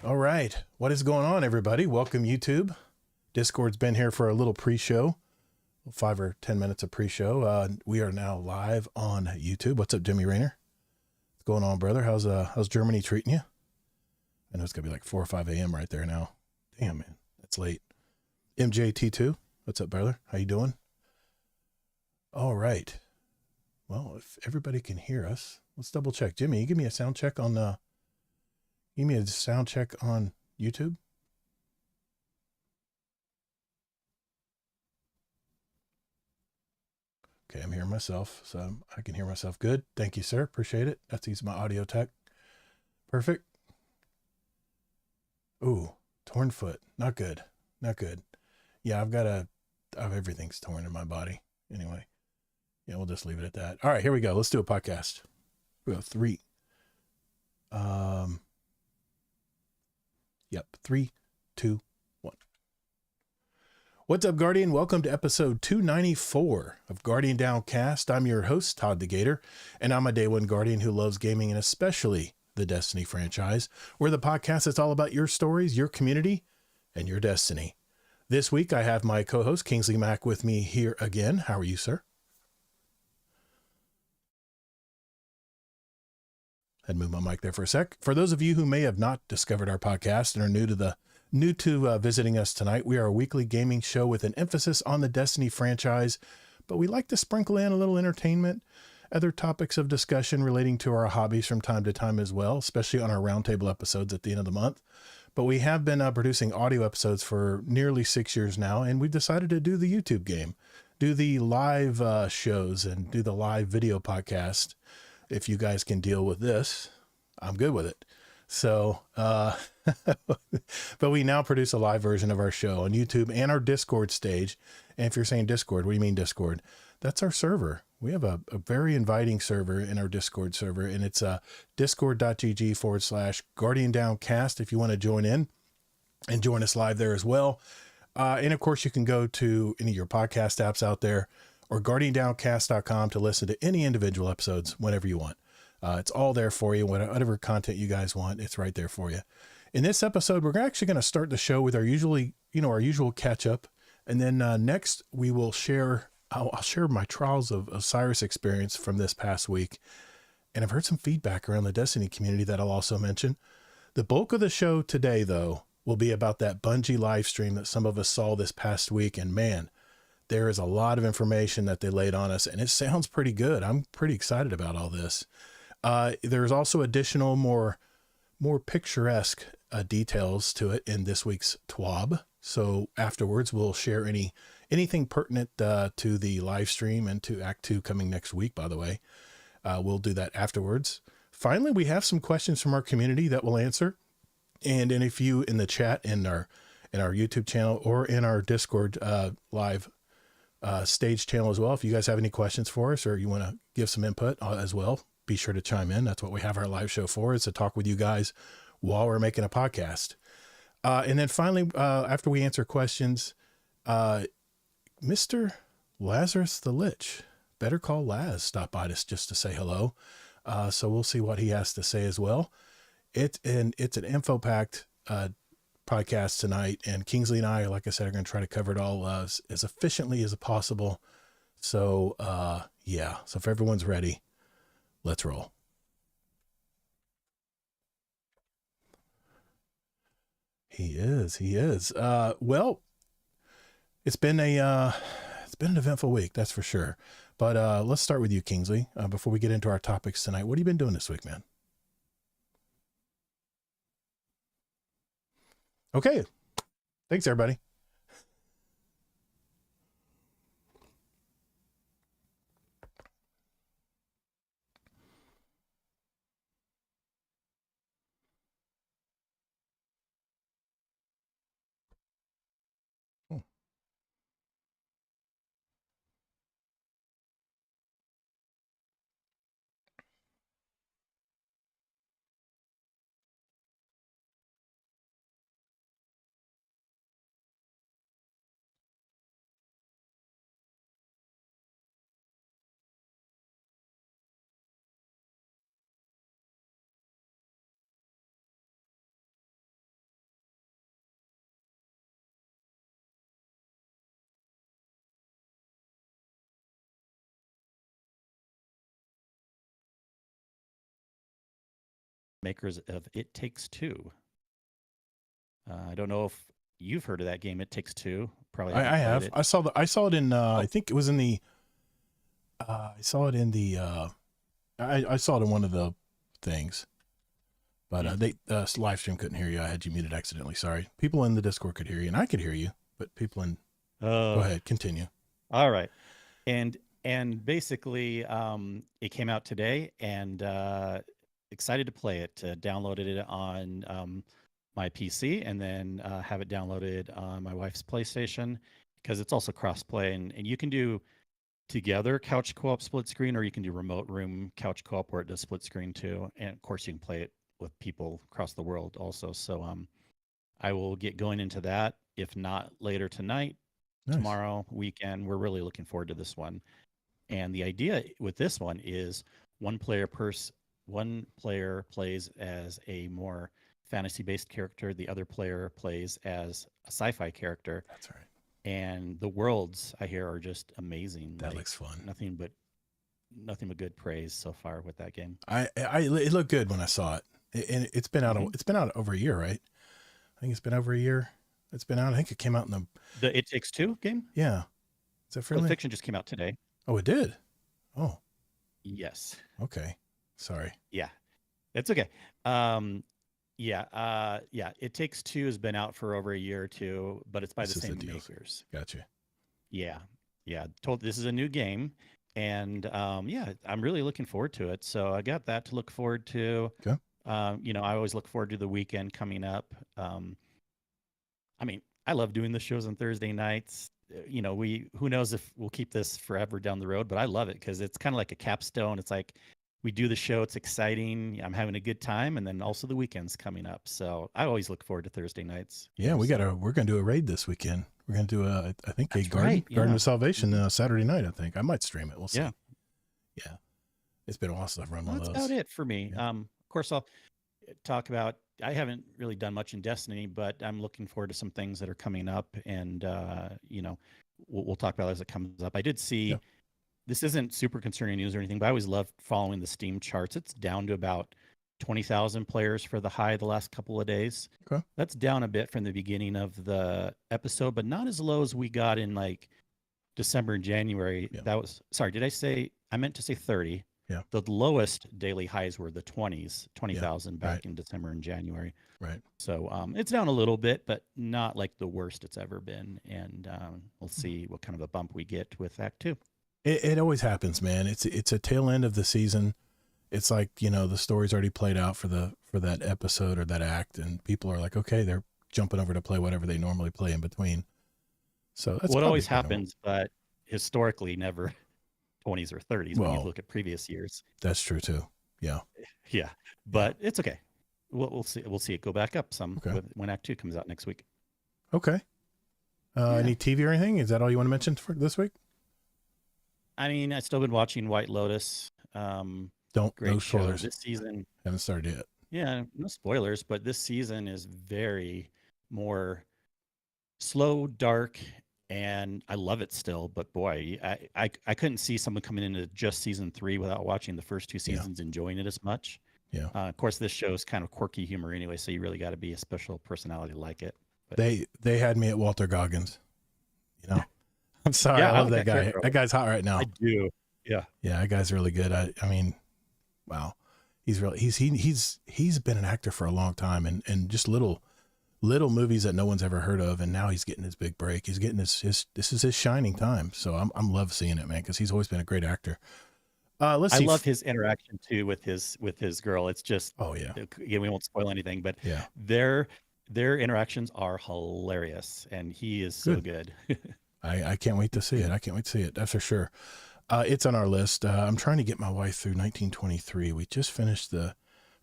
All right. What is going on, everybody? Welcome, YouTube. Discord's been here for a little pre-show, 5 or 10 minutes of pre-show. We are now live on YouTube. What's up, Jimmy Rayner? What's going on, brother? How's Germany treating you? I know it's gonna be like 4 or 5 a.m. right there now. Damn, man, that's late. MJT2, what's up, brother? How you doing? All right. Well, if everybody can hear us, let's double check. Jimmy, you give me a sound check on YouTube. Okay, I'm hearing myself, so I can hear myself good. Thank you, sir. Appreciate it. That's using my audio tech. Perfect. Ooh, torn foot. Not good. Not good. Yeah, everything's torn in my body. Anyway, yeah, we'll just leave it at that. All right, here we go. Let's do a podcast. We go 3. Yep, 3, 2, 1. What's up, Guardian? Welcome to episode 294 of Guardian Downcast. I'm your host, Todd the GATR, and I'm a Day One Guardian who loves gaming and especially the Destiny franchise. We're the podcast that's all about your stories, your community, and your destiny. This week, I have my co-host, Kingsleymac, with me here again. How are you, sir? I'd move my mic there for a sec. For those of you who may have not discovered our podcast and are new to visiting us tonight, we are a weekly gaming show with an emphasis on the Destiny franchise, but we like to sprinkle in a little entertainment, other topics of discussion relating to our hobbies from time to time as well, especially on our roundtable episodes at the end of the month. But we have been producing audio episodes for nearly 6 years now, and we've decided to do the YouTube game, do the live shows, and do the live video podcast. If you guys can deal with this, I'm good with it. So, but we now produce a live version of our show on YouTube and our Discord stage. And if you're saying Discord, what do you mean Discord? That's our server. We have a very inviting server in our Discord server, and it's discord.gg/Guardian Downcast if you want to join in and join us live there as well. And of course, you can go to any of your podcast apps out there or guardiandowncast.com to listen to any individual episodes whenever you want. It's all there for you. Whatever content you guys want, it's right there for you. In this episode, we're actually going to start the show with our usual catch up. And then next we will I'll share my Trials of Osiris experience from this past week. And I've heard some feedback around the Destiny community that I'll also mention. The bulk of the show today, though, will be about that Bungie live stream that some of us saw this past week. And man, there is a lot of information that they laid on us, and it sounds pretty good. I'm pretty excited about all this. There's also additional, more picturesque details to it in this week's TWAB. So afterwards, we'll share anything pertinent to the live stream and to Act 2 coming next week, by the way. We'll do that afterwards. Finally, we have some questions from our community that we'll answer. And if you in the chat in our YouTube channel or in our Discord live stage channel as well, if you guys have any questions for us or you want to give some input as well, be sure to chime in. That's what we have our live show for, is to talk with you guys while we're making a podcast. And then finally, after we answer questions, Mr. Lazarus the Lich, Better Call Lazz, stopped by us just to say hello. So we'll see what he has to say as well. It's an info-packed podcast tonight, and Kingsley and I, like I said, are going to try to cover it all as efficiently as possible. So yeah, so if everyone's ready, let's roll. He is. Well, it's been an eventful week, that's for sure. But let's start with you, Kingsley, before we get into our topics tonight. What have you been doing this week, man? Okay. Thanks, everybody. makers of It Takes Two. I don't know if you've heard of that game, It Takes Two. Probably I have. it. I saw it in. I think it was in the. I saw it in the. I saw it in one of the things, but they live stream couldn't hear you. I had you muted accidentally. Sorry. People in the Discord could hear you, and I could hear you, but people in. Go ahead, continue. All right, and basically, it came out today, and excited to play it. Downloaded it on my PC, and then have it downloaded on my wife's PlayStation, because it's also cross-play, and you can do together couch co-op split screen, or you can do remote room couch co-op where it does split screen too, and of course you can play it with people across the world also. So I will get going into that, if not later tonight. Nice. Tomorrow weekend. We're really looking forward to this one, and the idea with this one is one player plays as a more fantasy-based character, the other player plays as a sci-fi character. That's right. And the worlds, I hear, are just amazing. That looks fun. Nothing but good praise so far with that game. It looked good when I saw it, and it's been out. It's been out over a year, right? I think it's been over a year. It's been out. I think it came out in the It Takes Two game. Yeah, is that fairly? The fiction just came out today. Oh, it did. Oh, yes. Okay, sorry. Yeah, it's okay. Yeah. It Takes Two has been out for over a year or two, but it's by the same makers. Gotcha. Yeah. This is a new game, and I'm really looking forward to it. So I got that to look forward to. Okay. I always look forward to the weekend coming up. I mean, I love doing the shows on Thursday nights. Who knows if we'll keep this forever down the road, but I love it because it's kind of like a capstone. It's like we do the show. It's exciting. I'm having a good time. And then also the weekend's coming up. So I always look forward to Thursday nights. Yeah, we're going to do a raid this weekend. We're going to do I think a Garden of Salvation Saturday night. I think I might stream it. We'll see. Yeah. It's been a while since I've run one of those. That's about it for me. Yeah. Of course, I'll talk about, I haven't really done much in Destiny, but I'm looking forward to some things that are coming up, and we'll talk about it as it comes up. I did see, this isn't super concerning news or anything, but I always love following the Steam charts. It's down to about 20,000 players for the high the last couple of days. Okay. That's down a bit from the beginning of the episode, but not as low as we got in like December and January. Yeah. That was, sorry, I meant to say 30. Yeah. The lowest daily highs were the 20,000 back in December and January. Right. So it's down a little bit, but not like the worst it's ever been. And we'll see what kind of a bump we get with Act 2. It always happens, man. It's a tail end of the season. It's like, the story's already played out for that episode or that act, and people are like, okay, they're jumping over to play whatever they normally play in between. So that's what always happens, but historically never 20s or 30s when you look at previous years. That's true too. Yeah. Yeah. But it's okay. We'll see. We'll see it go back up some when Act 2 comes out next week. Okay. Any TV or anything? Is that all you want to mention for this week? I mean, I've still been watching White Lotus. No spoilers. This season. Haven't started yet. Yeah, no spoilers, but this season is very more slow, dark, and I love it still. But boy, I couldn't see someone coming into just season 3 without watching the first 2 seasons, enjoying it as much. Yeah. Of course, this show is kind of quirky humor anyway, so you really got to be a special personality to like it. But they had me at Walter Goggins. I'm sorry, I love that guy. That guy's hot right now. I do. Yeah. Yeah, that guy's really good. I mean, wow. He's been an actor for a long time, and just little movies that no one's ever heard of, and now he's getting his big break. He's getting this is his shining time. So I'm love seeing it, man, because he's always been a great actor. Let's see. I love his interaction too with his girl. It's just, again, we won't spoil anything, but their interactions are hilarious, and he is so good. I can't wait to see it. I can't wait to see it. That's for sure. It's on our list. I'm trying to get my wife through 1923. We just finished the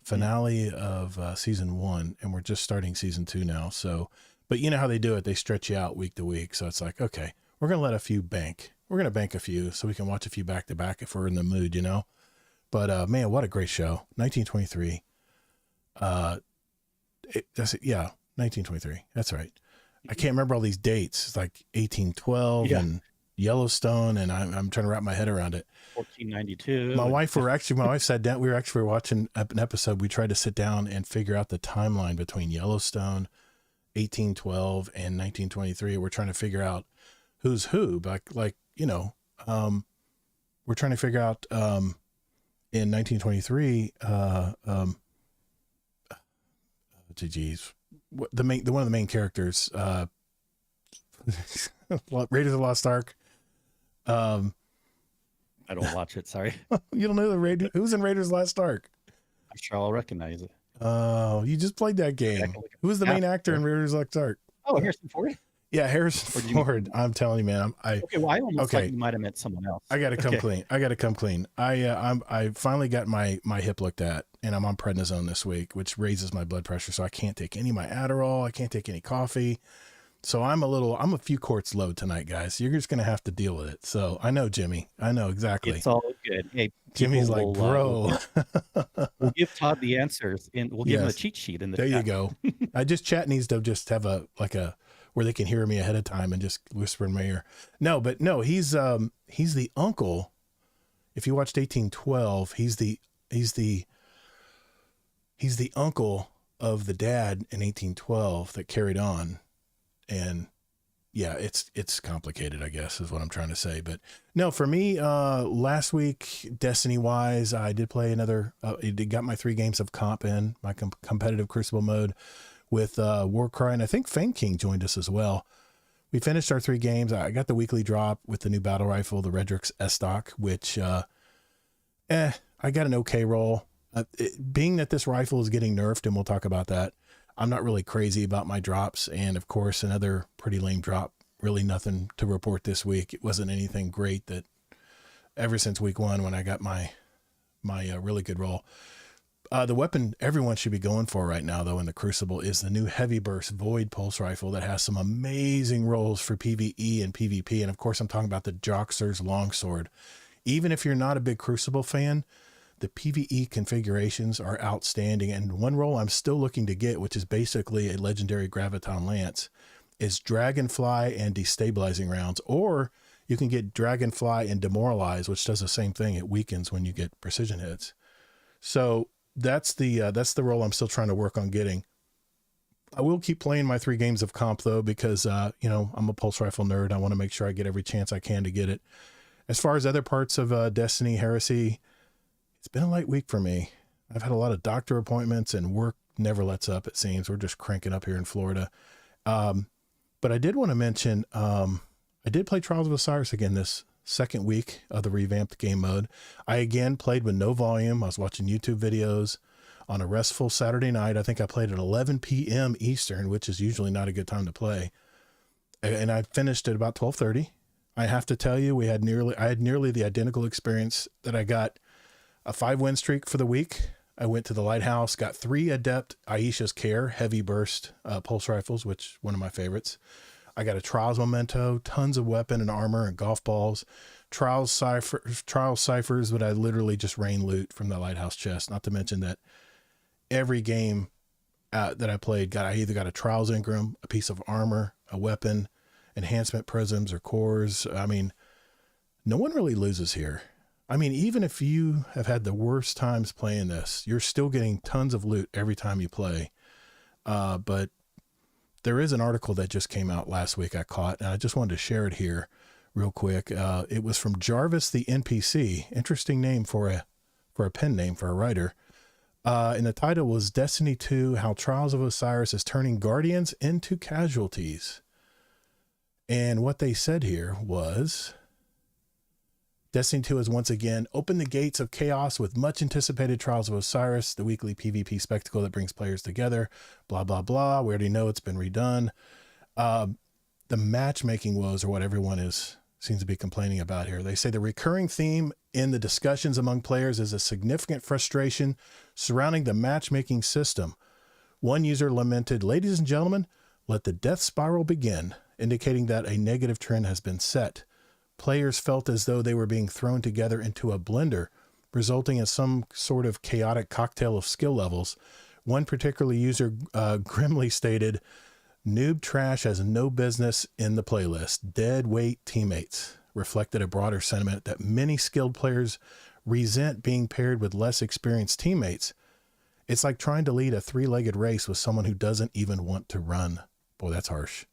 finale of season 1, and we're just starting season 2 now. So, but you know how they do it. They stretch you out week to week. So it's like, okay, we're going to let a few bank. We're going to bank a few so we can watch a few back to back if we're in the mood, But man, what a great show. 1923. 1923. That's right. I can't remember all these dates. It's like 1812 and Yellowstone, and I'm trying to wrap my head around it. 1492. My wife sat down. We were actually watching an episode. We tried to sit down and figure out the timeline between Yellowstone, 1812, and 1923. We're trying to figure out who's who. Like we're trying to figure out in 1923. Geez, one of the main characters, Raiders of the Lost Ark. I don't watch it. Sorry. You don't know who's in Raiders of the Lost Ark? I'm sure I'll recognize it. Oh, you just played that game. Who's the main actor in Raiders of the Lost Ark? Oh, Harrison Ford. Yeah, Harrison Ford. I'm telling you, man. Okay, well, I almost thought you might have met someone else. I got to come clean. I finally got my hip looked at, and I'm on prednisone this week, which raises my blood pressure. So I can't take any of my Adderall. I can't take any coffee. So I'm a few quarts low tonight, guys. You're just going to have to deal with it. So I know, Jimmy. I know exactly. It's all good. Hey, Jimmy's like, bro. We'll give Todd the answers, and we'll give him a cheat sheet in the chat. You go. Chat needs to just have a where they can hear me ahead of time and just whisper in my ear. No, he's the uncle. If you watched 1812, he's the uncle of the dad in 1812 that carried on. And yeah, it's complicated, I guess, is what I'm trying to say. But no, for me, last week, Destiny wise, I did play got my 3 games of comp in my competitive Crucible mode with Warcry, and I think Fang King joined us as well. We finished our 3 games. I got the weekly drop with the new battle rifle, the Redrix S-Stock, which I got an okay roll. Being that this rifle is getting nerfed, and we'll talk about that, I'm not really crazy about my drops. And of course, another pretty lame drop. Really nothing to report this week. It wasn't anything great that ever since week 1 when I got my really good roll. The weapon everyone should be going for right now, though, in the Crucible is the new Heavy Burst Void Pulse Rifle that has some amazing rolls for PvE and PvP. And of course, I'm talking about the Joxer's Longsword. Even if you're not a big Crucible fan, the PvE configurations are outstanding. And one roll I'm still looking to get, which is basically a legendary Graviton Lance, is Dragonfly and Destabilizing Rounds. Or you can get Dragonfly and Demoralize, which does the same thing. It weakens when you get precision hits. So that's the role I'm still trying to work on getting. I will keep playing my 3 games of comp though, because, I'm a pulse rifle nerd. I want to make sure I get every chance I can to get it. As far as other parts of Destiny Heresy, it's been a light week for me. I've had a lot of doctor appointments and work never lets up. It seems we're just cranking up here in Florida. But I did want to mention, I did play Trials of Osiris again this second week of the revamped game mode. I again played with no volume. I was watching YouTube videos on a restful Saturday night. I think I played at 11 p.m. Eastern, which is usually not a good time to play. And I finished at about 12:30. I have to tell you, I had nearly the identical experience that I got a 5-win streak for the week. I went to the lighthouse, got 3 Adept Aisha's Care Heavy Burst pulse rifles, which one of my favorites. I got a Trials memento, tons of weapon and armor and golf balls, Trials ciphers, but I literally just rain loot from the lighthouse chest. Not to mention that every game that I played, I either got a Trials Engram, a piece of armor, a weapon, enhancement prisms or cores. I mean, no one really loses here. I mean, even if you have had the worst times playing this, you're still getting tons of loot every time you play. But there is an article that just came out last week I caught, and I just wanted to share it here real quick. It was from Jarvis the NPC. Interesting name for a pen name for a writer. And the title was Destiny 2, How Trials of Osiris is Turning Guardians into Casualties. And what they said here was, Destiny 2 has once again opened the gates of chaos with much anticipated Trials of Osiris, the weekly PvP spectacle that brings players together, blah, blah, blah. We already know it's been redone. The matchmaking woes are what everyone seems to be complaining about here. They say the recurring theme in the discussions among players is a significant frustration surrounding the matchmaking system. One user lamented, "Ladies and gentlemen, let the death spiral begin," indicating that a negative trend has been set. Players felt as though they were being thrown together into a blender, resulting in some sort of chaotic cocktail of skill levels. One particular user grimly stated, "Noob trash has no business in the playlist. Dead weight teammates." reflected a broader sentiment that many skilled players resent being paired with less experienced teammates. It's like trying to lead a 3-legged race with someone who doesn't even want to run. Boy, that's harsh.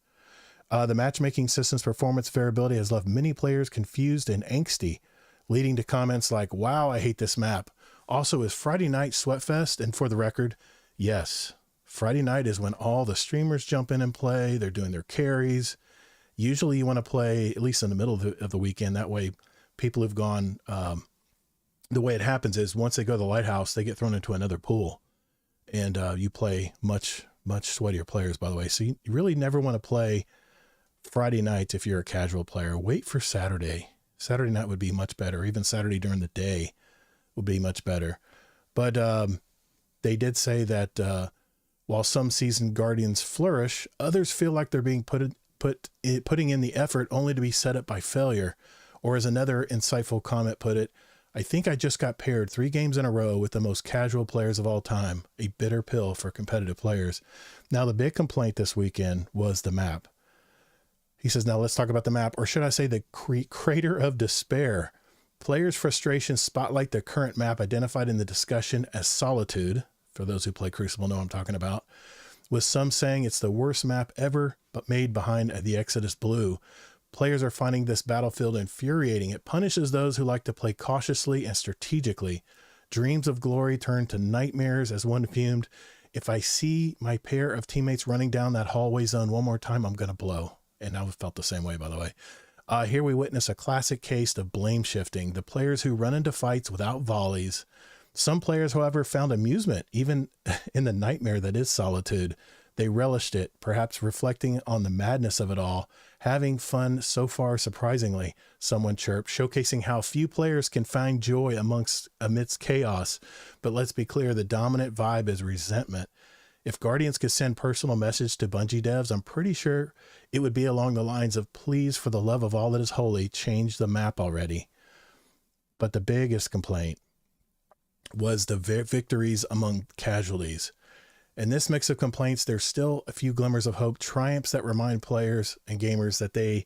The matchmaking system's performance variability has left many players confused and angsty, leading to comments like, wow, I hate this map. Also, is Friday night Sweatfest? And for the record, yes, Friday night is when all the streamers jump in and play. They're doing their carries. Usually you want to play at least in the middle of the weekend. That way people who've gone, the way it happens is once they go to the lighthouse, they get thrown into another pool, and you play much sweatier players, by the way. So you really never want to play Friday night if you're a casual player. Wait for Saturday. Saturday night would be much better. Even Saturday during the day would be much better. But they did say that while some seasoned Guardians flourish, others feel like they're being putting in the effort only to be set up by failure. Or as another insightful comment put it, I think I just got paired 3 games in a row with the most casual players of all time, a bitter pill for competitive players. Now, the big complaint this weekend was the map. He says, now let's talk about the map, or should I say the crater of despair. Players' frustrations spotlight the current map identified in the discussion as Solitude. For those who play Crucible know what I'm talking about. With some saying it's the worst map ever, but made behind the Exodus Blue. Players are finding this battlefield infuriating. It punishes those who like to play cautiously and strategically. Dreams of glory turn to nightmares as one fumed. If I see my pair of teammates running down that hallway zone one more time, I'm going to blow. And I felt the same way, by the way. Here we witness a classic case of blame shifting. The players who run into fights without volleys. Some players, however, found amusement, even in the nightmare that is Solitude. They relished it, perhaps reflecting on the madness of it all. Having fun so far, surprisingly, someone chirped, showcasing how few players can find joy amidst chaos. But let's be clear, the dominant vibe is resentment. If Guardians could send personal message to Bungie devs, I'm pretty sure it would be along the lines of, please, for the love of all that is holy, change the map already. But the biggest complaint was the victories among casualties. In this mix of complaints, there's still a few glimmers of hope, triumphs that remind players and gamers that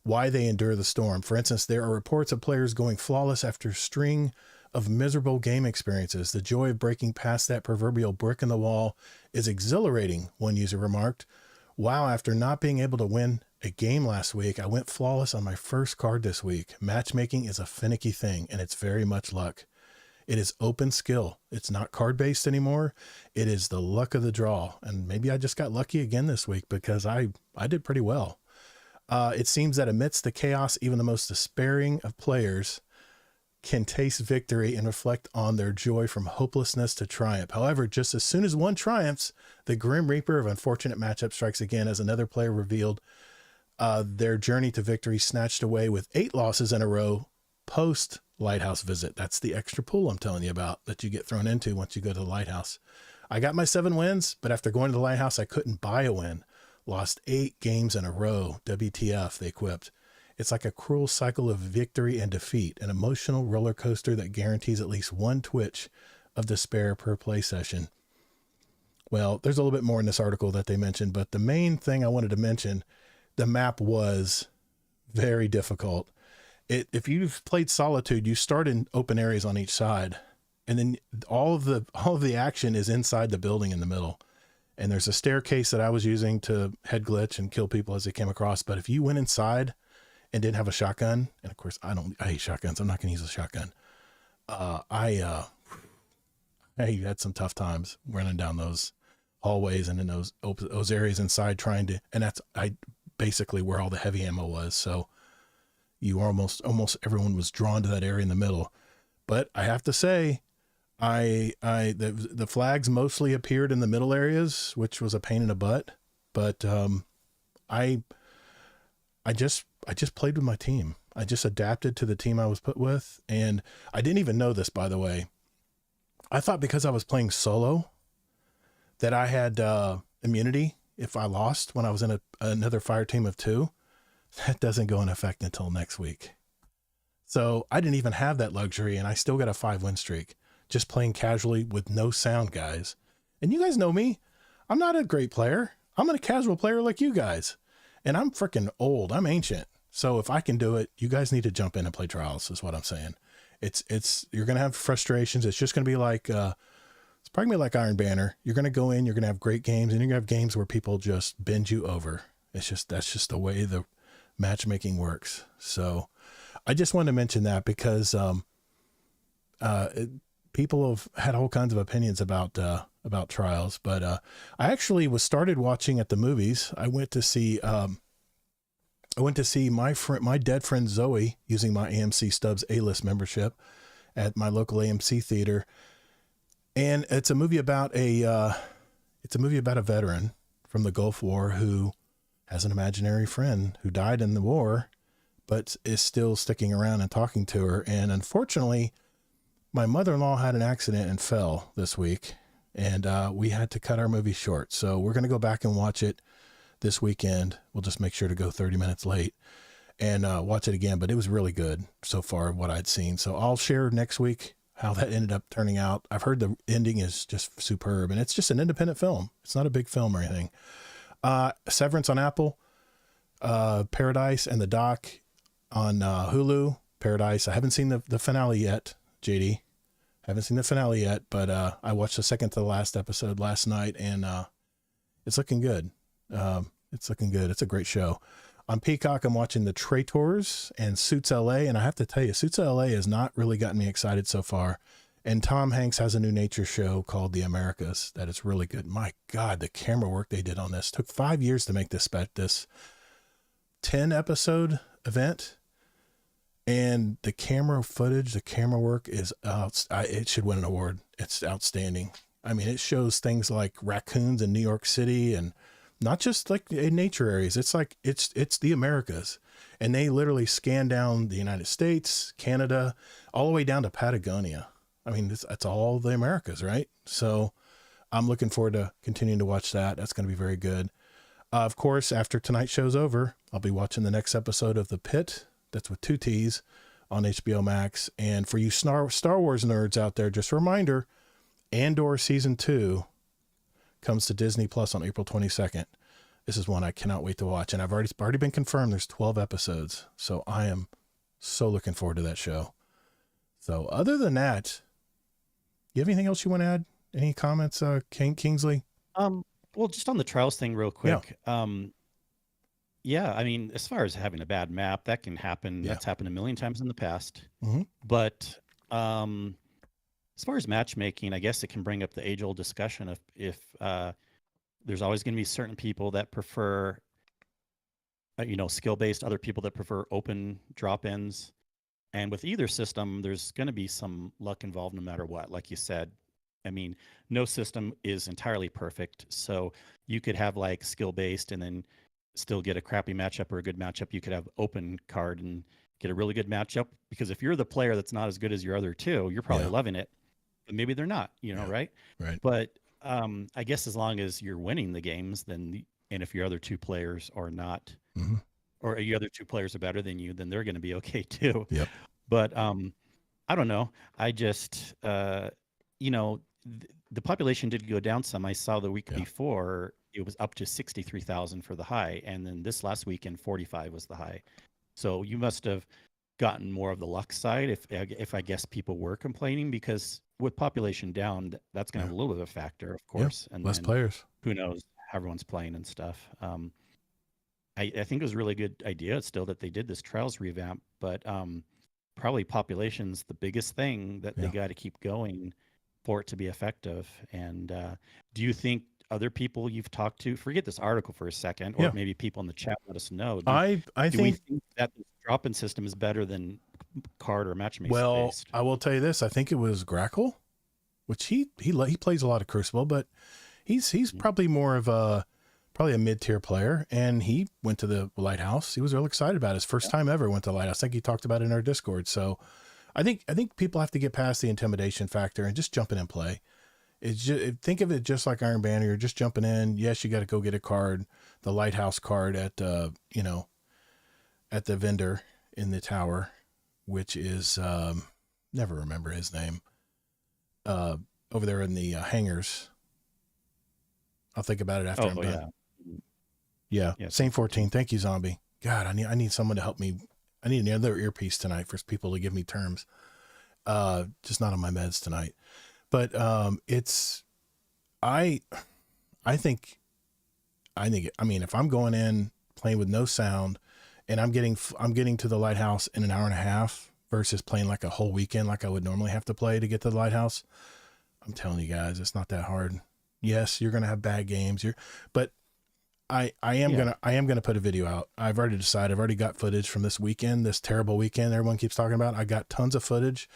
why they endure the storm. For instance, there are reports of players going flawless after a string of miserable game experiences. The joy of breaking past that proverbial brick in the wall is exhilarating, one user remarked. Wow, after not being able to win a game last week, I went flawless on my first card this week. Matchmaking is a finicky thing, and it's very much luck. It is open skill. It's not card-based anymore. It is the luck of the draw. And maybe I just got lucky again this week because I did pretty well. It seems that amidst the chaos, even the most despairing of players can taste victory and reflect on their joy from hopelessness to triumph. However, just as soon as one triumphs, the Grim Reaper of unfortunate matchup strikes again as another player revealed their journey to victory snatched away with 8 losses in a row post Lighthouse visit. That's the extra pool I'm telling you about that you get thrown into once you go to the Lighthouse. I got my 7 wins, but after going to the Lighthouse, I couldn't buy a win. Lost 8 games in a row. WTF, they quipped. It's like a cruel cycle of victory and defeat, an emotional roller coaster that guarantees at least one twitch of despair per play session. Well, there's a little bit more in this article that they mentioned, but the main thing I wanted to mention, the map was very difficult. If you've played Solitude, you start in open areas on each side, and then all of the action is inside the building in the middle. And there's a staircase that I was using to head glitch and kill people as they came across. But if you went inside and didn't have a shotgun, and of course I hate shotguns. I'm not going to use a shotgun. I had some tough times running down those hallways and in those areas inside and that's basically where all the heavy ammo was. So you almost everyone was drawn to that area in the middle. But I have to say, the flags mostly appeared in the middle areas, which was a pain in the butt. But I just played with my team. I just adapted to the team I was put with, and I didn't even know this, by the way. I thought because I was playing solo that I had immunity if I lost when I was in another fire team of 2. That doesn't go in effect until next week. So I didn't even have that luxury, and I still got a 5-win streak, just playing casually with no sound, guys. And you guys know me. I'm not a great player. I'm a casual player like you guys. And I'm freaking old. I'm ancient. So if I can do it, you guys need to jump in and play Trials is what I'm saying. You're going to have frustrations. It's just going to be like, it's probably gonna be like Iron Banner. You're going to go in, you're going to have great games, and you're going to have games where people just bend you over. That's just the way the matchmaking works. So I just wanted to mention that because, people have had all kinds of opinions about Trials, but, I actually started watching at the movies. I went to see my dead friend Zoe using my AMC Stubbs A-list membership at my local AMC theater. And it's a movie about a veteran from the Gulf War who has an imaginary friend who died in the war, but is still sticking around and talking to her. And unfortunately, my mother-in-law had an accident and fell this week, and we had to cut our movie short. So we're going to go back and watch it this weekend. We'll just make sure to go 30 minutes late and watch it again. But it was really good so far, what I'd seen. So I'll share next week how that ended up turning out. I've heard the ending is just superb, and it's just an independent film. It's not a big film or anything. Severance on Apple, Paradise and the Doc on Hulu. Paradise, I haven't seen the finale yet, JD. I haven't seen the finale yet, but I watched the second to the last episode last night, and it's looking good. It's looking good. It's a great show. On Peacock, I'm watching The Traitors and Suits LA, and I have to tell you, Suits LA has not really gotten me excited so far. And Tom Hanks has a new nature show called The Americas that is really good. My God, the camera work they did on this took 5 years to make this 10 episode event. And the camera footage, the camera work is it should win an award. It's outstanding. I mean, it shows things like raccoons in New York City, and not just like in nature areas. It's like, it's the Americas, and they literally scan down the United States, Canada, all the way down to Patagonia. I mean, that's all the Americas, right? So I'm looking forward to continuing to watch that. That's going to be very good. Of course, after tonight's show's over, I'll be watching the next episode of The Pit. That's with 2 T's on HBO Max. And for you Star Wars nerds out there, just a reminder, Andor season 2 comes to Disney Plus on April 22nd. This is one I cannot wait to watch. And I've already been confirmed there's 12 episodes. So I am so looking forward to that show. So other than that, you have anything else you want to add? Any comments, Kingsley? Well, just on the Trials thing real quick. Yeah, I mean, as far as having a bad map, that can happen. Yeah. That's happened a million times in the past. Mm-hmm. But as far as matchmaking, I guess it can bring up the age-old discussion of if there's always going to be certain people that prefer, skill-based, other people that prefer open drop-ins. And with either system, there's going to be some luck involved no matter what, like you said. I mean, no system is entirely perfect. So you could have like skill-based and then still get a crappy matchup or a good matchup. You could have open card and get a really good matchup, because if you're the player that's not as good as your other two, you're probably loving it, but maybe they're not, right? Right. But I guess as long as you're winning the games, then, and if your other two players are not, or your other two players are better than you, then they're going to be okay too. Yep. But I don't know. I just, the population did go down some. I saw the week before it was up to 63,000 for the high. And then this last weekend, 45 was the high. So you must have gotten more of the luck side if I guess people were complaining, because with population down, that's going to have a little bit of a factor, of course. And less players. Who knows how everyone's playing and stuff. I think it was a really good idea still that they did this Trials revamp, but probably population's the biggest thing that they got to keep going for it to be effective. And do you think other people you've talked to, forget this article for a second, or maybe people in the chat let us know. I do we think that the drop-in system is better than card or matchmaking? Well, I will tell you this. I think it was Grackle, which he plays a lot of Crucible, but he's probably more of a mid-tier player, and he went to the Lighthouse. He was real excited about it. His first time ever went to Lighthouse. I think he talked about it in our Discord. So I think people have to get past the intimidation factor and just jump in and play. It's just, think of it just like Iron Banner. You're just jumping in. Yes, you got to go get a card, the Lighthouse card at at the vendor in the tower, which is never remember his name. Over there in the hangars. I'll think about it after I'm done. Yeah. Saint 14. Thank you, Zombie. God, I need someone to help me. I need another earpiece tonight for people to give me terms. Just not on my meds tonight. But I think, I mean, if I'm going in playing with no sound and I'm getting to the lighthouse in an hour and a half versus playing like a whole weekend like I would normally have to play to get to the lighthouse, I'm telling you guys, it's not that hard. Yes, you're going to have bad games. But I am gonna put a video out. I've already decided. I've already got footage from this weekend, this terrible weekend everyone keeps talking about. I got tons of footage,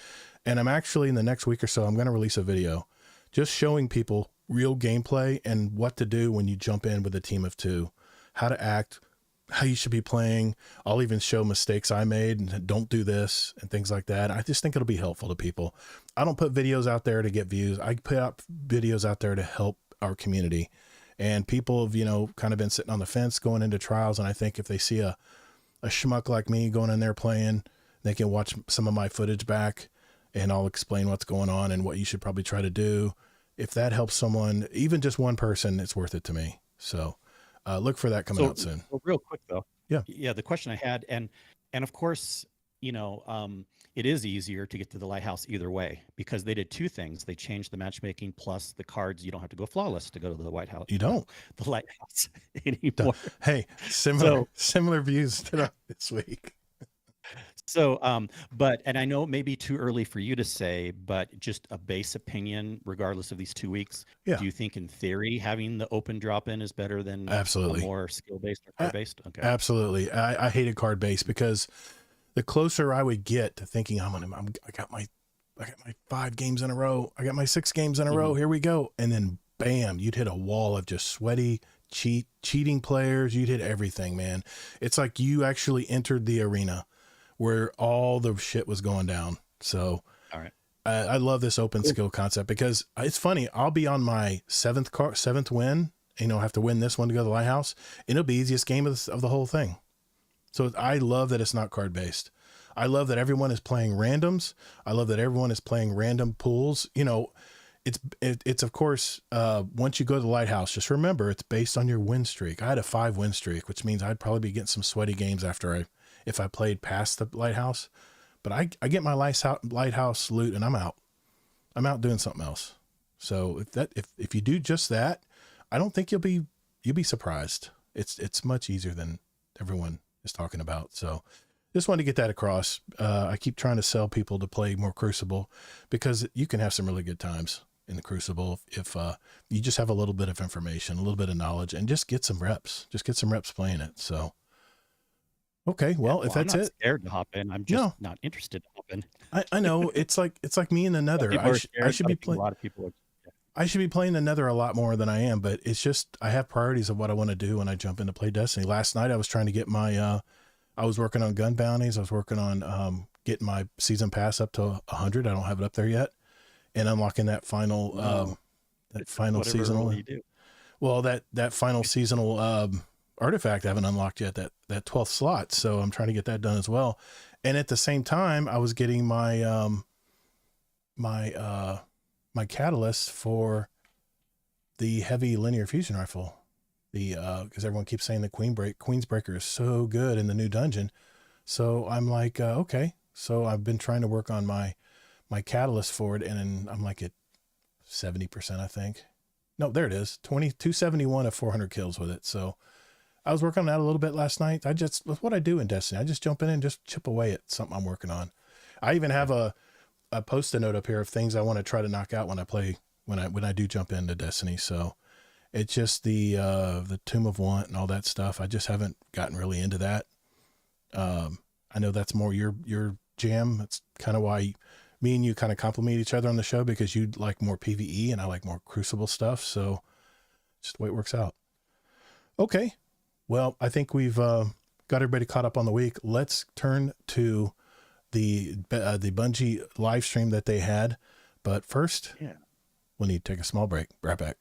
and I'm actually in the next week or so, I'm going to release a video just showing people real gameplay and what to do when you jump in with a team of 2, how to act, how you should be playing. I'll even show mistakes I made and don't do this and things like that. I just think it'll be helpful to people. I don't put videos out there to get views. I put out videos out there to help our community. And people have, kind of been sitting on the fence going into trials. And I think if they see a schmuck like me going in there playing, they can watch some of my footage back and I'll explain what's going on and what you should probably try to do. If that helps someone, even just one person, it's worth it to me. So look for that coming out soon. So real quick though. Yeah. The question I had, and of course, it is easier to get to the lighthouse either way because they did 2 things. They changed the matchmaking plus the cards. You don't have to go flawless to go to the White House. You don't. The lighthouse anymore. Hey, similar views this week. So, and I know it may be too early for you to say, but just a base opinion, regardless of these 2 weeks, Yeah. do you think in theory having the open drop-in is better than Absolutely. a more skill-based or card-based? Okay. Absolutely. I hated card-based because the closer I would get to thinking I got my 5 games in a row, I got my 6 games in a row, here we go. And then bam, you'd hit a wall of just sweaty, cheating players. You'd hit everything, man. It's like you actually entered the arena where all the shit was going down. So all right. I love this open skill concept because it's funny. I'll be on my 7th win, have to win this one to go to the lighthouse, and it'll be the easiest game of the whole thing. So I love that it's not card based. I love that everyone is playing randoms. I love that everyone is playing random pools. It's of course, once you go to the lighthouse, just remember it's based on your win streak. I had a 5 win streak, which means I'd probably be getting some sweaty games if I played past the lighthouse, but I get my lighthouse loot and I'm out doing something else. So if you do just that, I don't think you'll be surprised. It's much easier than everyone is talking about. So just wanted to get that across. I keep trying to sell people to play more Crucible because you can have some really good times in the Crucible if you just have a little bit of information, a little bit of knowledge, and just get some reps. Just get some reps playing it. So. Okay, well, if that's I'm not it, scared to hop in. I'm just not interested to hop in. I know it's like me and the Nether. I should be playing. A lot of people. I should be playing the Nether a lot more than I am, but it's just I have priorities of what I want to do when I jump into play Destiny. Last night I was trying to get my. I was working on gun bounties. I was working on getting my season pass up to 100. I don't have it up there yet, and unlocking that final seasonal. Well, that final seasonal. Artifact I haven't unlocked yet, that 12th slot, so I'm trying to get that done as well. And at the same time I was getting my my catalyst for the heavy linear fusion rifle, because everyone keeps saying the Queensbreaker is so good in the new dungeon. So I'm like, okay, so I've been trying to work on my catalyst for it, and I'm like at 70%, I think. No, there it is, 271 of 400 kills with it. So I was working on that a little bit last night. That's what I do in Destiny. I just jump in and just chip away at something I'm working on. I even have a post-it note up here of things I want to try to knock out when I do jump into Destiny. So it's just the Tomb of Want and all that stuff. I just haven't gotten really into that. I know that's more your jam. That's kind of why me and you kind of complement each other on the show, because you like more PvE and I like more Crucible stuff. So just the way it works out. Okay. Well, I think we've got everybody caught up on the week. Let's turn to the Bungie live stream that they had. But first, we'll need to take a small break. Right back.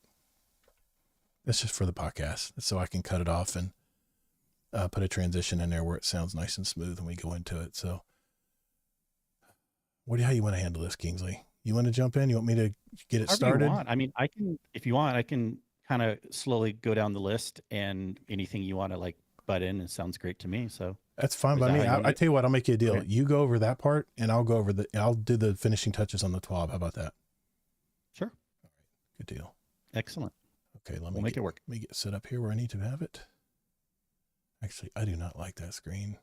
That's just for the podcast, so I can cut it off and put a transition in there where it sounds nice and smooth when we go into it. So, how you want to handle this, Kingsley? You want to jump in? You want me to get it started? I mean, I can, if you want, I can kind of slowly go down the list, and anything you want to like butt in. It sounds great to me. So That's fine is by that me. how you want I it? tell you what, I'll make you a deal. Okay. You go over that part, and I'll do the finishing touches on the TWAB. How about that? Sure. Good deal. Excellent. Okay, We'll make it work. Let me get set up here where I need to have it. Actually, I do not like that screen.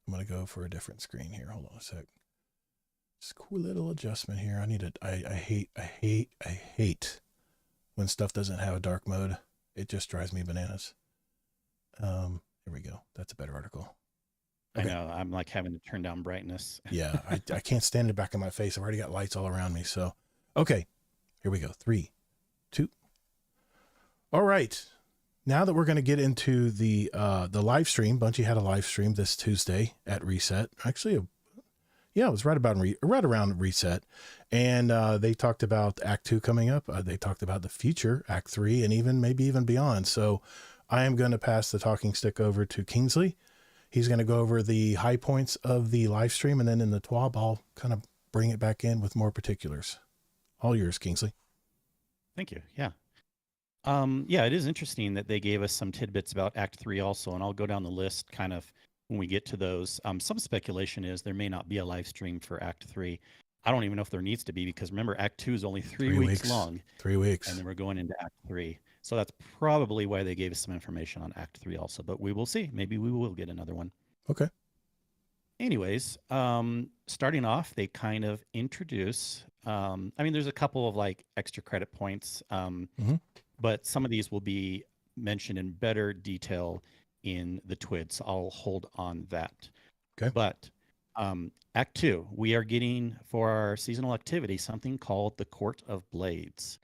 I'm going to go for a different screen here. Hold on a sec. Just a cool little adjustment here. I hate when stuff doesn't have a dark mode. It just drives me bananas. Here we go. That's a better article. Okay. I know. I'm like having to turn down brightness. Yeah, I can't stand it back in my face. I've already got lights all around me. So, okay, here we go. 3, 2. All right. Now that we're going to get into the live stream, Bungie had a live stream this Tuesday at Reset. Actually, it was right around Reset, and they talked about Act 2 coming up. They talked about the future, Act 3, and maybe even beyond. So, I am going to pass the talking stick over to Kingsley. He's going to go over the high points of the live stream, and then in the TWAB, I'll kind of bring it back in with more particulars. All yours, Kingsley. Thank you. Yeah. Yeah, it is interesting that they gave us some tidbits about Act 3 also, and I'll go down the list kind of when we get to those. Some speculation is there may not be a live stream for Act 3. I don't even know if there needs to be, because remember, Act 2 is only 3 weeks long. 3 weeks. And then we're going into Act 3. So that's probably why they gave us some information on Act 3 also, but we will see. Maybe we will get another one. Okay. Anyways, starting off, they kind of introduce, there's a couple of like extra credit points, but some of these will be mentioned in better detail in the TWID, so I'll hold on that. Okay. But Act 2, we are getting for our seasonal activity something called the Court of Blades.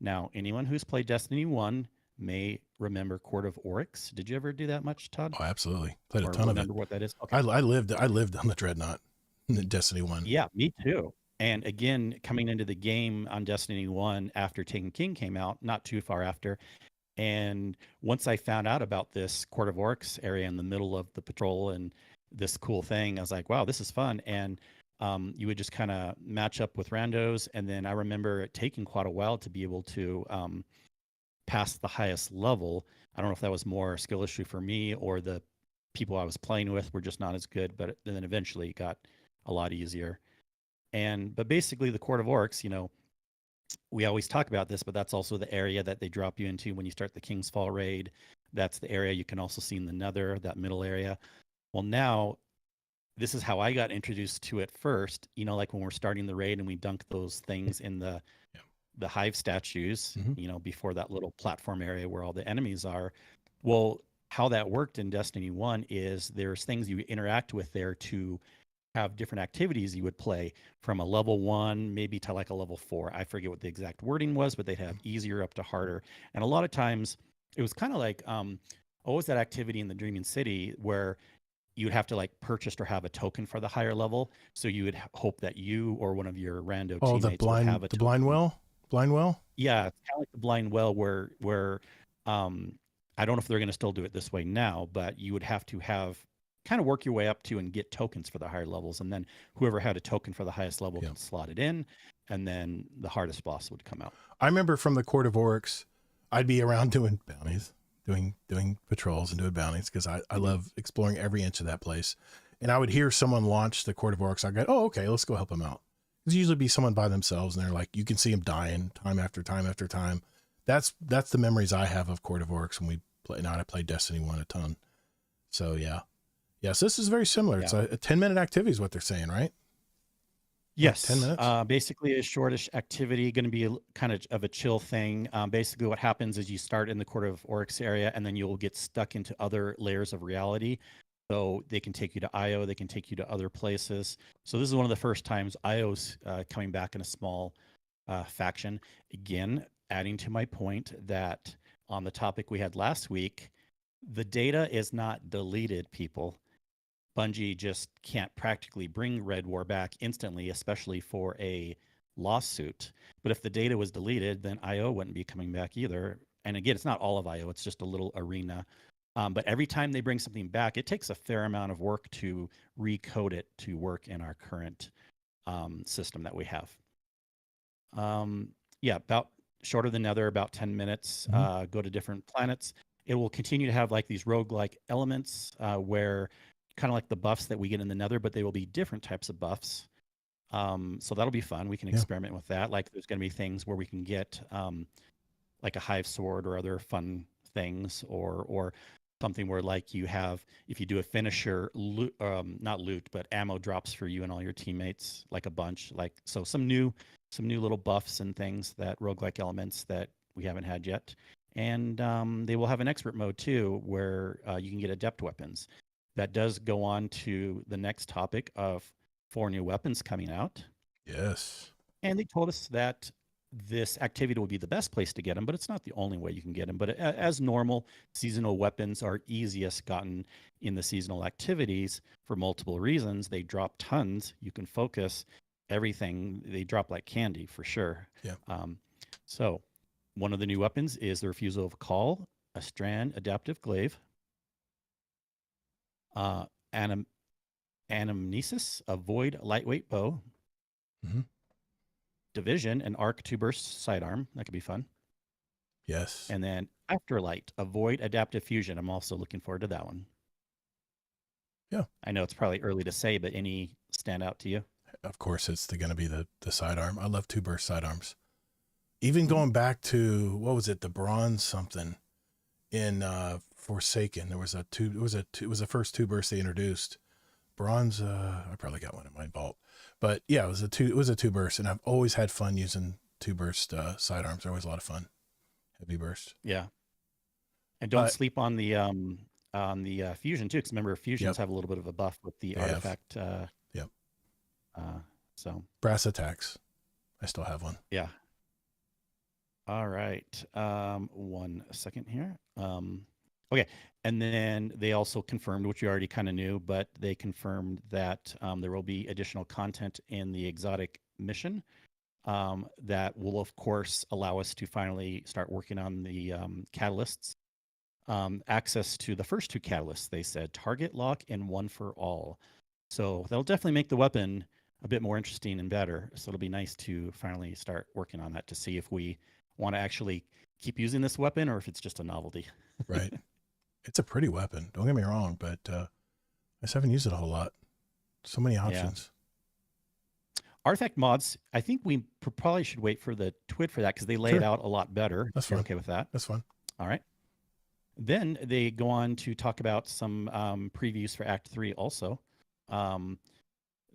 Now, anyone who's played Destiny 1 may remember Court of Oryx. Did you ever do that much, Todd? Oh, absolutely. Played a ton of it. Remember what that is? Okay. I lived on the Dreadnought in Destiny 1. Yeah, me too. And again, coming into the game on Destiny 1 after Taken King came out, not too far after. And once I found out about this Court of Oryx area in the middle of the patrol and this cool thing, I was like, wow, this is fun. And you would just kind of match up with randos. And then I remember it taking quite a while to be able to pass the highest level. I don't know if that was more a skill issue for me or the people I was playing with were just not as good, but then eventually it got a lot easier. But basically the Court of Oryx, we always talk about this, but that's also the area that they drop you into when you start the King's Fall raid. That's the area you can also see in the Nether, that middle area. Well, now this is how I got introduced to it first. Like when we're starting the raid and we dunk those things in the hive statues, before that little platform area where all the enemies are. Well, how that worked in Destiny 1 is there's things you interact with there to have different activities you would play from a level 1 maybe to like a level 4. I forget what the exact wording was, but they'd have easier up to harder. And a lot of times it was kind of like, what was that activity in the Dreaming City where you'd have to like purchase or have a token for the higher level? So you would hope that you or one of your rando teammates would have a token. blind well? Yeah, it's kind of like the blind well where I don't know if they're going to still do it this way now, but you would have to kind of work your way up to and get tokens for the higher levels. And then whoever had a token for the highest level could slot it in, and then the hardest boss would come out. I remember from the Court of Oryx, I'd be around doing bounties, doing patrols and doing bounties because I love exploring every inch of that place. And I would hear someone launch the Court of Oryx. I'd go, oh, okay, let's go help them out. It's usually be someone by themselves, and they're like, you can see them dying time after time after time. That's the memories I have of Court of Oryx when we play. Now I played Destiny 1 a ton. So yeah. Yes, this is very similar. Yeah. It's a 10-minute activity is what they're saying, right? Yes. 10 minutes. Basically a shortish activity, going to be kind of a chill thing. Basically what happens is you start in the Court of Oryx area, and then you'll get stuck into other layers of reality. So they can take you to Io, they can take you to other places. So this is one of the first times Io's coming back in a small faction. Again, adding to my point that on the topic we had last week, the data is not deleted, people. Bungie just can't practically bring Red War back instantly, especially for a lawsuit. But if the data was deleted, then IO wouldn't be coming back either. And again, it's not all of IO, it's just a little arena. But every time they bring something back, it takes a fair amount of work to recode it to work in our current system that we have. About shorter than Nether, about 10 minutes, go to different planets. it will continue to have like these roguelike elements where kind of like the buffs that we get in the Nether, but they will be different types of buffs. So that'll be fun. We can experiment with that. Like there's going to be things where we can get like a hive sword or other fun things, or something where like you have, if you do a finisher, not loot, but ammo drops for you and all your teammates, like a bunch. Like so, some new little buffs and things, that roguelike elements that we haven't had yet. And they will have an expert mode too, where you can get adept weapons. That does go on to the next topic of 4 new weapons coming out. Yes. And they told us that this activity will be the best place to get them, but it's not the only way you can get them. But as normal, seasonal weapons are easiest gotten in the seasonal activities for multiple reasons. They drop tons. You can focus everything. They drop like candy for sure. Yeah. So one of the new weapons is the Refusal of Call, a Strand Adaptive Glaive, Anamnesis, a Void Lightweight Bow, Division, an Arc 2-burst sidearm. That could be fun. Yes. And then Afterlight, a Void Adaptive Fusion. I'm also looking forward to that one. Yeah. I know it's probably early to say, but any stand out to you? Of course, it's going to be the sidearm. I love 2-burst sidearms. Even going back to, what was it, the bronze something in Forsaken. There was it was the first 2-burst they introduced. Bronze, I probably got one in my vault. But yeah, it was a 2-burst, and I've always had fun using 2-burst sidearms. They're always a lot of fun. Heavy burst. Yeah. And don't sleep on the fusion too, because remember, fusions have a little bit of a buff with the artifact. Yep. So brass attacks. I still have one. Yeah. All right. 1 second here. Okay. And then they also confirmed, which you already kind of knew, but they confirmed that there will be additional content in the exotic mission that will, of course, allow us to finally start working on the catalysts. Access to the first 2 catalysts, they said, Target Lock and One for All. So that'll definitely make the weapon a bit more interesting and better. So it'll be nice to finally start working on that to see if we want to actually keep using this weapon or if it's just a novelty. Right. It's a pretty weapon. Don't get me wrong, but I just haven't used it a whole lot. So many options. Yeah. Artifact mods, I think we probably should wait for the TWID for that because they lay it out a lot better. That's fine. Okay with that? That's fine. All right. Then they go on to talk about some previews for Act 3 also.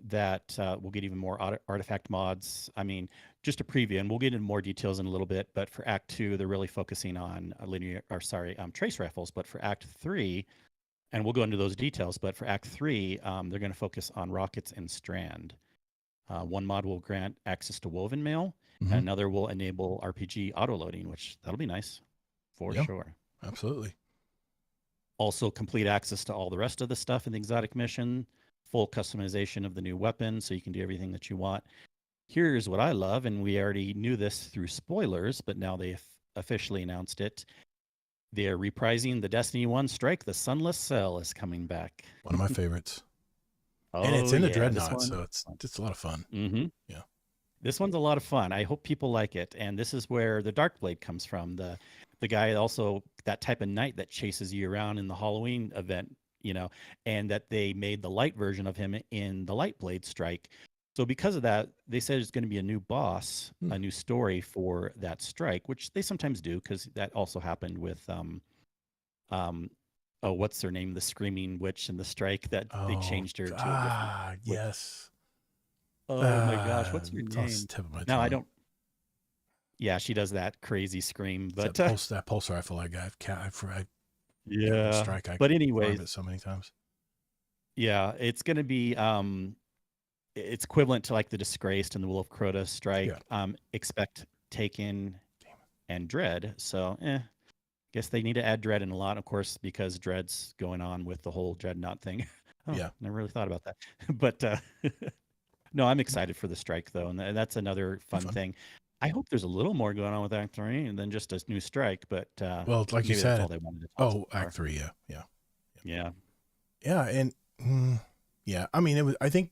That we'll get even more artifact mods. I mean, just a preview, and we'll get into more details in a little bit. But for Act 2, they're really focusing on trace rifles. But for Act 3, and we'll go into those details. But for Act 3, they're going to focus on rockets and strand. One mod will grant access to woven mail, and another will enable RPG autoloading, which that'll be nice for sure. Absolutely. Also, complete access to all the rest of the stuff in the exotic mission. Full customization of the new weapon, so you can do everything that you want. Here's what I love, and we already knew this through spoilers, but now they've officially announced it. They're reprising the Destiny 1 strike. The Sunless Cell is coming back. One of my favorites. And it's in the Dreadnought, so it's a lot of fun. Yeah. This one's a lot of fun. I hope people like it. And this is where the Darkblade comes from. The guy also, that type of knight that chases you around in the Halloween event, and that they made the light version of him in the Lightblade strike. So because of that, they said it's going to be a new boss, a new story for that strike, which they sometimes do, because that also happened with what's her name, the Screaming Witch in the strike, that they changed her to a different yes. Oh my gosh, what's her name? Tip of my No, tongue. I don't. Yeah, she does that crazy scream, but that pulse rifle I got, yeah. Strike. But anyways, it so many times. Yeah, it's going to be it's equivalent to like the Disgraced and the Will of Crota strike. Yeah. Expect Taken and Dread. So, guess they need to add Dread in a lot, of course, because Dread's going on with the whole Dreadnought thing. Yeah, never really thought about that, but no, I'm excited for the strike though, and that's another fun thing. I hope there's a little more going on with Act 3 than just a new strike, but well, like you said, that's all they wanted to talk about. Act 3, yeah. And yeah. I mean, it was. I think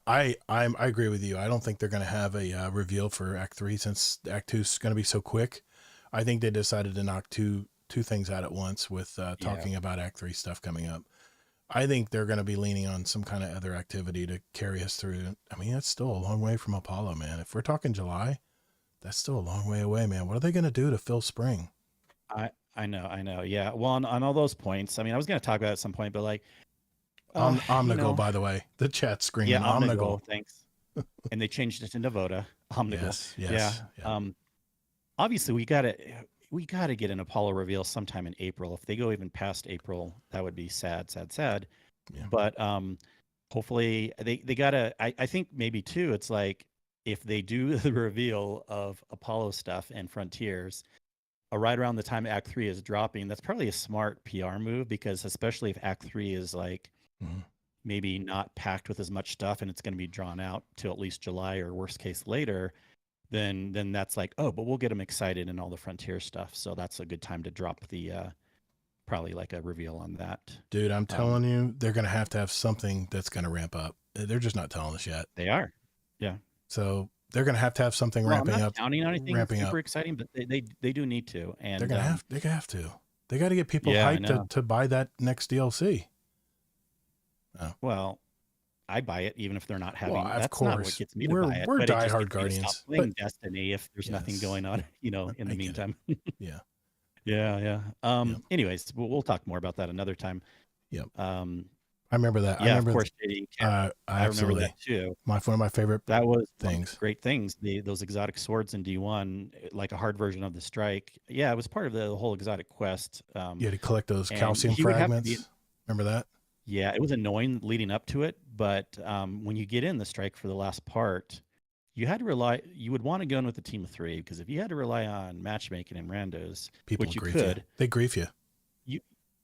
I agree with you. I don't think they're going to have a reveal for Act 3 since Act 2 is going to be so quick. I think they decided to knock two two things out at once with Yeah. talking about Act 3 stuff coming up. I think they're going to be leaning on some kind of other activity to carry us through. I mean, that's still a long way from Apollo, man. If we're talking July, that's still a long way away, man. What are they going to do to fill spring? I know. Yeah. Well, on all those points, I mean, I was going to talk about it at some point, but like, you Omnigul, know, by the way, the chat's screaming yeah, Omnigul. Omnigul, thanks. And they changed it into Voda, Omnigul. Yes. Yeah. Obviously we gotta get an Apollo reveal sometime in April. If they go even past April, that would be sad. Yeah. But hopefully they gotta. I think maybe too. It's like if they do the reveal of Apollo stuff and Frontiers, right around the time Act 3 is dropping, that's probably a smart PR move, because especially if Act 3 is like maybe not packed with as much stuff and it's going to be drawn out till at least July or worst case later, then that's like, oh, but we'll get them excited and all the Frontier stuff. So that's a good time to drop the probably like a reveal on that. Dude, I'm telling you, they're going to have something that's going to ramp up. They're just not telling us yet. They are. Yeah. So they're going to have something ramping I'm not up. Counting on anything super exciting, but they do need to. And they're going to have to. They got to get people hyped to buy that next DLC. Oh. Well, I buy it even if they're not having. Well, that's of course. Not what gets me to buy it. We're but diehard it Guardians. Stop playing Destiny if there's nothing going on, in the meantime. Yeah. Yeah. Anyways, we'll talk more about that another time. Yep. I remember that. Yeah, I remember of course, I remember that too. One of my favorite. That was things. Great things. Those exotic swords in D1, like a hard version of the strike. Yeah, it was part of the whole exotic quest. You had to collect those calcium fragments. Remember that? Yeah, it was annoying leading up to it, but when you get in the strike for the last part, you had to rely. You would want to go in with a team of 3, because if you had to rely on matchmaking and randos, which you could, they grief you.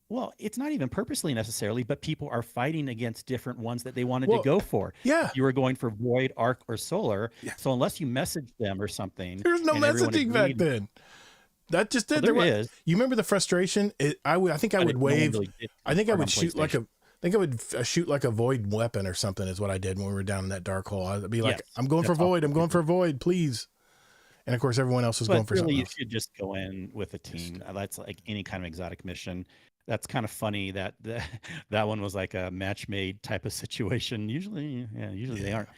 Well, it's not even purposely necessarily, but people are fighting against different ones that they wanted to go for. Yeah. You were going for Void, Arc, or Solar. Yeah. So unless you messaged them or something. There's no messaging back then. That just did. Well, there is. You remember the frustration? I think I would wave. Really I think I would shoot like a. I think I would shoot like a Void weapon or something is what I did when we were down in that dark hole. I'd be like, I'm going for Void. I'm going for Void, please. And of course, everyone else was going for something else. You should just go in with a team. That's like any kind of exotic mission. That's kind of funny that that one was like a match made type of situation. Usually they aren't.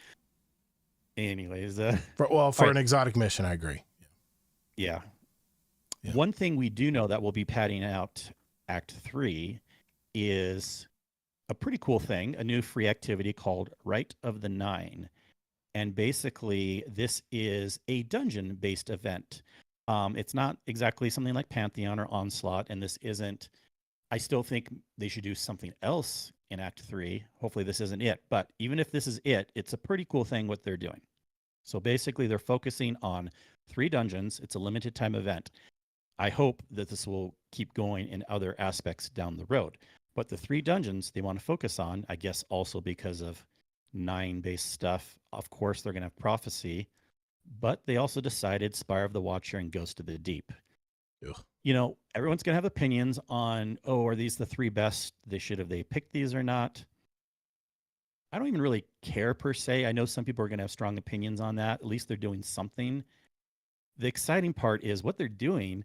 Anyways, for an exotic mission, I agree. Yeah. One thing we do know that we'll be padding out Act 3 is a pretty cool thing, a new free activity called Rite of the Nine. And basically, this is a dungeon-based event. It's not exactly something like Pantheon or Onslaught, and this isn't. I still think they should do something else in Act 3. Hopefully this isn't it. But even if this is it, it's a pretty cool thing what they're doing. So basically they're focusing on 3 dungeons. It's a limited time event. I hope that this will keep going in other aspects down the road. But the 3 dungeons they want to focus on, I guess also because of 9-based stuff, of course they're going to have Prophecy. But they also decided Spire of the Watcher and Ghost of the Deep. Ugh. Everyone's going to have opinions on, are these the 3 best? Have they picked these or not? I don't even really care per se. I know some people are going to have strong opinions on that. At least they're doing something. The exciting part is what they're doing,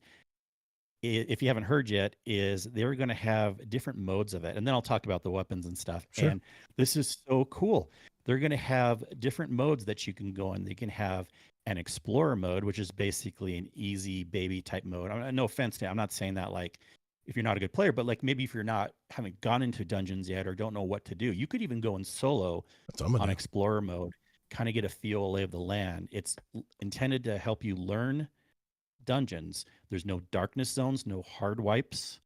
if you haven't heard yet, is they're going to have different modes of it. And then I'll talk about the weapons and stuff. Sure. And this is so cool. They're going to have different modes that you can go in. They can have an explorer mode, which is basically an easy baby type mode. No offense to it. I'm not saying that like if you're not a good player, but like maybe if you're haven't gone into dungeons yet or don't know what to do, you could even go in solo on explorer mode, kind of get a feel, a lay of the land. It's intended to help you learn dungeons. There's no darkness zones, no hard wipes,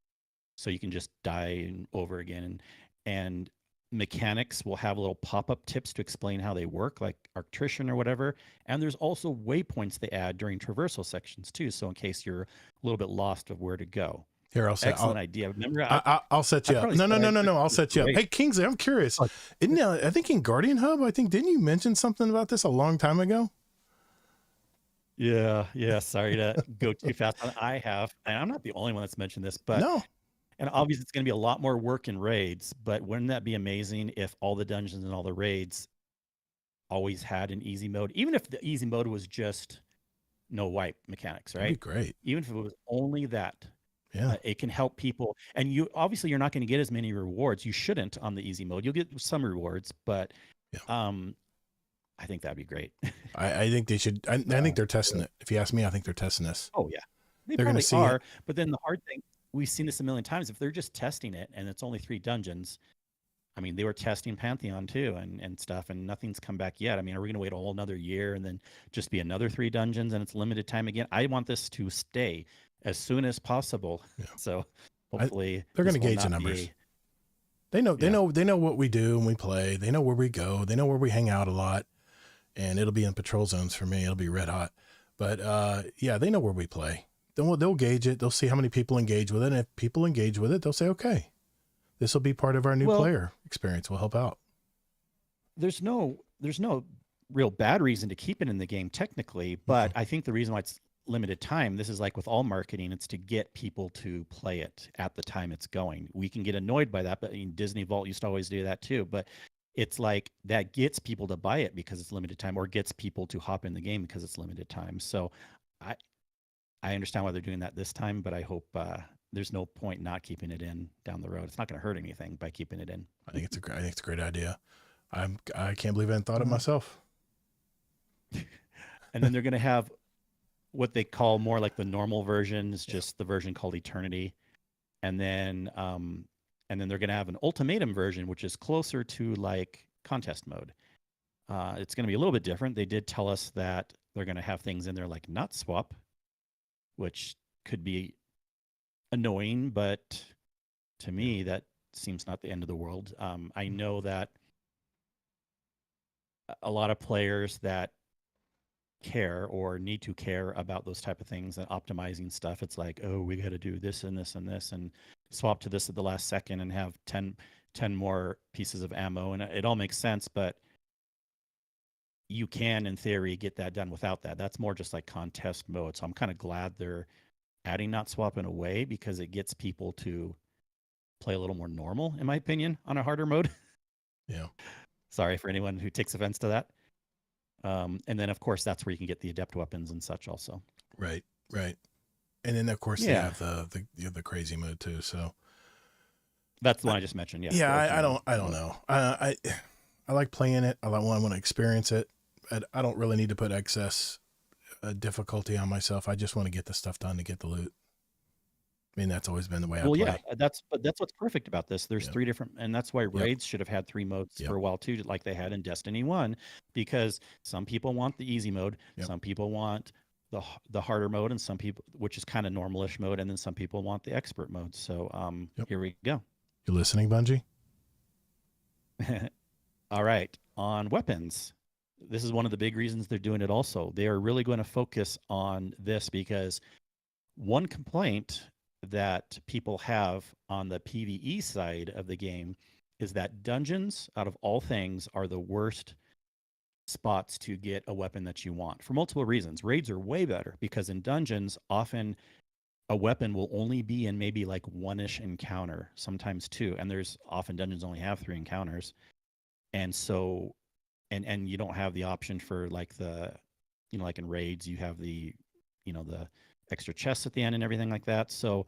so you can just die over again. And mechanics will have little pop-up tips to explain how they work, like Arctrician or whatever. And there's also waypoints they add during traversal sections too, so in case you're a little bit lost of where to go. Here, Excellent idea. Remember, I'll set you up. No. I'll set you up. Hey, Kingsley, I'm curious. I think in Guardian Hub, didn't you mention something about this a long time ago? Yeah. Sorry to go too fast. I have, and I'm not the only one that's mentioned this, but no. And obviously, it's going to be a lot more work in raids, but wouldn't that be amazing if all the dungeons and all the raids always had an easy mode? Even if the easy mode was just no wipe mechanics, right? That'd be great. Even if it was only that. Yeah. It can help people, and you obviously you're not going to get as many rewards. You shouldn't on the easy mode. You'll get some rewards, but Yeah. I think that'd be great. I think they should. I think they're testing it. If you ask me, I think they're testing this. Oh yeah, they They're going to probably see are. it. But then the hard thing, we've seen this a million times. If they're just testing it and it's only 3 dungeons, I mean, they were testing Pantheon too and stuff, and nothing's come back yet. I mean, are we going to wait a whole another year and then just be another 3 dungeons and it's limited time again? I want this to stay as soon as possible. Yeah. So hopefully they're going to this will gauge the not numbers. be- They know. They Yeah. know. They know what we do when we play. They know where we go. They know where we hang out a lot. And it'll be in patrol zones for me. It'll be red hot. But yeah, they know where we play. They'll gauge it. They'll see how many people engage with it. And if people engage with it, they'll say, okay, this will be part of our new player experience. We'll help out. There's no real bad reason to keep it in the game technically, but I think the reason why it's limited time, this is like with all marketing, it's to get people to play it at the time it's going. We can get annoyed by that, but Disney Vault used to always do that too. But it's like that gets people to buy it because it's limited time, or gets people to hop in the game because it's limited time. So I understand why they're doing that this time, but I hope there's no point not keeping it in down the road. It's not going to hurt anything by keeping it in. I think it's a great idea. I can't believe I hadn't thought of myself. And then they're going to have what they call more like the normal version, is just the version called Eternity. And then they're going to have an ultimatum version, which is closer to like contest mode. It's going to be a little bit different. They did tell us that they're going to have things in there like not swap, which could be annoying, but to me, that seems not the end of the world. I know that a lot of players that care or need to care about those type of things and optimizing stuff, it's like, oh, we got to do this and this and this and swap to this at the last second and have 10 more pieces of ammo, and it all makes sense, but you can in theory get that done without that. That's more just like contest mode. So I'm kind of glad they're adding not swap in a way, because it gets people to play a little more normal, in my opinion, on a harder mode. Yeah. Sorry for anyone who takes offense to that. And then, of course, that's where you can get the adept weapons and such also. Right. And then, of course, they have the crazy mode too. So that's the one I just mentioned. Yeah. Yeah. I don't know. I like playing it. I want to experience it. I don't really need to put excess difficulty on myself. I just want to get the stuff done to get the loot. I mean, that's always been the way I play. Yeah, that's what's perfect about this. There's 3 different, and that's why raids should have had 3 modes for a while too, like they had in Destiny 1, because some people want the easy mode, some people want the harder mode, and some people, which is kind of normalish mode, and then some people want the expert mode. So here we go. You listening, Bungie? All right, on weapons. This is one of the big reasons they're doing it also. They are really going to focus on this, because one complaint that people have on the PvE side of the game is that dungeons, out of all things, are the worst spots to get a weapon that you want, for multiple reasons. Raids are way better, because in dungeons, often a weapon will only be in maybe like 1-ish encounter, sometimes 2. And there's often dungeons only have 3 encounters. And so, and you don't have the option for like like in raids, you have the extra chests at the end and everything like that. So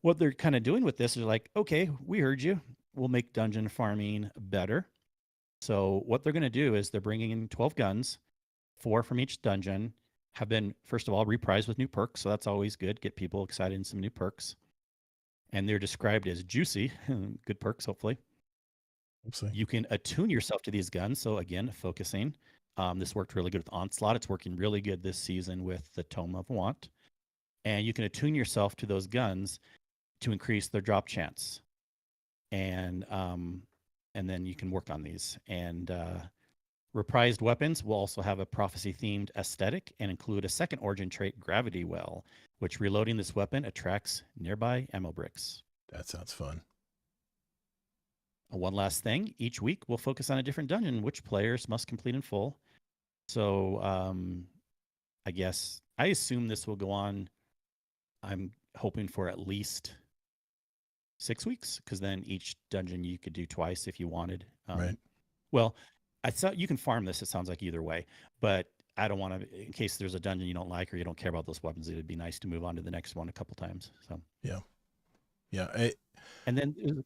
what they're kind of doing with this is like, okay, we heard you. We'll make dungeon farming better. So what they're going to do is they're bringing in 12 guns, 4 from each dungeon, have been, first of all, reprised with new perks. So that's always good. Get people excited in some new perks. And they're described as juicy. Good perks, hopefully. You can attune yourself to these guns. So again, focusing. This worked really good with Onslaught. It's working really good this season with the Tome of Want. And you can attune yourself to those guns to increase their drop chance. And then you can work on these. And reprised weapons will also have a prophecy-themed aesthetic and include a second origin trait, Gravity Well, which reloading this weapon attracts nearby ammo bricks. That sounds fun. One last thing, each week we'll focus on a different dungeon, which players must complete in full. So I assume this will go on. I'm hoping for at least 6 weeks, because then each dungeon you could do twice if you wanted. Right. Well, I thought you can farm this, it sounds like, either way. But I don't want to, in case there's a dungeon you don't like or you don't care about those weapons, it'd be nice to move on to the next one a couple times. So Yeah. and then there's a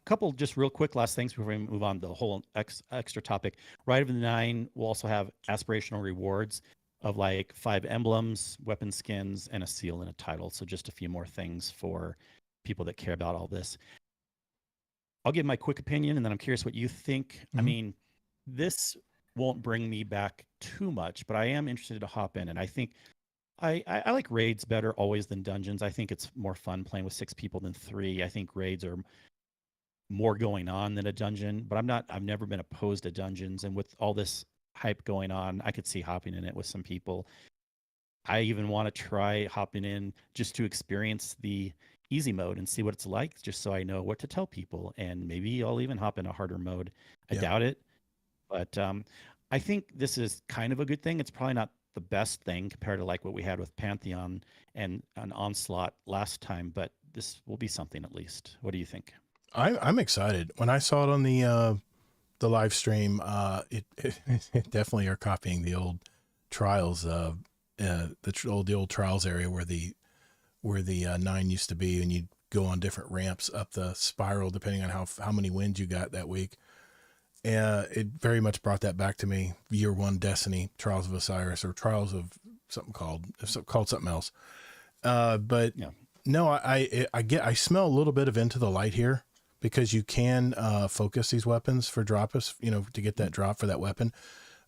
couple just real quick last things before we move on to the whole extra topic. Rite of the Nine will also have aspirational rewards of like 5 emblems, weapon skins, and a seal and a title. So just a few more things for people that care about all this. I'll give my quick opinion, and then I'm curious what you think. I Mhm. mean, this won't bring me back too much, but I am interested to hop in, and I think I like raids better always than dungeons. I think it's more fun playing with 6 people than 3. I think raids are more going on than a dungeon, but I've never been opposed to dungeons, and with all this hype going on, I could see hopping in it with some people. I even want to try hopping in just to experience the easy mode and see what it's like, just so I know what to tell people. And maybe I'll even hop in a harder mode. I Yeah. doubt it, but I think this is kind of a good thing. It's probably not the best thing compared to like what we had with Pantheon and an Onslaught last time, but this will be something at least. What do you think? I'm excited. When I saw it on the live stream, it definitely are copying the old Trials, the old Trials area where the 9 used to be, and you'd go on different ramps up the spiral depending on how many wins you got that week. And it very much brought that back to me. Year 1 Destiny, Trials of Osiris, or Trials of something called something else. But Yeah. no, I smell a little bit of Into the Light here, because you can focus these weapons for drop-us, to get that drop for that weapon.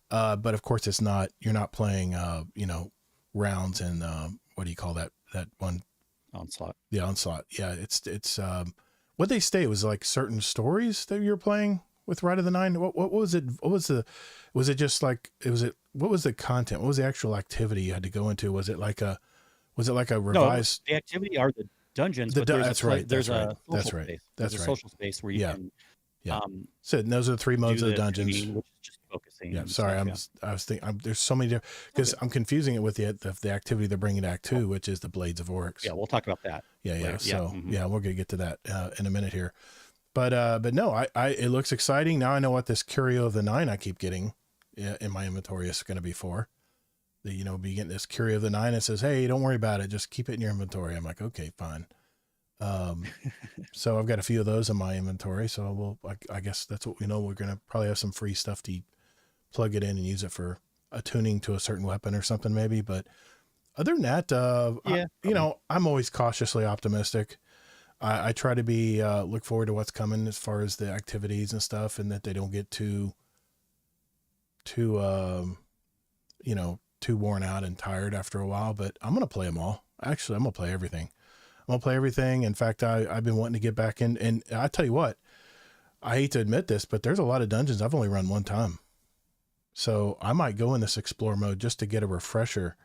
But of course you're not playing, rounds and what do you call that one? Onslaught. The Onslaught. Yeah. It's what they say, it was like certain stories that you're playing with Rite of the Nine. What was it? Was it just like, what was the content? What was the actual activity you had to go into? Was it like a revised? No, the activity are the dungeons, but That's right. There's That's a right. social That's right. space. That's There's a right. social space where you Yeah. can Yeah. So those are the 3 modes do of the the dungeons. tuning, which is just focusing. Yeah. and Sorry. stuff, I was thinking, there's so many different, because Okay. I'm confusing it with the activity they're bringing to Act 2, which is the Blades of Oryx. Yeah, we'll talk about that. Yeah. later. So Mhm. yeah, we're going to get to that in a minute here. But no, it looks exciting. Now I know what this Curio of the 9 I keep getting in my inventory is going to be for. Be getting this Curio of the 9. It says, hey, don't worry about it. Just keep it in your inventory. I'm like, okay, fine. So I've got a few of those in my inventory. So I guess that's what we know. We're going to probably have some free stuff to plug it in and use it for attuning to a certain weapon or something maybe. But other than that, I'm always cautiously optimistic. I try to be, look forward to what's coming as far as the activities and stuff, and that they don't get too worn out and tired after a while, but I'm going to play them all. Actually, I'm going to play everything. In fact, I've been wanting to get back in, and I tell you what, I hate to admit this, but there's a lot of dungeons I've only run one time. So I might go in this explore mode just to get a refresher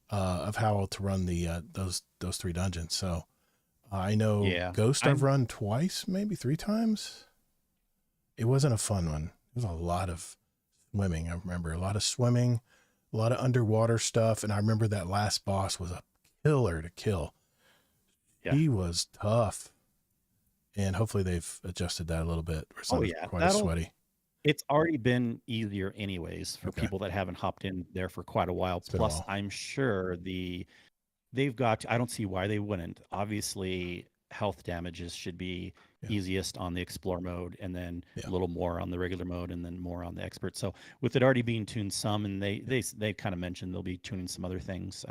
of how to run those 3 dungeons. So I know Ghost I've run twice, maybe 3 times. It wasn't a fun one. It was a lot of swimming. I remember a lot of swimming, a lot of underwater stuff. And I remember that last boss was a killer to kill. Yeah. He was tough. And hopefully they've adjusted that a little bit. It's not quite as sweaty. It's already been easier anyways for people that haven't hopped in there for quite a while. Plus, I'm sure they've got, I don't see why they wouldn't. Obviously, health damages should be easiest on the explore mode, and then a little more on the regular mode, and then more on the expert. So with it already being tuned some, and they kind of mentioned they'll be tuning some other things,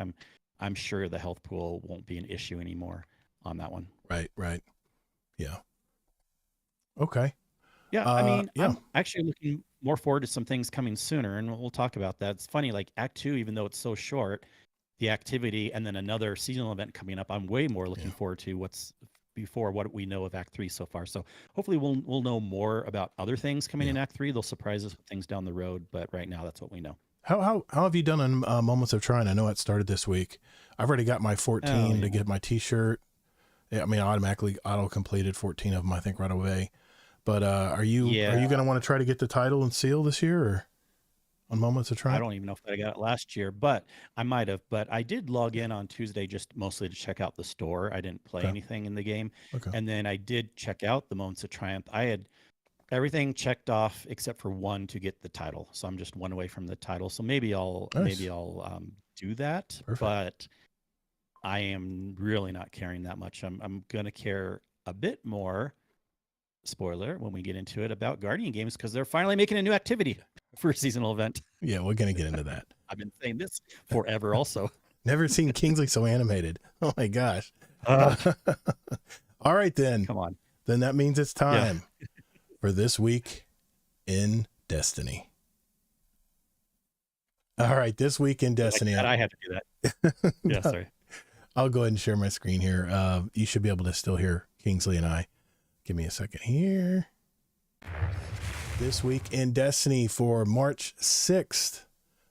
I'm sure the health pool won't be an issue anymore on that one. Right. Yeah. Okay. Yeah, I mean, I'm actually looking more forward to some things coming sooner, and we'll talk about that. It's funny, like Act 2, even though it's so short, the activity and then another seasonal event coming up, I'm way more looking forward to what's before what we know of Act 3 so far. So hopefully we'll know more about other things coming in Act 3. They'll surprise us with things down the road, but right now that's what we know. How have you done on Moments of Trying? I know it started this week. I've already got my 14 to get my t-shirt. I mean, automatically auto-completed 14 of them, I think, right away. But are you going to want to try to get the title and seal this year, or on Moments of Trying? I don't even know if I got it last year, but I might have. But I did log in on Tuesday just mostly to check out the store. I didn't play anything in the game. And then I did check out the Moments of Triumph. I had everything checked off except for one to get the title. So I'm just one away from the title. So maybe I'll do that. Perfect. But I am really not caring that much. I'm gonna care a bit more. Spoiler when we get into it about Guardian games, because they're finally making a new activity for a seasonal event. Yeah, we're gonna get into that. I've been saying this forever. Also, never seen Kingsley so animated. Oh my gosh. All right then. Come on. Then that means it's time for This Week in Destiny. All right, This Week in Destiny. I have to do that. Yeah, sorry. I'll go ahead and share my screen here. You should be able to still hear Kingsley and I. Give me a second here. This Week in Destiny for March 6th.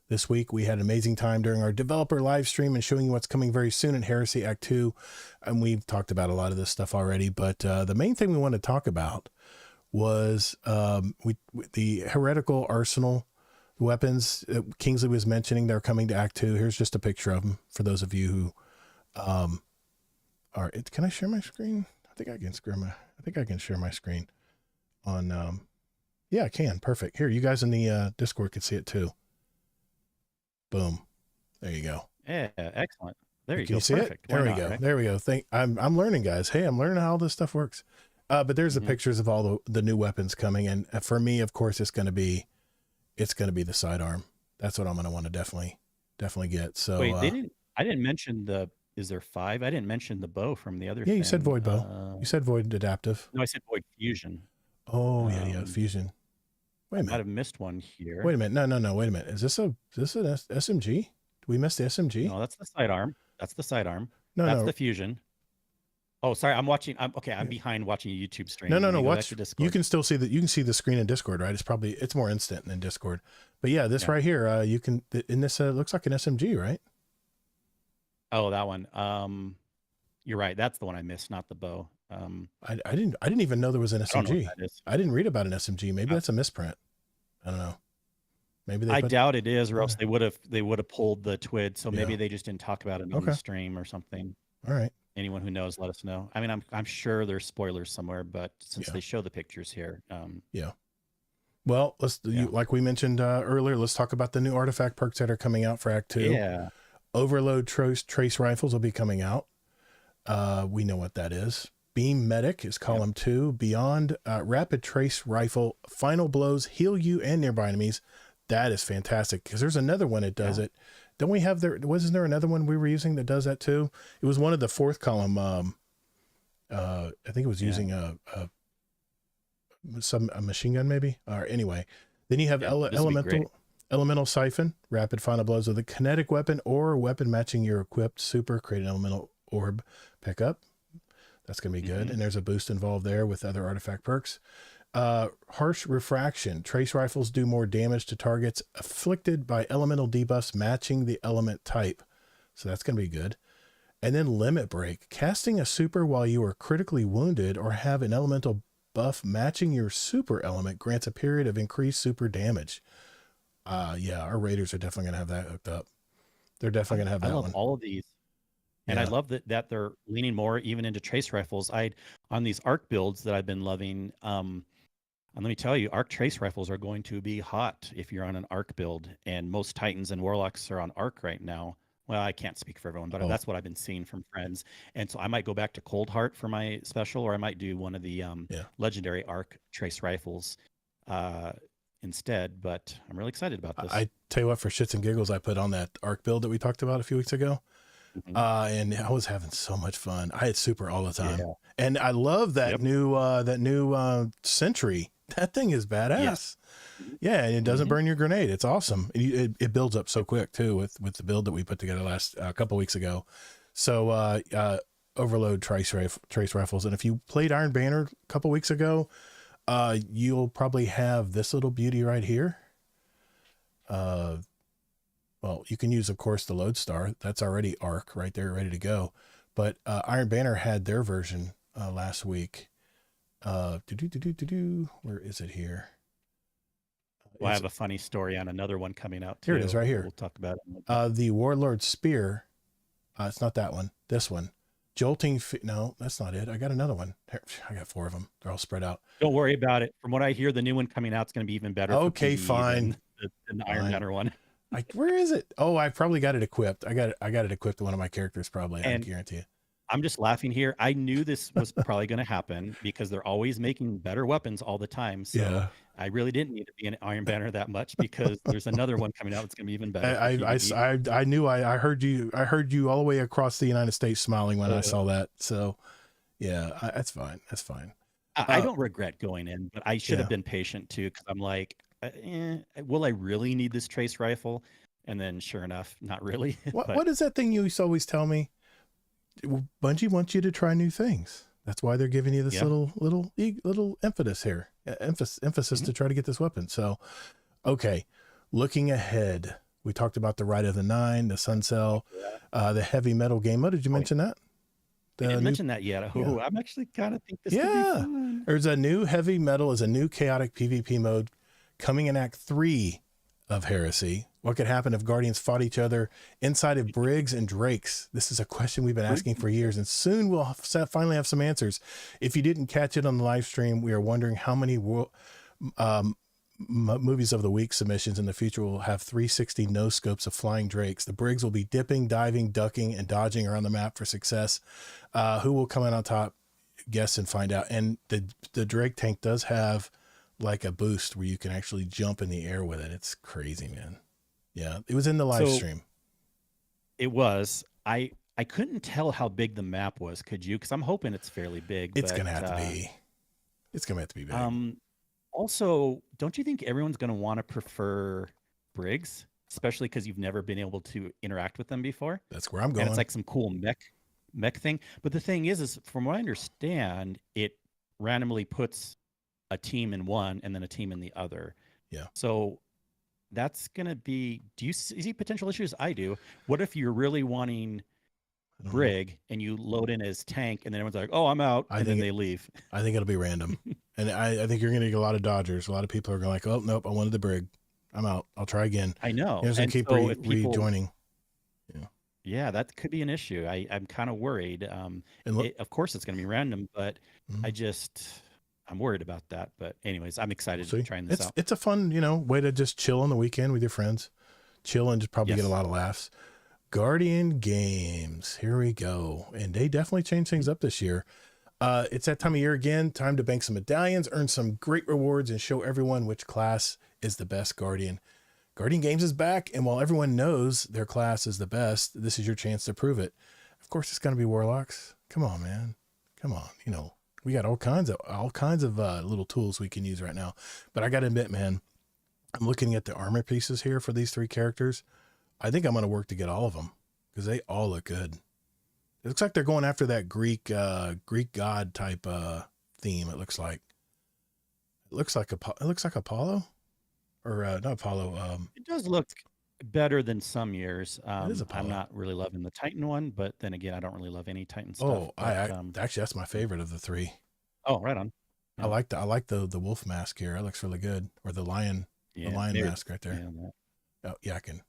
This week, we had an amazing time during our developer live stream and showing you what's coming very soon in Heresy Act 2. And we've talked about a lot of this stuff already, but the main thing we want to talk about was the heretical arsenal weapons Kingsley was mentioning. They're coming to Act 2. Here's just a picture of them for those of you who are. Can I share my screen? I think I can share my screen on. Yeah, I can. Perfect. Here, you guys in the Discord can see it too. Boom. There you go. Yeah, excellent. There you Can go. you see Perfect. it? There we go. Right? There we go. I'm learning, guys. Hey, I'm learning how all this stuff works. But there's the pictures of all the new weapons coming, and for me, of course, it's going to be the sidearm. That's what I'm going to want to definitely get. So wait, I didn't mention the. Is there 5? I didn't mention the bow from the other. Yeah, you said void bow. You said void adaptive. No, I said void fusion. Oh yeah, fusion. Wait a minute. I might have missed one here. Wait a minute. No. Wait a minute. Is this an SMG? Did we miss the SMG? No, that's the sidearm. That's the sidearm. No, that's the fusion. Oh, sorry. I'm behind watching a YouTube stream. No. Watch. You can still see that. You can see the screen in Discord, right? It's more instant than Discord. But yeah, this right here, you can. In this, looks like an SMG, right? Oh, that one. You're right. That's the one I missed, not the bow. I didn't even know there was an SMG. I didn't read about an SMG. Maybe that's a misprint. I don't know. Maybe I doubt it is, or else they would have pulled the TWID. So maybe they just didn't talk about it on the stream or something. All right. Anyone who knows, let us know. I mean, I'm sure there's spoilers somewhere, but since they show the pictures here, yeah. Well, like we mentioned earlier, let's talk about the new artifact perks that are coming out for Act 2. Yeah. Overload trace rifles will be coming out. We know what that is. Beam Medic is column 2. Beyond rapid trace rifle, final blows heal you and nearby enemies. That is fantastic because there's another one that does it. Don't we have wasn't there another one we were using that does that too? It was one of the 4th column. I think it was using a machine gun maybe. Or anyway, then you have elemental siphon, rapid final blows with a kinetic weapon or weapon matching your equipped super, create an elemental orb pickup. That's going to be good. And there's a boost involved there with other artifact perks. Harsh refraction. Trace rifles do more damage to targets afflicted by elemental debuffs matching the element type. So that's going to be good. And then limit break. Casting a super while you are critically wounded or have an elemental buff matching your super element grants a period of increased super damage. Yeah, our raiders are definitely going to have that hooked up. They're definitely going to have that one. I love all of these. And I love that they're leaning more even into trace rifles. On these arc builds that I've been loving, and let me tell you, arc trace rifles are going to be hot if you're on an arc build. And most Titans and Warlocks are on arc right now. Well, I can't speak for everyone, but that's what I've been seeing from friends. And so I might go back to Cold Heart for my special, or I might do one of the legendary arc trace rifles instead. But I'm really excited about this. I tell you what, for shits and giggles, I put on that arc build that we talked about a few weeks ago. And I was having so much fun. I had super all the time, and I love that new Sentry. That thing is badass. Yeah, and it doesn't burn your grenade. It's awesome. It builds up so quick too with the build that we put together last couple weeks ago. So overload trace rifles, and if you played Iron Banner a couple weeks ago, you'll probably have this little beauty right here. Well, you can use, of course, the Lodestar. That's already arc right there, ready to go. But Iron Banner had their version last week. Where is it here? Well, I have a funny story on another one coming out too. Here it is, right here. We'll talk about it. The Warlord Spear. It's not that one. This one. jolting. No, that's not it. I got another one. I got 4 of them. They're all spread out. Don't worry about it. From what I hear, the new one coming out is going to be even better for Okay, PvE fine. than the Iron Banner one. Where is it? Oh, I probably got it equipped. I got it equipped to one of my characters, probably. I guarantee it. I'm just laughing here. I knew this was probably going to happen because they're always making better weapons all the time. So Yeah. I really didn't need to be an Iron Banner that much because there's another one coming out that's going to be even better. I knew I heard you all the way across the United States smiling when I saw that. So yeah, that's fine. That's fine. I don't regret going in, but I should have been patient too because I'm like, will I really need this trace rifle? And then sure enough, not really. What is that thing you always tell me? Bungie wants you to try new things. That's why they're giving you this little emphasis here, emphasis to try to get this weapon. So, okay, looking ahead, we talked about the Rite of the Nine, the Sun Cell, the heavy metal game mode. Did you mention that? I didn't mention that yet. Oh, I'm actually kind of think this could be fun. There's a new heavy metal, is a new chaotic PvP mode coming in Act 3 of Heresy. What could happen if Guardians fought each other inside of Briggs and Drakes? This is a question we've been asking for years, and soon we'll finally have some answers. If you didn't catch it on the live stream, we are wondering how many movies of the week submissions in the future will have 360 no scopes of flying Drakes. The Briggs will be dipping, diving, ducking, and dodging around the map for success. Who will come in on top? Guess and find out. And the Drake tank does have like a boost where you can actually jump in the air with it. It's crazy, man. Yeah, it was in the live stream. It was. I couldn't tell how big the map was. Could you? Because I'm hoping it's fairly big. It's gonna have to be. It's gonna have to be big. Also, don't you think everyone's gonna want to prefer Briggs, especially because you've never been able to interact with them before? That's where I'm going. And it's like some cool mech thing. But the thing is from what I understand, it randomly puts a team in one and then a team in the other. Yeah. So that's going to be, do you see potential issues? I do. What if you're really wanting Brig and you load in as tank and then everyone's like, oh, I'm out. And then they leave. I think it'll be random. And I think you're going to get a lot of dodgers. A lot of people are going like, oh, nope, I wanted the Brig. I'm out. I'll try again. I know. You're going to keep rejoining. Yeah, that could be an issue. I'm kind of worried. Of course, it's going to be random, but I'm worried about that. But anyways, I'm excited to trying this out. It's a fun, way to just chill on the weekend with your friends. Chill and just probably get a lot of laughs. Guardian games. Here we go. And they definitely changed things up this year. It's that time of year again. Time to bank some medallions, earn some great rewards, and show everyone which class is the best Guardian. Guardian Games is back, and while everyone knows their class is the best, this is your chance to prove it. Of course, it's going to be Warlocks. Come on, man. Come on. We got all kinds of little tools we can use right now. But I got to admit, man, I'm looking at the armor pieces here for these 3 characters. I think I'm going to work to get all of them because they all look good. It looks like they're going after that Greek god type theme. It looks like Apollo, or not Apollo. It does look better than some years. I'm not really loving the Titan one, but then again, I don't really love any Titan stuff. Actually, that's my favorite of the 3. Oh, right on. Yeah. I like the wolf mask here. It looks really good. Or the lion mask right there. Yeah, I can.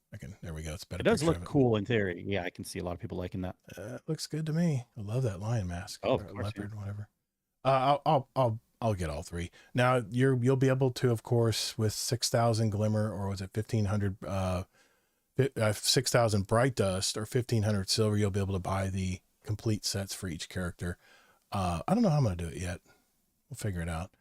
There we go. It's better. It does look cool in theory. Yeah, I can see a lot of people liking that. It looks good to me. I love that lion mask. Oh, of course, leopard, whatever. I'll get all 3. Now you'll be able to, of course, with 6,000 glimmer, or was it 1,500? 6,000 bright dust or 1,500 silver, you'll be able to buy the complete sets for each character. I don't know how I'm going to do it yet. We'll figure it out.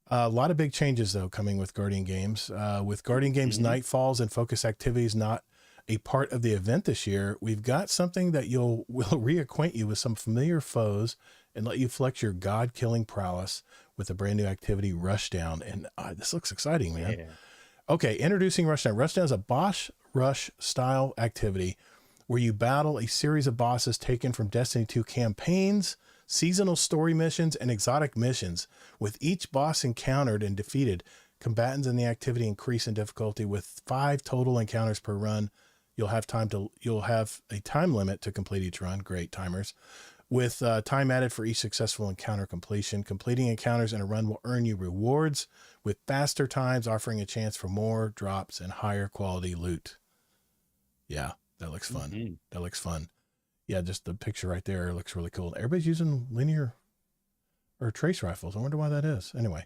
A lot of big changes though coming with Guardian Games. With Guardian Games Nightfalls and focus activities not a part of the event this year, we've got something that will reacquaint you with some familiar foes and let you flex your god-killing prowess with a brand new activity, Rushdown. And this looks exciting, man. Yeah. Okay, introducing Rushdown. Rushdown is a boss rush style activity where you battle a series of bosses taken from Destiny 2 campaigns, seasonal story missions, and exotic missions. With each boss encountered and defeated, combatants in the activity increase in difficulty. With 5 total encounters per run, you'll have a time limit to complete each run. Great timers. With time added for each successful encounter completion. Completing encounters in a run will earn you rewards, with faster times offering a chance for more drops and higher quality loot. Yeah, that looks fun. That looks fun. yeah, just the picture right there looks really cool. Everybody's using linear or trace rifles. I wonder why that is. Anyway,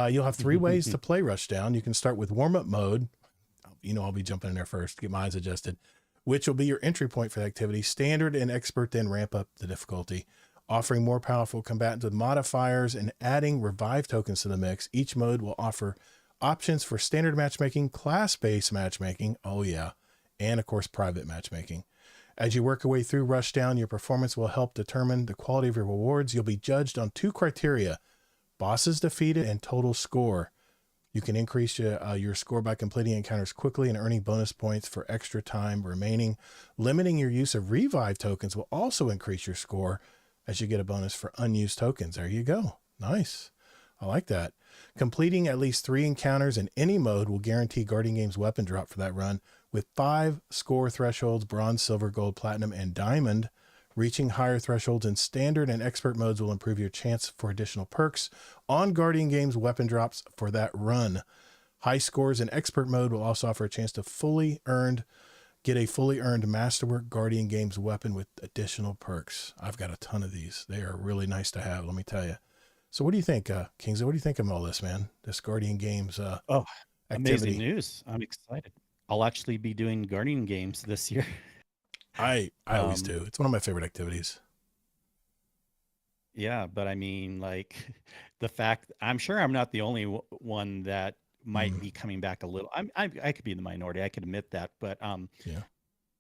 you'll have 3 ways to play Rushdown. You can start with warm-up mode. You know, I'll be jumping in there first, get my eyes adjusted, which will be your entry point for the activity. Standard and expert then ramp up the difficulty, offering more powerful combatants with modifiers and adding revive tokens to the mix. Each mode will offer options for standard matchmaking, class-based matchmaking, oh yeah, and of course private matchmaking. As you work your way through Rushdown, your performance will help determine the quality of your rewards. You'll be judged on 2 criteria: bosses defeated and total score. You can increase your score by completing encounters quickly and earning bonus points for extra time remaining. Limiting your use of revive tokens will also increase your score, as you get a bonus for unused tokens. There you go. Nice. I like that. Completing at least 3 encounters in any mode will guarantee Guardian Games weapon drop for that run, with 5 score thresholds: bronze, silver, gold, platinum, and diamond. Reaching higher thresholds in standard and expert modes will improve your chance for additional perks on Guardian Games weapon drops for that run. High scores in expert mode will also offer a chance to get a fully earned Masterwork Guardian Games weapon with additional perks. I've got a ton of these. They are really nice to have, let me tell you. So what do you think, Kingsley? What do you think of all this, man? This Guardian Games Oh, activity? amazing news. I'm excited. I'll actually be doing Guardian Games this year. I always do. It's one of my favorite activities. Yeah, but I mean, like the fact, I'm sure I'm not the only one that might be coming back a little. I could be in the minority. I could admit that, but Yeah.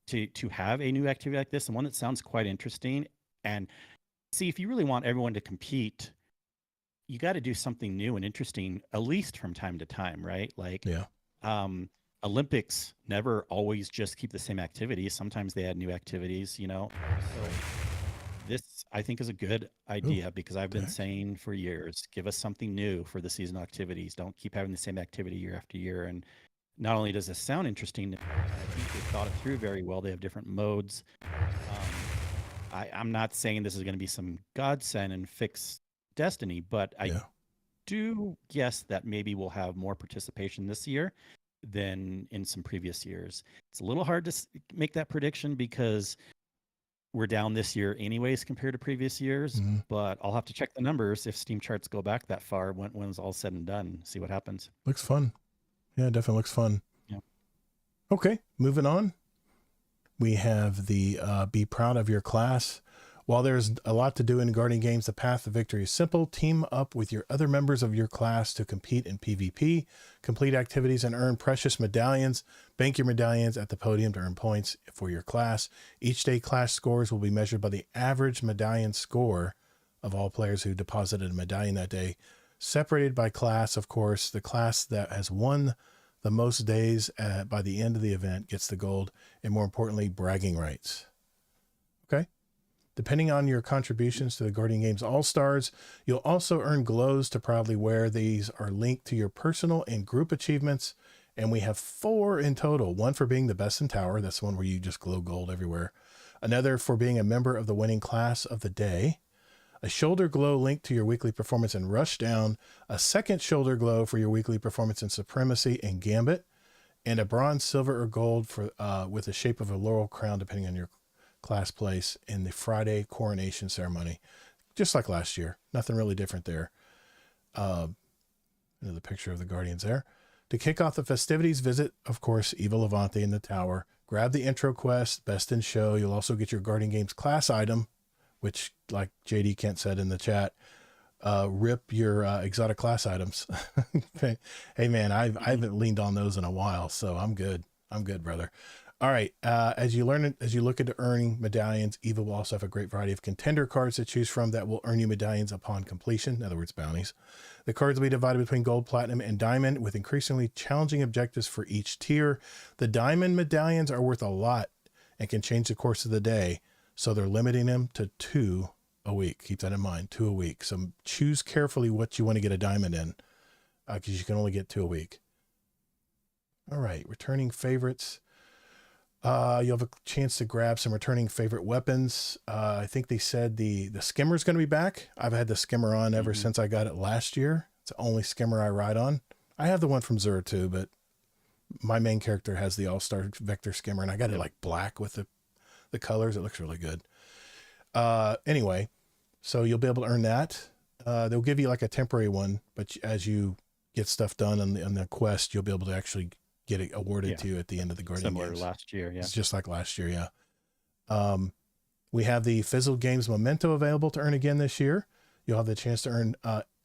to have a new activity like this, and one that sounds quite interesting, and see, if you really want everyone to compete, you got to do something new and interesting, at least from time to time, right? Like, Yeah. Olympics never always just keep the same activities. Sometimes they add new activities, you know. So this, I think, is a good idea because I've been saying for years, give us something new for the seasonal activities. Don't keep having the same activity year after year. And not only does this sound interesting, I think they thought it through very well. They have different modes. I'm not saying this is going to be some godsend and fix Destiny, but I do guess that maybe we'll have more participation this year than in some previous years. It's a little hard to make that prediction because we're down this year anyways compared to previous years, but I'll have to check the numbers if Steam charts go back that far when it's all said and done, see what happens. Looks fun. Yeah, definitely looks fun. Yeah. Okay, moving on. We have the be proud of your class. While there's a lot to do in Guardian Games, the path to victory is simple. Team up with your other members of your class to compete in PvP, complete activities, and earn precious medallions. Bank your medallions at the podium to earn points for your class. Each day, class scores will be measured by the average medallion score of all players who deposited a medallion that day. Separated by class, of course, the class that has won the most days by the end of the event gets the gold, and more importantly, bragging rights. Okay? Depending on your contributions to the Guardian Games All-Stars, you'll also earn glows to proudly wear. These are linked to your personal and group achievements, and we have 4 in total. 1 for being the best in tower. That's the one where you just glow gold everywhere. Another for being a member of the winning class of the day. A shoulder glow linked to your weekly performance in Rushdown. A second shoulder glow for your weekly performance in Supremacy and Gambit. And a bronze, silver, or gold for with the shape of a laurel crown, depending on your class place, in the Friday coronation ceremony, just like last year. Nothing really different there. Another picture of the Guardians there. To kick off the festivities, visit, of course, Eva Levante in the tower. Grab the intro quest, Best in Show. You'll also get your Guardian Games class item, which, like JD Kent said in the chat, rip your exotic class items. Hey man, I haven't leaned on those in a while, so I'm good. I'm good, brother. All right. As you look into earning medallions, Eva will also have a great variety of contender cards to choose from that will earn you medallions upon completion. In other words, bounties. The cards will be divided between gold, platinum, and diamond with increasingly challenging objectives for each tier. The diamond medallions are worth a lot and can change the course of the day. So they're limiting them to 2 a week. Keep that in mind, 2 a week. So choose carefully what you want to get a diamond in because you can only get 2 a week. All right. Returning favorites. You'll have a chance to grab some returning favorite weapons. I think they said the skimmer is going to be back. I've had the skimmer on ever since I got it last year. It's the only skimmer I ride on. I have the one from Xur too, but my main character has the All-Star Vector skimmer, and I got it like black with the colors. It looks really good. Anyway, so you'll be able to earn that. They'll give you like a temporary one, but as you get stuff done on the quest, you'll be able to actually get it awarded to you at the end of the Guardian Similar games. to last year. Yeah. It's just like last year. Yeah. We have the Fizzle Games Memento available to earn again this year. You'll have the chance to earn,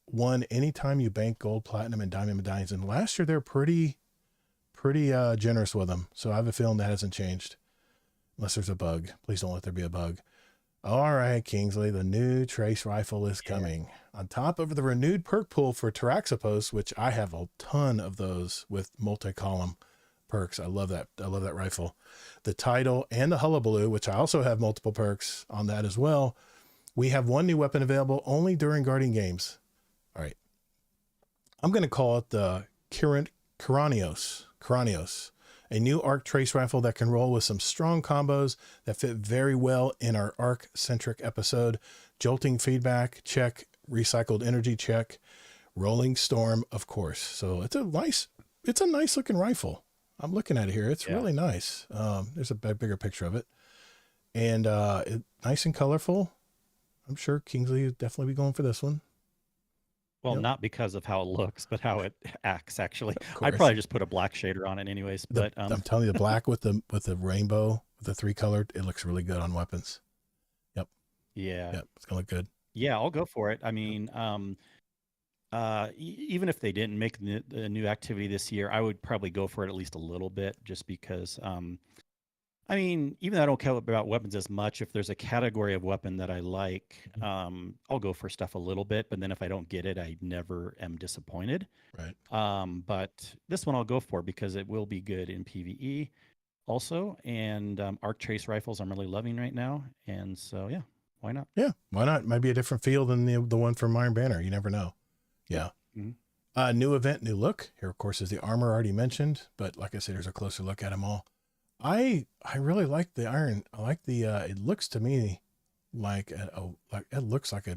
one anytime you bank gold, platinum, and diamond medallions. And last year they're pretty generous with them. So I have a feeling that hasn't changed unless there's a bug. Please don't let there be a bug. All right, Kingsley, the new trace rifle is coming on top of the renewed perk pool for Taraxipos, which I have a ton of those with multi-column perks. I love that. I love that rifle. The title and the Hullabaloo, which I also have multiple perks on that as well. We have one new weapon available only during Guardian games. All right. I'm going to call it the Kyranios, a new arc trace rifle that can roll with some strong combos that fit very well in our arc centric episode. Jolting feedback check, recycled energy check, rolling storm, of course. So it's a nice looking rifle. I'm looking at it here. It's really nice. There's a bigger picture of it, and nice and colorful. I'm sure Kingsley would definitely be going for this one. Well, not because of how it looks, but how it acts. Actually, Of I'd course. probably just put a black shader on it, anyways. But I'm telling you, the black with the rainbow, with the 3 colored, it looks really good on weapons. Yep. Yeah. Yep. It's gonna look good. Yeah, I'll go for it. I mean, even if they didn't make the new activity this year, I would probably go for it at least a little bit, just because. I mean, even though I don't care about weapons as much, if there's a category of weapon that I like, I'll go for stuff a little bit. But then if I don't get it, I never am disappointed. Right. But this one I'll go for because it will be good in PvE also. And arc trace rifles I'm really loving right now. And so, yeah, why not? Yeah, why not? Might be a different feel than the one from Iron Banner. You never know. Yeah. Mm-hmm. New event, new look. Here, of course, is the armor already mentioned. But like I said, there's a closer look at them all. I really like the iron. I like the, it looks to me like it looks like I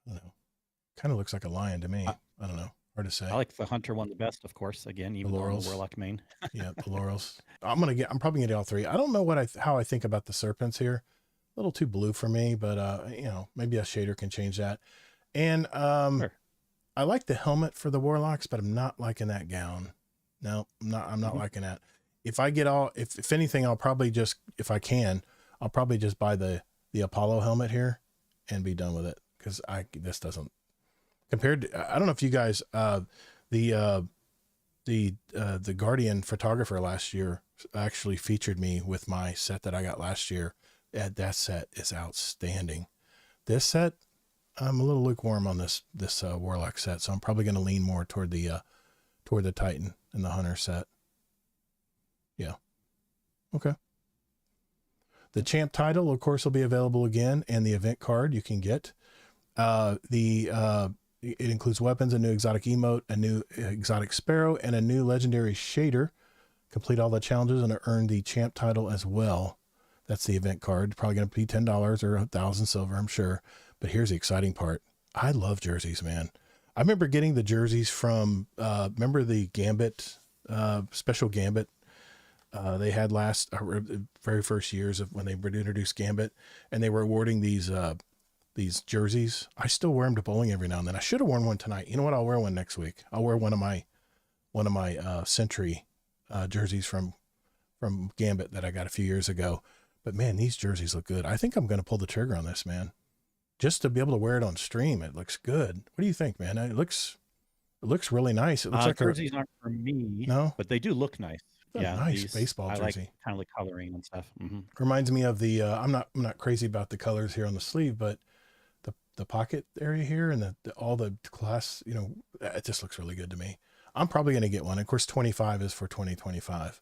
don't know, kind of looks like a lion to me. I don't know. Hard to say. I like the hunter one the best, of course. Again, even though I'm the warlock main. Yeah, the laurels. I'm probably gonna get all 3. I don't know how I think about the serpents here. A little too blue for me, but maybe a shader can change that. And Sure. I like the helmet for the warlocks, but I'm not liking that gown. No, I'm not liking that. If I get if anything, I'll probably just, if I can, I'll probably just buy the Apollo helmet here and be done with it. Cause this doesn't, compared to, I don't know if you guys, the Guardian photographer last year actually featured me with my set that I got last year. That set is outstanding. This set, I'm a little lukewarm on this warlock set. So I'm probably going to lean more toward the Titan and the hunter set. Yeah. Okay. The champ title, of course, will be available again, and the event card you can get. It includes weapons, a new exotic emote, a new exotic sparrow, and a new legendary shader. Complete all the challenges and earn the champ title as well. That's the event card. Probably going to be $10 or 1,000 silver, I'm sure. But here's the exciting part. I love jerseys, man. I remember getting the jerseys from, remember the Gambit, special Gambit they had very first years of when they introduced Gambit, and they were awarding these jerseys. I still wear them to bowling every now and then. I should have worn one tonight. You know what? I'll wear one next week. I'll wear one of my Sentry jerseys from Gambit that I got a few years ago. But man, these jerseys look good. I think I'm going to pull the trigger on this, man. Just to be able to wear it on stream. It looks good. What do you think, man? It looks really nice. It looks like jerseys aren't for me. No, but they do look nice. Yeah, nice baseball jersey. I like kind of the coloring and stuff. Mm-hmm. Reminds me of the I'm not crazy about the colors here on the sleeve, but the pocket area here and all the class, it just looks really good to me. I'm probably going to get one. Of course, 25 is for 2025.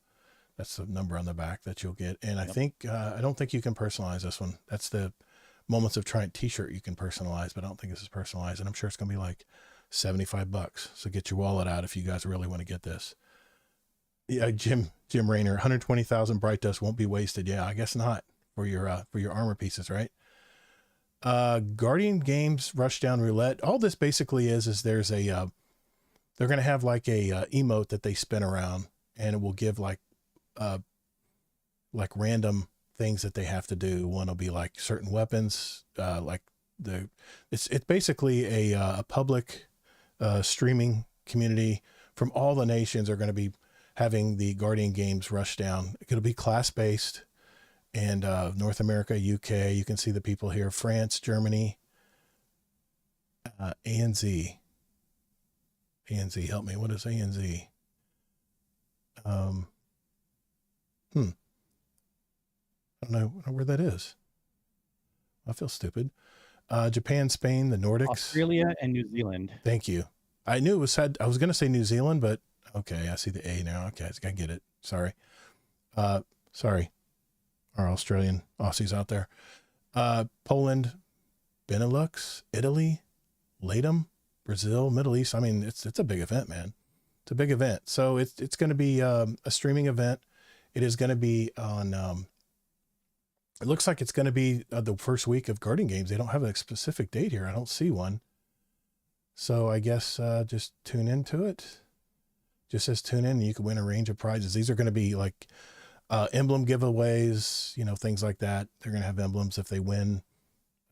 That's the number on the back that you'll get. And I think I don't think you can personalize this one. That's the Moments of Triumph t-shirt you can personalize, but I don't think this is personalized. And I'm sure it's going to be like $75. So get your wallet out if you guys really want to get this. Yeah, Jim Raynor, 120,000 bright dust won't be wasted. Yeah, I guess not for your armor pieces, right? Guardian Games Rushdown Roulette. All this basically is there's they're going to have like a emote that they spin around, and it will give like random things that they have to do. One will be like certain weapons, it's basically a public streaming community from all the nations are going to be having the Guardian games rush down. It'll be class-based, and North America, UK, you can see the people here, France, Germany, ANZ, help me. What is ANZ? I don't know where that is. I feel stupid. Japan, Spain, the Nordics, Australia, and New Zealand. Thank you. I knew it was said. I was going to say New Zealand, but okay, I see the A now. Okay, I get it. Sorry. Sorry. Our Australian Aussies out there. Poland, Benelux, Italy, LATAM, Brazil, Middle East. I mean, it's a big event, man. It's a big event. So it's going to be a streaming event. It is going to be on. It looks like it's going to be the first week of Guardian games. They don't have a specific date here. I don't see one. So I guess just tune into it. Just says tune in and you can win a range of prizes. These are going to be like emblem giveaways, things like that. They're going to have emblems. If they win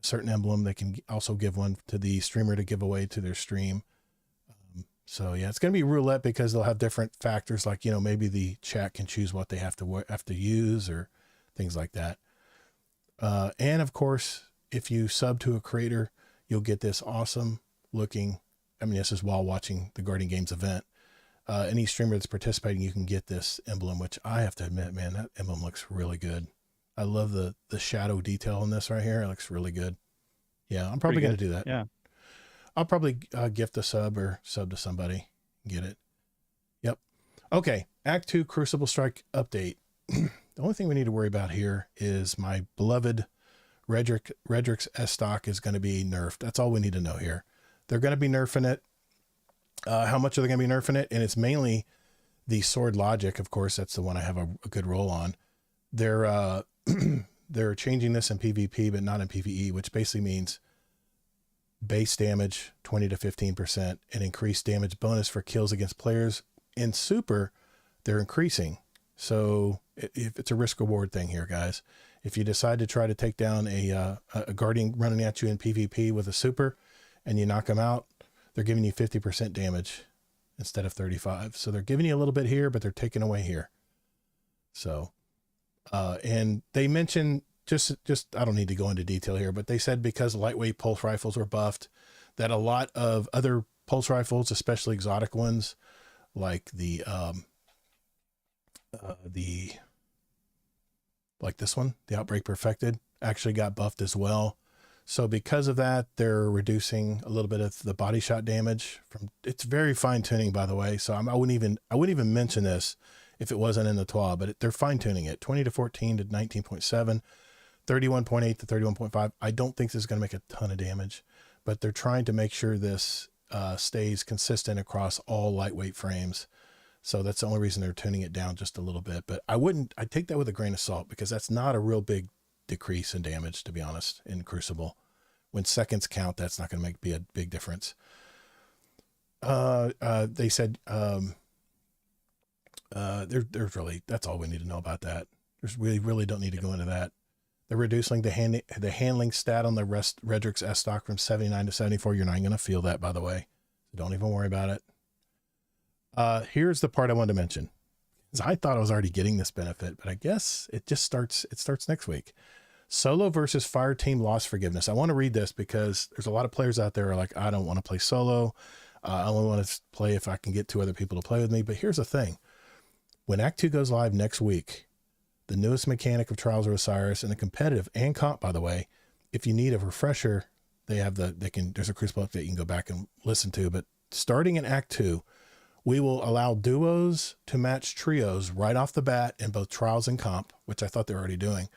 a certain emblem, they can also give one to the streamer to give away to their stream. So yeah, it's going to be roulette because they'll have different factors like, maybe the chat can choose what they have to use or things like that. And of course, if you sub to a creator, you'll get this awesome looking, this is while watching the Guardian Games event. Any streamer that's participating, you can get this emblem, which I have to admit, man, that emblem looks really good. I love the shadow detail in this right here. It looks really good. Yeah, I'm probably going to do that. Yeah. I'll probably gift a sub or sub to somebody and get it. Yep. Okay. Act 2 Crucible Strike update. The only thing we need to worry about here is my beloved Redrix's S-Stock is going to be nerfed. That's all we need to know here. They're going to be nerfing it. How much are they going to be nerfing it? And it's mainly the sword logic. Of course, that's the one I have a good roll on. They're changing this in PvP, but not in PvE, which basically means base damage 20 to 15% and increased damage bonus for kills against players. In super, they're increasing. So if it's a risk reward thing here, guys, if you decide to try to take down a guardian running at you in PvP with a super and you knock them out, they're giving you 50% damage instead of 35. So they're giving you a little bit here, but they're taking away here. So, and they mentioned just, I don't need to go into detail here, but they said because lightweight pulse rifles were buffed, that a lot of other pulse rifles, especially exotic ones, like like this one, the Outbreak Perfected, actually got buffed as well. So because of that, they're reducing a little bit of the body shot damage from, it's very fine tuning, by the way. So I wouldn't even mention this if it wasn't in the TWA, but they're fine tuning it 20 to 14 to 19.7, 31.8 to 31.5. I don't think this is going to make a ton of damage, but they're trying to make sure this stays consistent across all lightweight frames. So that's the only reason they're tuning it down just a little bit, but I'd take that with a grain of salt because that's not a real big decrease in damage, to be honest, in Crucible. When seconds count, that's not going to be a big difference. They said, there's really, that's all we need to know about that. We really don't need to go into that. They're reducing the handling stat on the Redrix's S-Stock from 79 to 74. You're not going to feel that, by the way. So don't even worry about it. Here's the part I wanted to mention. I thought I was already getting this benefit, but I guess it starts next week. Solo versus fire team loss forgiveness. I want to read this because there's a lot of players out there who are like, I don't want to play solo. I only want to play if I can get 2 other people to play with me. But here's the thing. When Act 2 goes live next week, the newest mechanic of Trials of Osiris and the competitive and comp, by the way, if you need a refresher, there's a Crucible update you can go back and listen to. But starting in Act 2, we will allow duos to match trios right off the bat in both Trials and comp, which I thought they were already doing.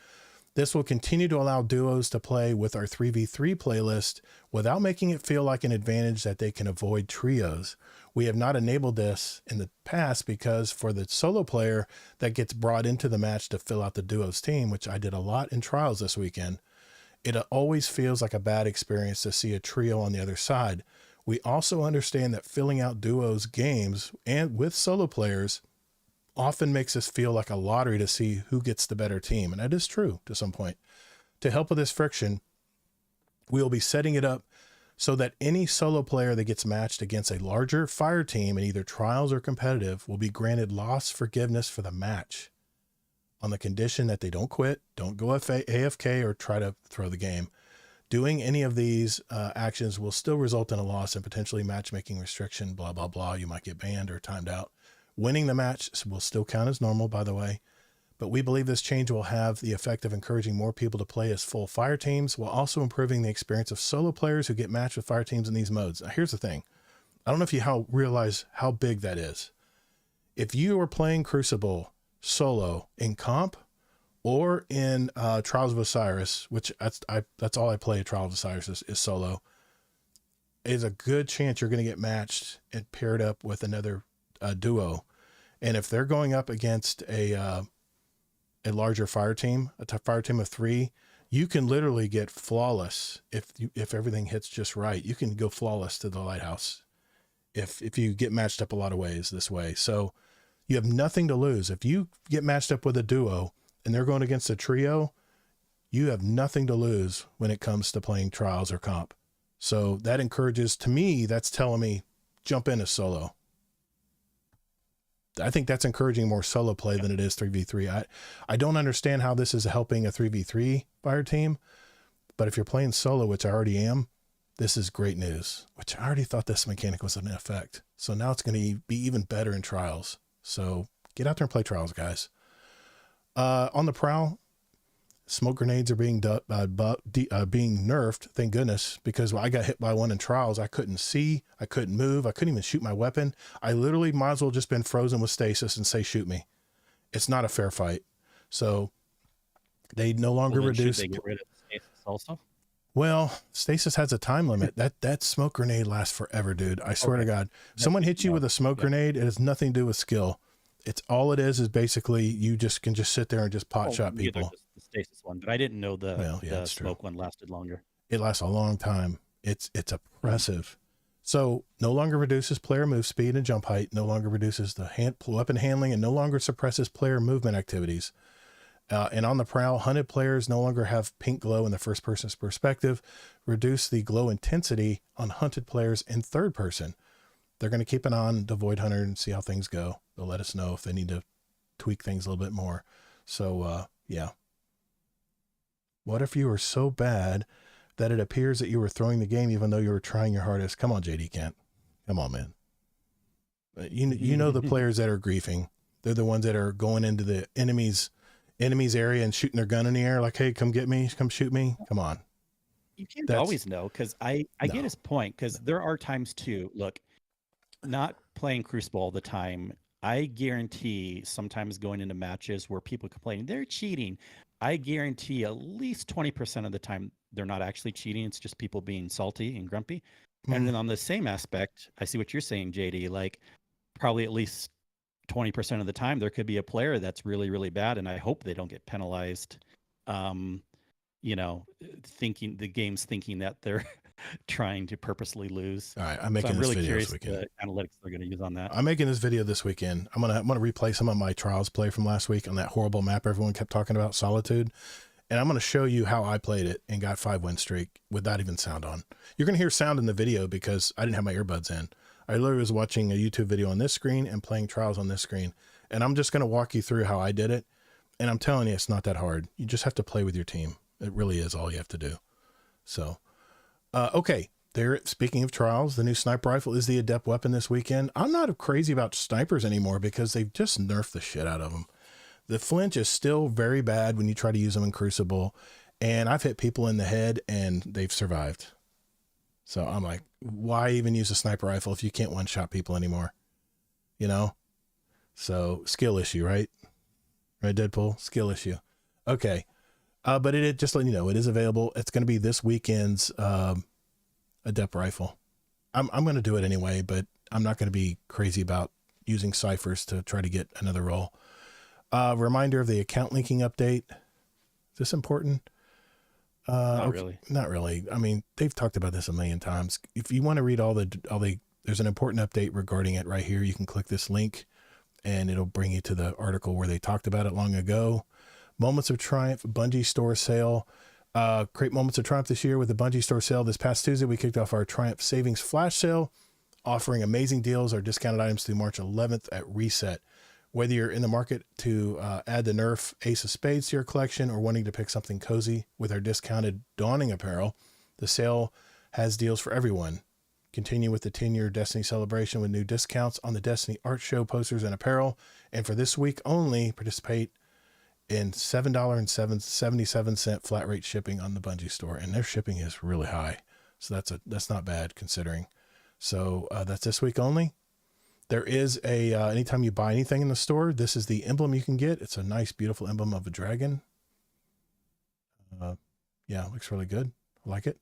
This will continue to allow duos to play with our 3v3 playlist without making it feel like an advantage that they can avoid trios. We have not enabled this in the past because for the solo player that gets brought into the match to fill out the duos team, which I did a lot in Trials this weekend, it always feels like a bad experience to see a trio on the other side. We also understand that filling out duos games and with solo players often makes us feel like a lottery to see who gets the better team. And that is true to some point. To help with this friction, we'll be setting it up so that any solo player that gets matched against a larger fire team in either trials or competitive will be granted loss forgiveness for the match on the condition that they don't quit, don't go AFK, or try to throw the game. Doing any of these actions will still result in a loss and potentially matchmaking restriction, blah, blah, blah. You might get banned or timed out. Winning the match will still count as normal, by the way. But we believe this change will have the effect of encouraging more people to play as full fire teams while also improving the experience of solo players who get matched with fire teams in these modes. Now, here's the thing. I don't know if you realize how big that is. If you are playing Crucible solo in comp or in Trials of Osiris, which that's all I play at Trials of Osiris is solo, is a good chance you're going to get matched and paired up with another duo. And if they're going up against a larger fire team, a fire team of 3, you can literally get flawless if everything hits just right. You can go flawless to the lighthouse if you get matched up a lot of ways this way. So you have nothing to lose. If you get matched up with a duo and they're going against a trio, you have nothing to lose when it comes to playing trials or comp. So that encourages, to me, that's telling me jump in as solo. I think that's encouraging more solo play than it is 3v3. I don't understand how this is helping a 3v3 fire team, but if you're playing solo, which I already am, this is great news, which I already thought this mechanic was in effect. So now it's going to be even better in trials. So get out there and play trials, guys. On the prowl, smoke grenades are being nerfed. Thank goodness, because I got hit by one in trials. I couldn't see, I couldn't move. I couldn't even shoot my weapon. I literally might as well just been frozen with stasis and say, shoot me. It's not a fair fight. So they no longer reduce. Should they get rid of stasis also? Well, stasis has a time limit. That smoke grenade lasts forever, dude. I swear to God. Someone hits you with a smoke grenade, it has nothing to do with skill. It's all it is basically you can just sit there and just pot shot people. The stasis one, but I didn't know the smoke one lasted longer. It lasts a long time. It's oppressive. So no longer reduces player move speed and jump height, no longer reduces the weapon handling, and no longer suppresses player movement activities. And on the prowl, hunted players no longer have pink glow in the first person's perspective, reduce the glow intensity on hunted players in third person. They're going to keep an eye on the Void Hunter and see how things go. They'll let us know if they need to tweak things a little bit more. So, yeah. What if you were so bad that it appears that you were throwing the game even though you were trying your hardest? Come on, JD Kent. Come on, man. You know the players that are griefing. They're the ones that are going into the enemy's area and shooting their gun in the air like, hey, come get me, come shoot me. Come on. You can't always know, because I get his point, because there are times too. Look, not playing Crucible all the time, I guarantee sometimes going into matches where people complain they're cheating, I guarantee at least 20% of the time they're not actually cheating. It's just people being salty and grumpy. And then on the same aspect, I see what you're saying, JD, like probably at least 20% of the time there could be a player that's really, really bad, and I hope they don't get penalized. Thinking that they're trying to purposely lose. All right, I'm making this video this weekend. The analytics they're going to use on that. I'm making this video this weekend. I'm gonna replay some of my trials play from last week on that horrible map everyone kept talking about, Solitude, and I'm gonna show you how I played it and got 5-win streak without even sound on. You're gonna hear sound in the video because I didn't have my earbuds in. I literally was watching a YouTube video on this screen and playing trials on this screen, and I'm just gonna walk you through how I did it. And I'm telling you, it's not that hard. You just have to play with your team. It really is all you have to do. So, okay. Speaking of trials, the new sniper rifle is the adept weapon this weekend. I'm not crazy about snipers anymore because they've just nerfed the shit out of them. The flinch is still very bad when you try to use them in Crucible, and I've hit people in the head and they've survived. So I'm like, why even use a sniper rifle if you can't one-shot people anymore? You know? So skill issue, right? Right, Deadpool? Skill issue. Okay. But it just letting you know, it is available. It's going to be this weekend's adept rifle. I'm going to do it anyway, but I'm not going to be crazy about using ciphers to try to get another roll. Reminder of the account linking update. Is this important? Not really. Not really. I mean, they've talked about this a million times. If you want to read all the, there's an important update regarding it right here. You can click this link and it'll bring you to the article where they talked about it long ago. Moments of Triumph Bungie store sale. Create moments of triumph this year with the Bungie store sale. This past Tuesday, we kicked off our Triumph Savings Flash Sale, offering amazing deals or discounted items through March 11th at reset. Whether you're in the market to add the Nerf Ace of Spades to your collection or wanting to pick something cozy with our discounted Dawning apparel, the sale has deals for everyone. Continue with the 10-year Destiny celebration with new discounts on the Destiny art show posters and apparel. And for this week only, participate in $7.77 flat rate shipping on the Bungie store. And their shipping is really high. So that's not bad considering. So that's this week only. There is anytime you buy anything in the store, this is the emblem you can get. It's a nice, beautiful emblem of a dragon. Yeah, looks really good. I like it.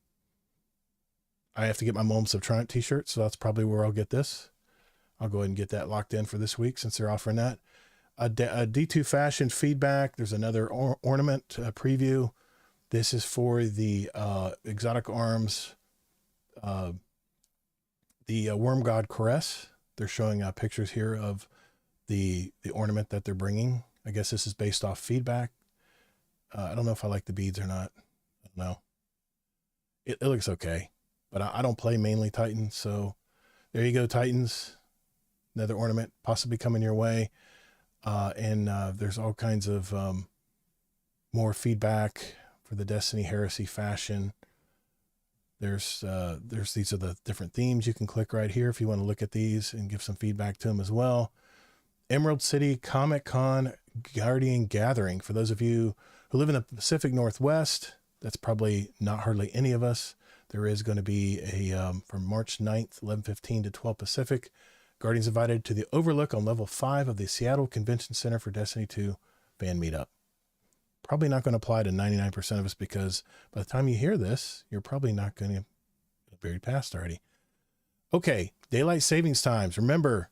I have to get my Moments of Triumph t-shirt, so that's probably where I'll get this. I'll go ahead and get that locked in for this week since they're offering that. A D2 fashion feedback. There's another ornament preview. This is for the Exotic Arms, the Worm God Caress. They're showing pictures here of the ornament that they're bringing. I guess this is based off feedback. I don't know if I like the beads or not. I don't know. It looks okay, but I don't play mainly Titans. So there you go, Titans. Another ornament possibly coming your way. And there's all kinds of more feedback for the Destiny Heresy fashion. These are the different themes you can click right here if you want to look at these and give some feedback to them as well. Emerald City Comic-Con Guardian Gathering. For those of you who live in the Pacific Northwest, that's probably not hardly any of us. There is going to be from March 9th, 11:15 to 12 Pacific, Guardians invited to the Overlook on level 5 of the Seattle Convention Center for Destiny 2 fan meetup. Probably not going to apply to 99% of us because by the time you hear this, you're probably not going to be buried past already. Okay, daylight savings times. Remember,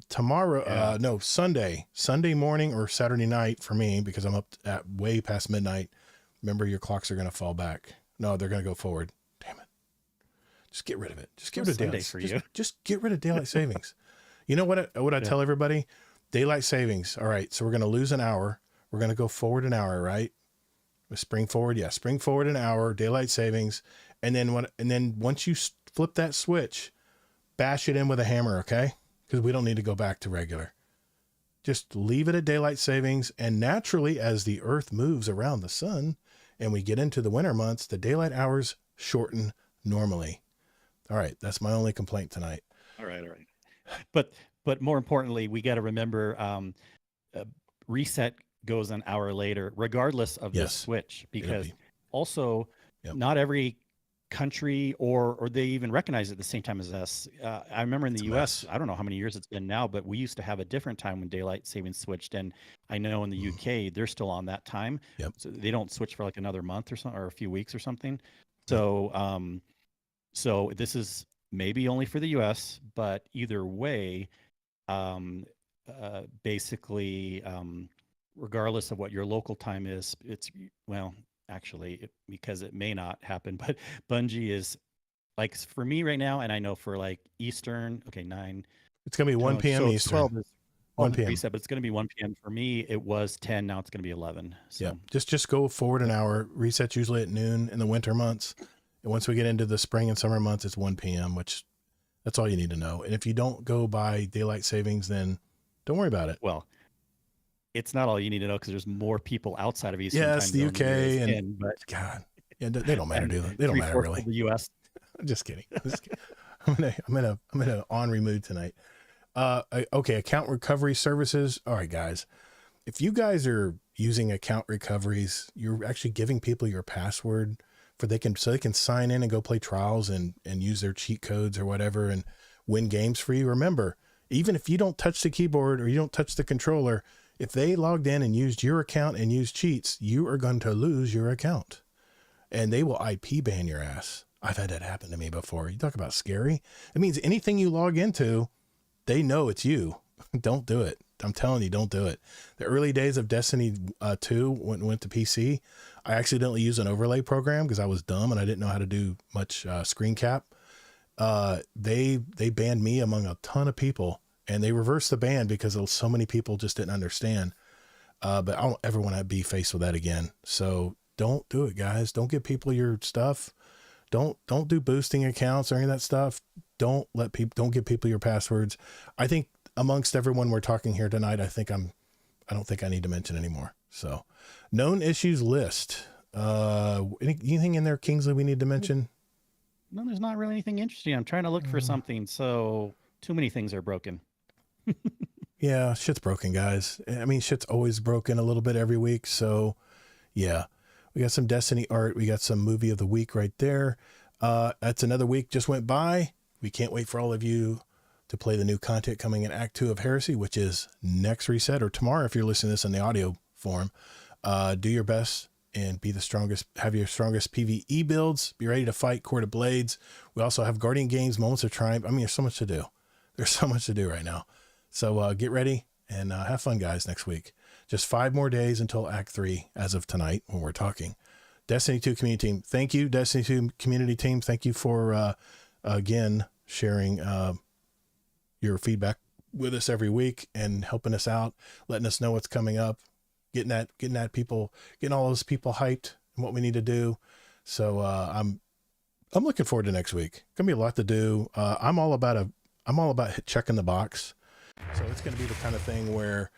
tomorrow, Sunday morning or Saturday night for me, because I'm up at way past midnight. Remember, your clocks are going to fall back. No, they're going to go forward. Damn it. Just get rid of it. Just get rid of daylight for you. Just get rid of daylight savings. You know what I tell everybody? Daylight savings. All right, so we're going to lose an hour. We're going to go forward an hour, right? Spring forward. Yeah, spring forward an hour, daylight savings. And then once you flip that switch, bash it in with a hammer, okay? Because we don't need to go back to regular. Just leave it at daylight savings. And naturally, as the Earth moves around the sun and we get into the winter months, the daylight hours shorten normally. All right, that's my only complaint tonight. All right. But more importantly, we got to remember reset goes an hour later, regardless of the switch, because also not every country or they even recognize it at the same time as us. I remember in the US, I don't know how many years it's been now, but we used to have a different time when daylight savings switched. And I know in the UK, they're still on that time. Yep. So they don't switch for like another month or something, or a few weeks or something. So, so this is maybe only for the US, but either way, basically, regardless of what your local time is, because it may not happen, but Bungie is like, for me right now, and I know for like Eastern, 9. It's going to be 1 p.m. Eastern. 12 is 1 p.m. Reset, but it's going to be 1 p.m. For me, it was 10. Now it's going to be 11. So. Yeah, just go forward an hour. Reset's usually at noon in the winter months. And once we get into the spring and summer months, it's 1 p.m., which that's all you need to know. And if you don't go by daylight savings, then don't worry about it. Well, it's not all you need to know because there's more people outside of Eastern time the zone UK and but God, they don't matter, do they? They don't matter really. The US. I'm just kidding. I'm in a ornery mood tonight. Okay, account recovery services. All right, guys, if you guys are using account recoveries, you're actually giving people your password so they can sign in and go play Trials and use their cheat codes or whatever and win games for you. Remember, even if you don't touch the keyboard or you don't touch the controller, if they logged in and used your account and used cheats, you are going to lose your account and they will IP ban your ass. I've had that happen to me before. You talk about scary. It means anything you log into, they know it's you. Don't do it. I'm telling you, don't do it. The early days of Destiny 2 went to PC. I accidentally used an overlay program because I was dumb and I didn't know how to do much screen cap. They banned me among a ton of people. and they reversed the ban because so many people just didn't understand. But I don't ever want to be faced with that again. So don't do it, guys. Don't give people your stuff. Don't do boosting accounts or any of that stuff. Don't give people your passwords. I think amongst everyone we're talking here tonight, I don't think I need to mention anymore. So known issues list. Anything in there, Kingsley, we need to mention? No, there's not really anything interesting. I'm trying to look for something. So too many things are broken. Yeah, shit's broken, guys. I mean, shit's always broken a little bit every week. So yeah, we got some Destiny art. We got some movie of the week right there. That's another week just went by. We can't wait for all of you to play the new content coming in Act 2 of Heresy, which is next reset or tomorrow. If you're listening to this in the audio form, do your best and be the strongest, have your strongest PvE builds, be ready to fight Court of Blades. We also have Guardian Games, Moments of Triumph. I mean, there's so much to do. There's so much to do right now. So get ready and have fun, guys, next week. Just 5 more days until Act 3 as of tonight when we're talking. Destiny 2 community team. Thank you, Destiny 2 community team. Thank you for, again, sharing your feedback with us every week and helping us out, letting us know what's coming up, getting all those people hyped and what we need to do. So I'm looking forward to next week. Gonna be a lot to do. I'm all about checking the box. So it's going to be the kind of thing where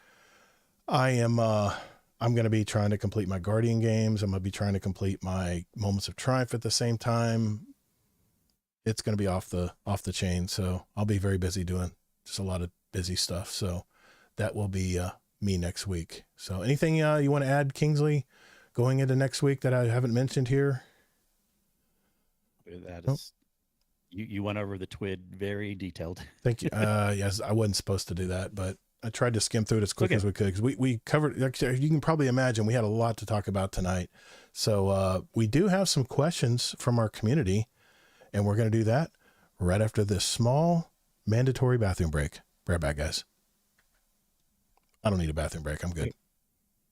I'm going to be trying to complete my Guardian games. I'm going to be trying to complete my Moments of Triumph at the same time. It's going to be off the chain. So I'll be very busy doing just a lot of busy stuff. So that will be me next week. So anything you want to add, Kingsley, going into next week that I haven't mentioned here? That is, you went over the TWID very detailed. Thank you. Yes, I wasn't supposed to do that, but I tried to skim through it as quick as we could, because we covered, you can probably imagine, we had a lot to talk about tonight. So we do have some questions from our community, and we're going to do that right after this small mandatory bathroom break. Be right back, guys. I don't need a bathroom break. I'm good.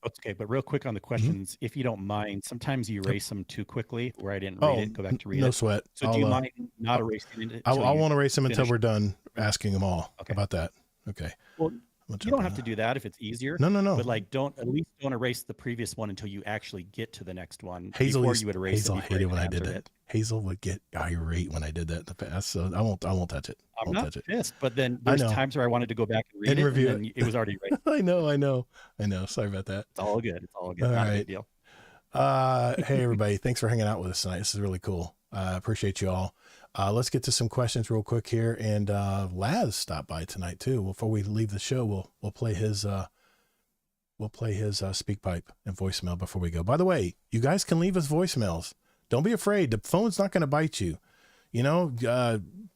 Okay, but real quick on the questions, if you don't mind, sometimes you erase them too quickly where I didn't read it. Go back to read it. No sweat. So do you mind not erasing it? I won't erase them until we're done asking them all. Okay. About that. Okay. Well, you don't have to do that if it's easier. No. But like, at least don't erase the previous one until you actually get to the next one. Hazel, before you would erase Hazel it hated when I did that. Hazel would get irate when I did that in the past. So I won't touch it. I'm not pissed, but then there's times where I wanted to go back and read it, review and then it was already right. I know. Sorry about that. It's all good. Not right. a big deal. Hey everybody, thanks for hanging out with us tonight. This is really cool. I appreciate you all. Let's get to some questions real quick here. And Lazz stopped by tonight too. Before we leave the show, we'll play his speak pipe and voicemail before we go. By the way, you guys can leave us voicemails. Don't be afraid. The phone's not going to bite you. You know,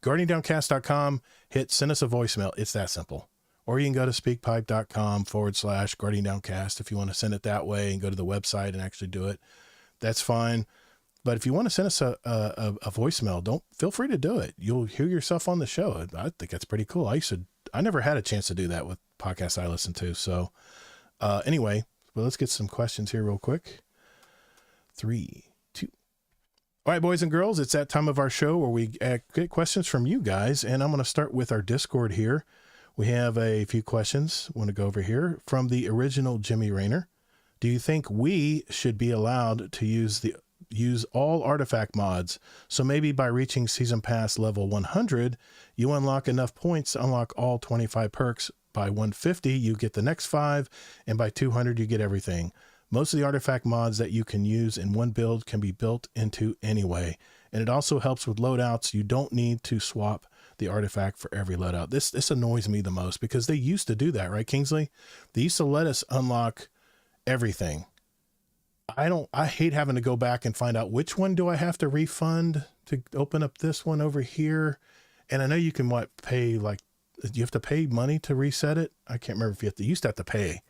guardiandowncast.com, send us a voicemail. It's that simple. Or you can go to speakpipe.com/guardiandowncast if you want to send it that way and go to the website and actually do it. That's fine. But if you want to send us a voicemail, feel free to do it. You'll hear yourself on the show. I think that's pretty cool. I never had a chance to do that with podcasts I listen to. So anyway, let's get some questions here real quick. 3, 2. All right, boys and girls, it's that time of our show where we get questions from you guys. And I'm going to start with our Discord here. We have a few questions. I want to go over here from the original Jimmy Rayner. Do you think we should be allowed to use all artifact mods? So maybe by reaching season pass level 100, you unlock enough points to unlock all 25 perks. By 150, you get the next 5, and by 200, you get everything. Most of the artifact mods that you can use in one build can be built into anyway. And it also helps with loadouts. You don't need to swap the artifact for every loadout. This annoys me the most because they used to do that, right, Kingsley? They used to let us unlock everything. I hate having to go back and find out which one do I have to refund to open up this one over here. And I know you can pay, you have to pay money to reset it. I can't remember if you used to have to pay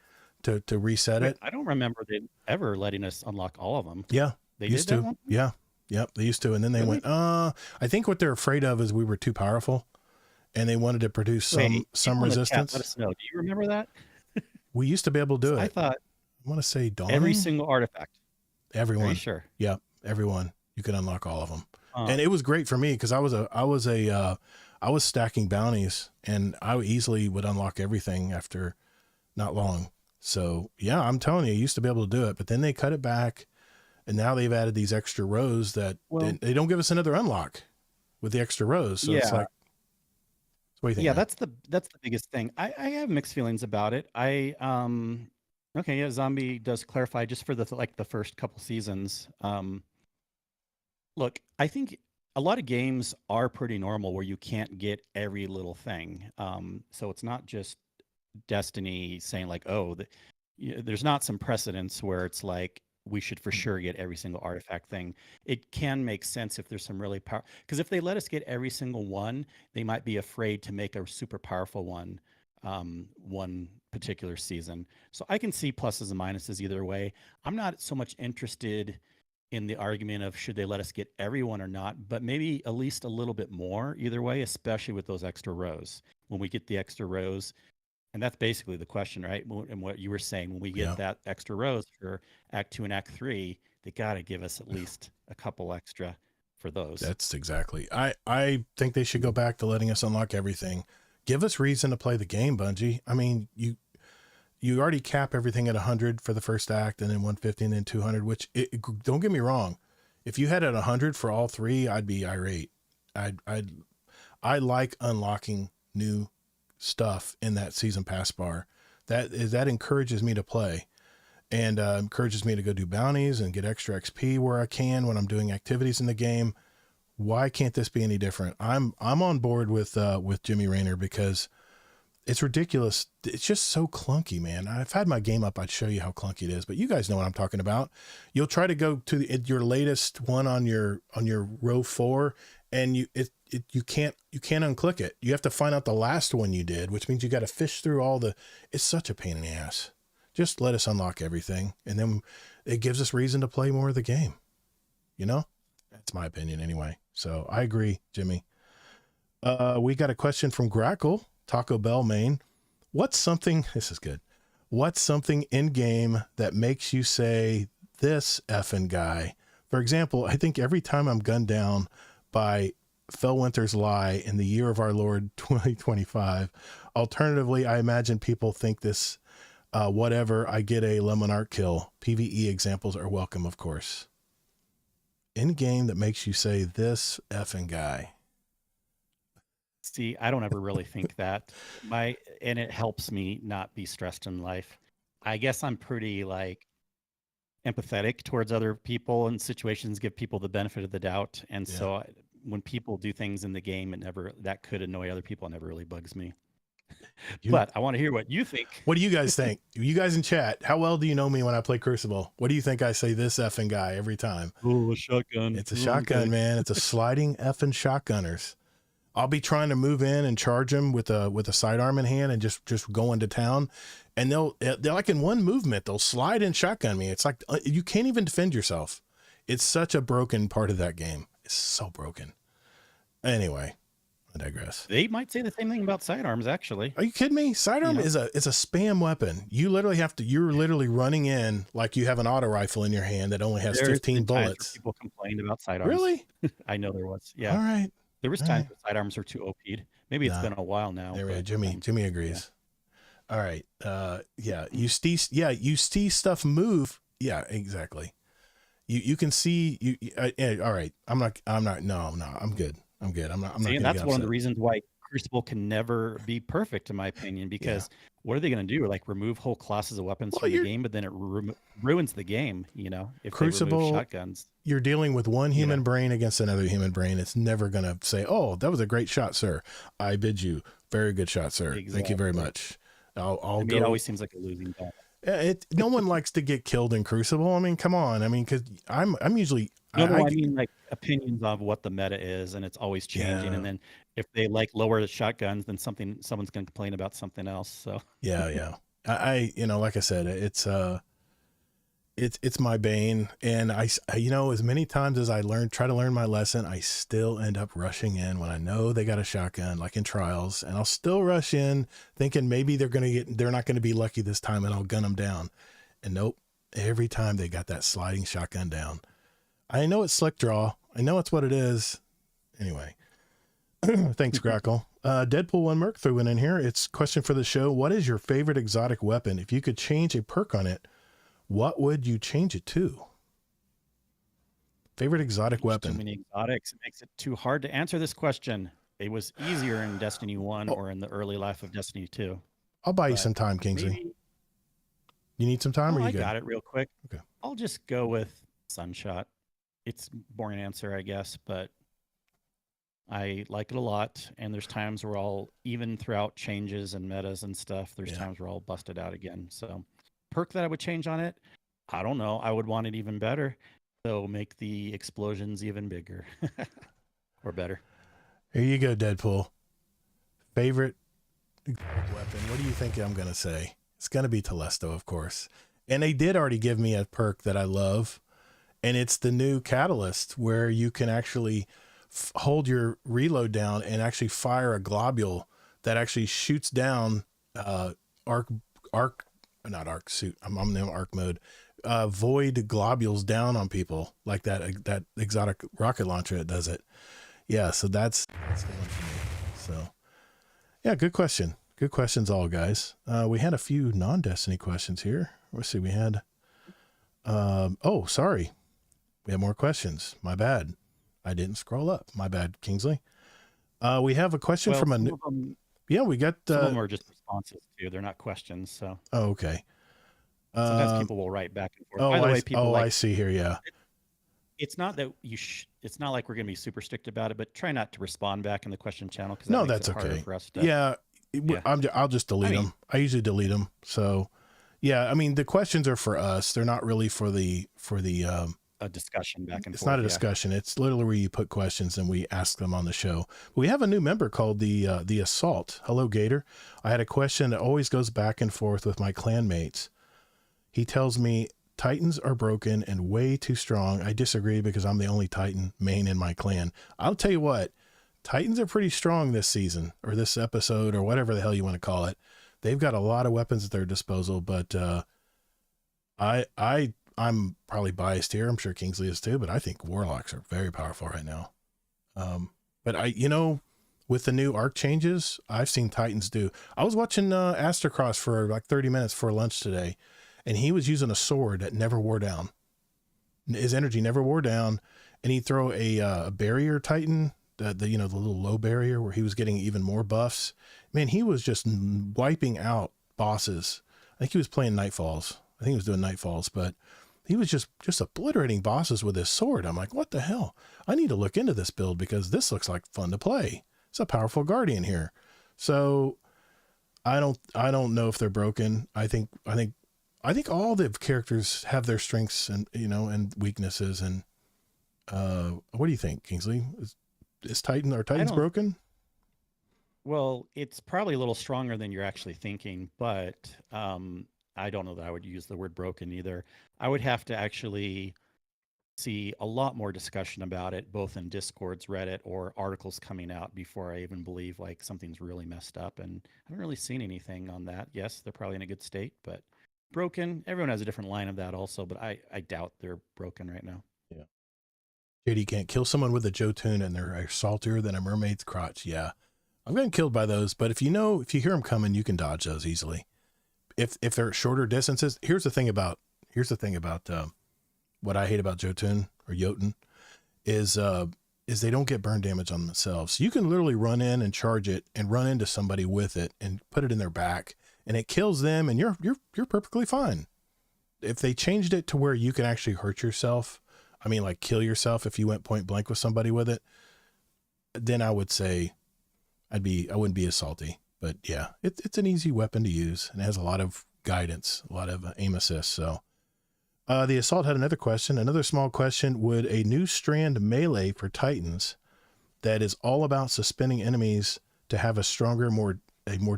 to reset it. I don't remember them ever letting us unlock all of them. Yeah. They used did to. That one? Yeah. Yep. They used to. And then they went, I think what they're afraid of is we were too powerful and they wanted to produce some resistance. Let us know. Do you remember that? We used to be able to do it. I thought I want to say Dawn. Every single artifact. Everyone. Are you sure? Yeah. Everyone. You could unlock all of them. And it was great for me because I was a I was stacking bounties, and I easily would unlock everything after not long. So yeah, I'm telling you, I used to be able to do it, but then they cut it back, and now they've added these extra rows that they don't give us another unlock with the extra rows. So it's like, what do you think? Yeah, that's the biggest thing. I have mixed feelings about it. Okay, yeah, Zombie does clarify just for the first couple seasons. Look, I think a lot of games are pretty normal where you can't get every little thing. So it's not just Destiny saying like, oh, there's not some precedence where it's like we should for sure get every single artifact thing. It can make sense if there's some really powerful, because if they let us get every single one, they might be afraid to make a super powerful one one particular season. So I can see pluses and minuses either way. I'm not so much interested in the argument of should they let us get everyone or not, but maybe at least a little bit more either way, especially with those extra rows. When we get the extra rows, and that's basically the question, right? And what you were saying, when we get that extra rows for Act 2 and Act 3, they got to give us at least a couple extra for those. That's exactly. I think they should go back to letting us unlock everything. Give us reason to play the game, Bungie. I mean, you already cap everything at 100 for the first act, and then 150 and then 200, which don't get me wrong. If you had it at 100 for all three, I'd be irate. I like unlocking new stuff in that season pass bar. That encourages me to play, and encourages me to go do bounties and get extra XP where I can when I'm doing activities in the game. Why can't this be any different? I'm on board with Jimmy Rayner, because it's ridiculous. It's just so clunky, man. I've had my game up. I'd show you how clunky it is, but you guys know what I'm talking about. You'll try to go to your latest one on your row 4, and you can't unclick it. You have to find out the last one you did, which means you got to fish through it's such a pain in the ass. Just let us unlock everything, and then it gives us reason to play more of the game. You know, that's my opinion anyway. So I agree, Jimmy. We got a question from Grackle, Taco Bell, Maine. This is good. What's something in game that makes you say this effing guy? For example, I think every time I'm gunned down by Fellwinter's Lie in the year of our Lord 2025. Alternatively, I imagine people think this, whatever, I get a lemon art kill. PvE examples are welcome, of course. In game that makes you say this effing guy. See, I don't ever really think that. And it helps me not be stressed in life. I guess I'm pretty empathetic towards other people and situations, give people the benefit of the doubt. And so when people do things in the game, that could annoy other people. It never really bugs me. But I want to hear what you think. What do you guys think? You guys in chat, how well do you know me when I play Crucible? What do you think I say this effing guy every time? Oh, a shotgun. It's a shotgun, man. It's a sliding effing shotgunners. I'll be trying to move in and charge them with a sidearm in hand and just go into town. And they're like in one movement, they'll slide and shotgun me. It's like, you can't even defend yourself. It's such a broken part of that game. It's so broken. Anyway, I digress. They might say the same thing about sidearms, actually. Are you kidding me? Sidearm is a spam weapon. You literally you're literally running in like you have an auto rifle in your hand that only has 15 bullets. People complained about sidearms. Really? I know there was. Yeah. All right. There was times that sidearms were too OP'd. Maybe it's been a while now. There, Jimmy agrees. Yeah. All right. You see stuff move. Yeah, exactly. You can see all right. I'm not, no, I'm good. I'm not. That's one of the reasons why Crucible can never be perfect, in my opinion, because what are they going to do? Like remove whole classes of weapons from the game, but then it ruins the game, if Crucible, they remove shotguns. You're dealing with one human brain against another human brain. It's never going to say, oh, that was a great shot, sir. I bid you. Very good shot, sir. Exactly. Thank you very much. I'll go. It always seems like a losing battle. No one likes to get killed in Crucible. I mean, come on. I mean, because I'm usually. I mean, like opinions of what the meta is, and it's always changing. And then if they lower the shotguns, then someone's going to complain about something else. So yeah. I like I said, it's my bane, and I as many times as I try to learn my lesson, I still end up rushing in when I know they got a shotgun, like in Trials, and I'll still rush in thinking maybe they're not going to be lucky this time, and I'll gun them down. And nope, every time they got that sliding shotgun down. I know it's slick draw. I know it's what it is. Anyway, Thanks, Grackle. Deadpool 1 Merc threw one in here. It's question for the show. What is your favorite exotic weapon? If you could change a perk on it, what would you change it to? Favorite exotic weapon? Too many exotics. It makes it too hard to answer this question. It was easier in Destiny 1 or in the early life of Destiny 2. I'll buy you some time, Kingsley. Maybe, you need some time, or you I good? got it real quick. Okay. I'll just go with Sunshot. It's a boring answer, I guess, but I like it a lot. And there's times where I'll, even throughout changes and metas and stuff, there's times where I'll bust it out again. So perk that I would change on it, I don't know. I would want it even better. So make the explosions even bigger or better. Here you go, Deadpool. Favorite weapon. What do you think I'm going to say? It's going to be Telesto, of course. And they did already give me a perk that I love. And it's the new Catalyst, where you can actually hold your reload down and actually fire a globule that actually shoots down not arc suit. I'm in arc mode. Void globules down on people like that exotic rocket launcher that does it. Yeah, so that's the one for me. So yeah, good question. Good questions all, guys. We had a few non-Destiny questions here. Let's see, we had sorry. We have more questions. My bad. I didn't scroll up. My bad, Kingsley. We have a question from a new. We got some of them are just responses too. They're not questions. So. Oh, okay. Sometimes people will write back and forth. By the way, people I see here. Yeah. It's not that it's not like we're going to be super strict about it, but try not to respond back in the question channel, because that's okay. For us to, yeah. I'll just delete them. I usually delete them. So yeah, I mean, the questions are for us. They're not really for the a discussion back and forth. It's not a discussion. It's literally where you put questions and we ask them on the show. We have a new member called the Assault. Hello, Gator. I had a question that always goes back and forth with my clanmates. He tells me Titans are broken and way too strong. I disagree because I'm the only Titan main in my clan. I'll tell you what, Titans are pretty strong this season, or this episode, or whatever the hell you want to call it. They've got a lot of weapons at their disposal, but I'm probably biased here. I'm sure Kingsley is too, but I think Warlocks are very powerful right now. But with the new arc changes, I've seen Titans do. I was watching Astrocross for like 30 minutes for lunch today, and he was using a sword that never wore down. His energy never wore down, and he'd throw a barrier Titan, the little low barrier, where he was getting even more buffs. Man, he was just wiping out bosses. I think he was playing Nightfalls. I think he was doing Nightfalls, but he was just obliterating bosses with his sword. I'm like, what the hell? I need to look into this build because this looks like fun to play. It's a powerful Guardian here. So I don't know if they're broken. I think all the characters have their strengths and weaknesses. And what do you think, Kingsley? Are Titans broken? Well, it's probably a little stronger than you're actually thinking, but I don't know that I would use the word broken either. I would have to actually see a lot more discussion about it, both in Discords, Reddit, or articles coming out before I even believe like something's really messed up. And I haven't really seen anything on that. Yes, they're probably in a good state, but broken, everyone has a different line of that also, but I doubt they're broken right now. Yeah. JD can't kill someone with a Jotun and they're saltier than a mermaid's crotch. Yeah. I'm getting killed by those, but if you hear them coming, you can dodge those easily. If they're shorter distances, here's the thing about what I hate about Jotun or Jotun is they don't get burn damage on themselves. You can literally run in and charge it and run into somebody with it and put it in their back, and it kills them, and you're perfectly fine. If they changed it to where you can actually hurt yourself, I mean, like kill yourself if you went point blank with somebody with it, then I would say I wouldn't be as salty. But yeah, it's an easy weapon to use, and it has a lot of guidance, a lot of aim assist. So the Assault had another question, another small question. Would a new strand melee for Titans that is all about suspending enemies to have a stronger, more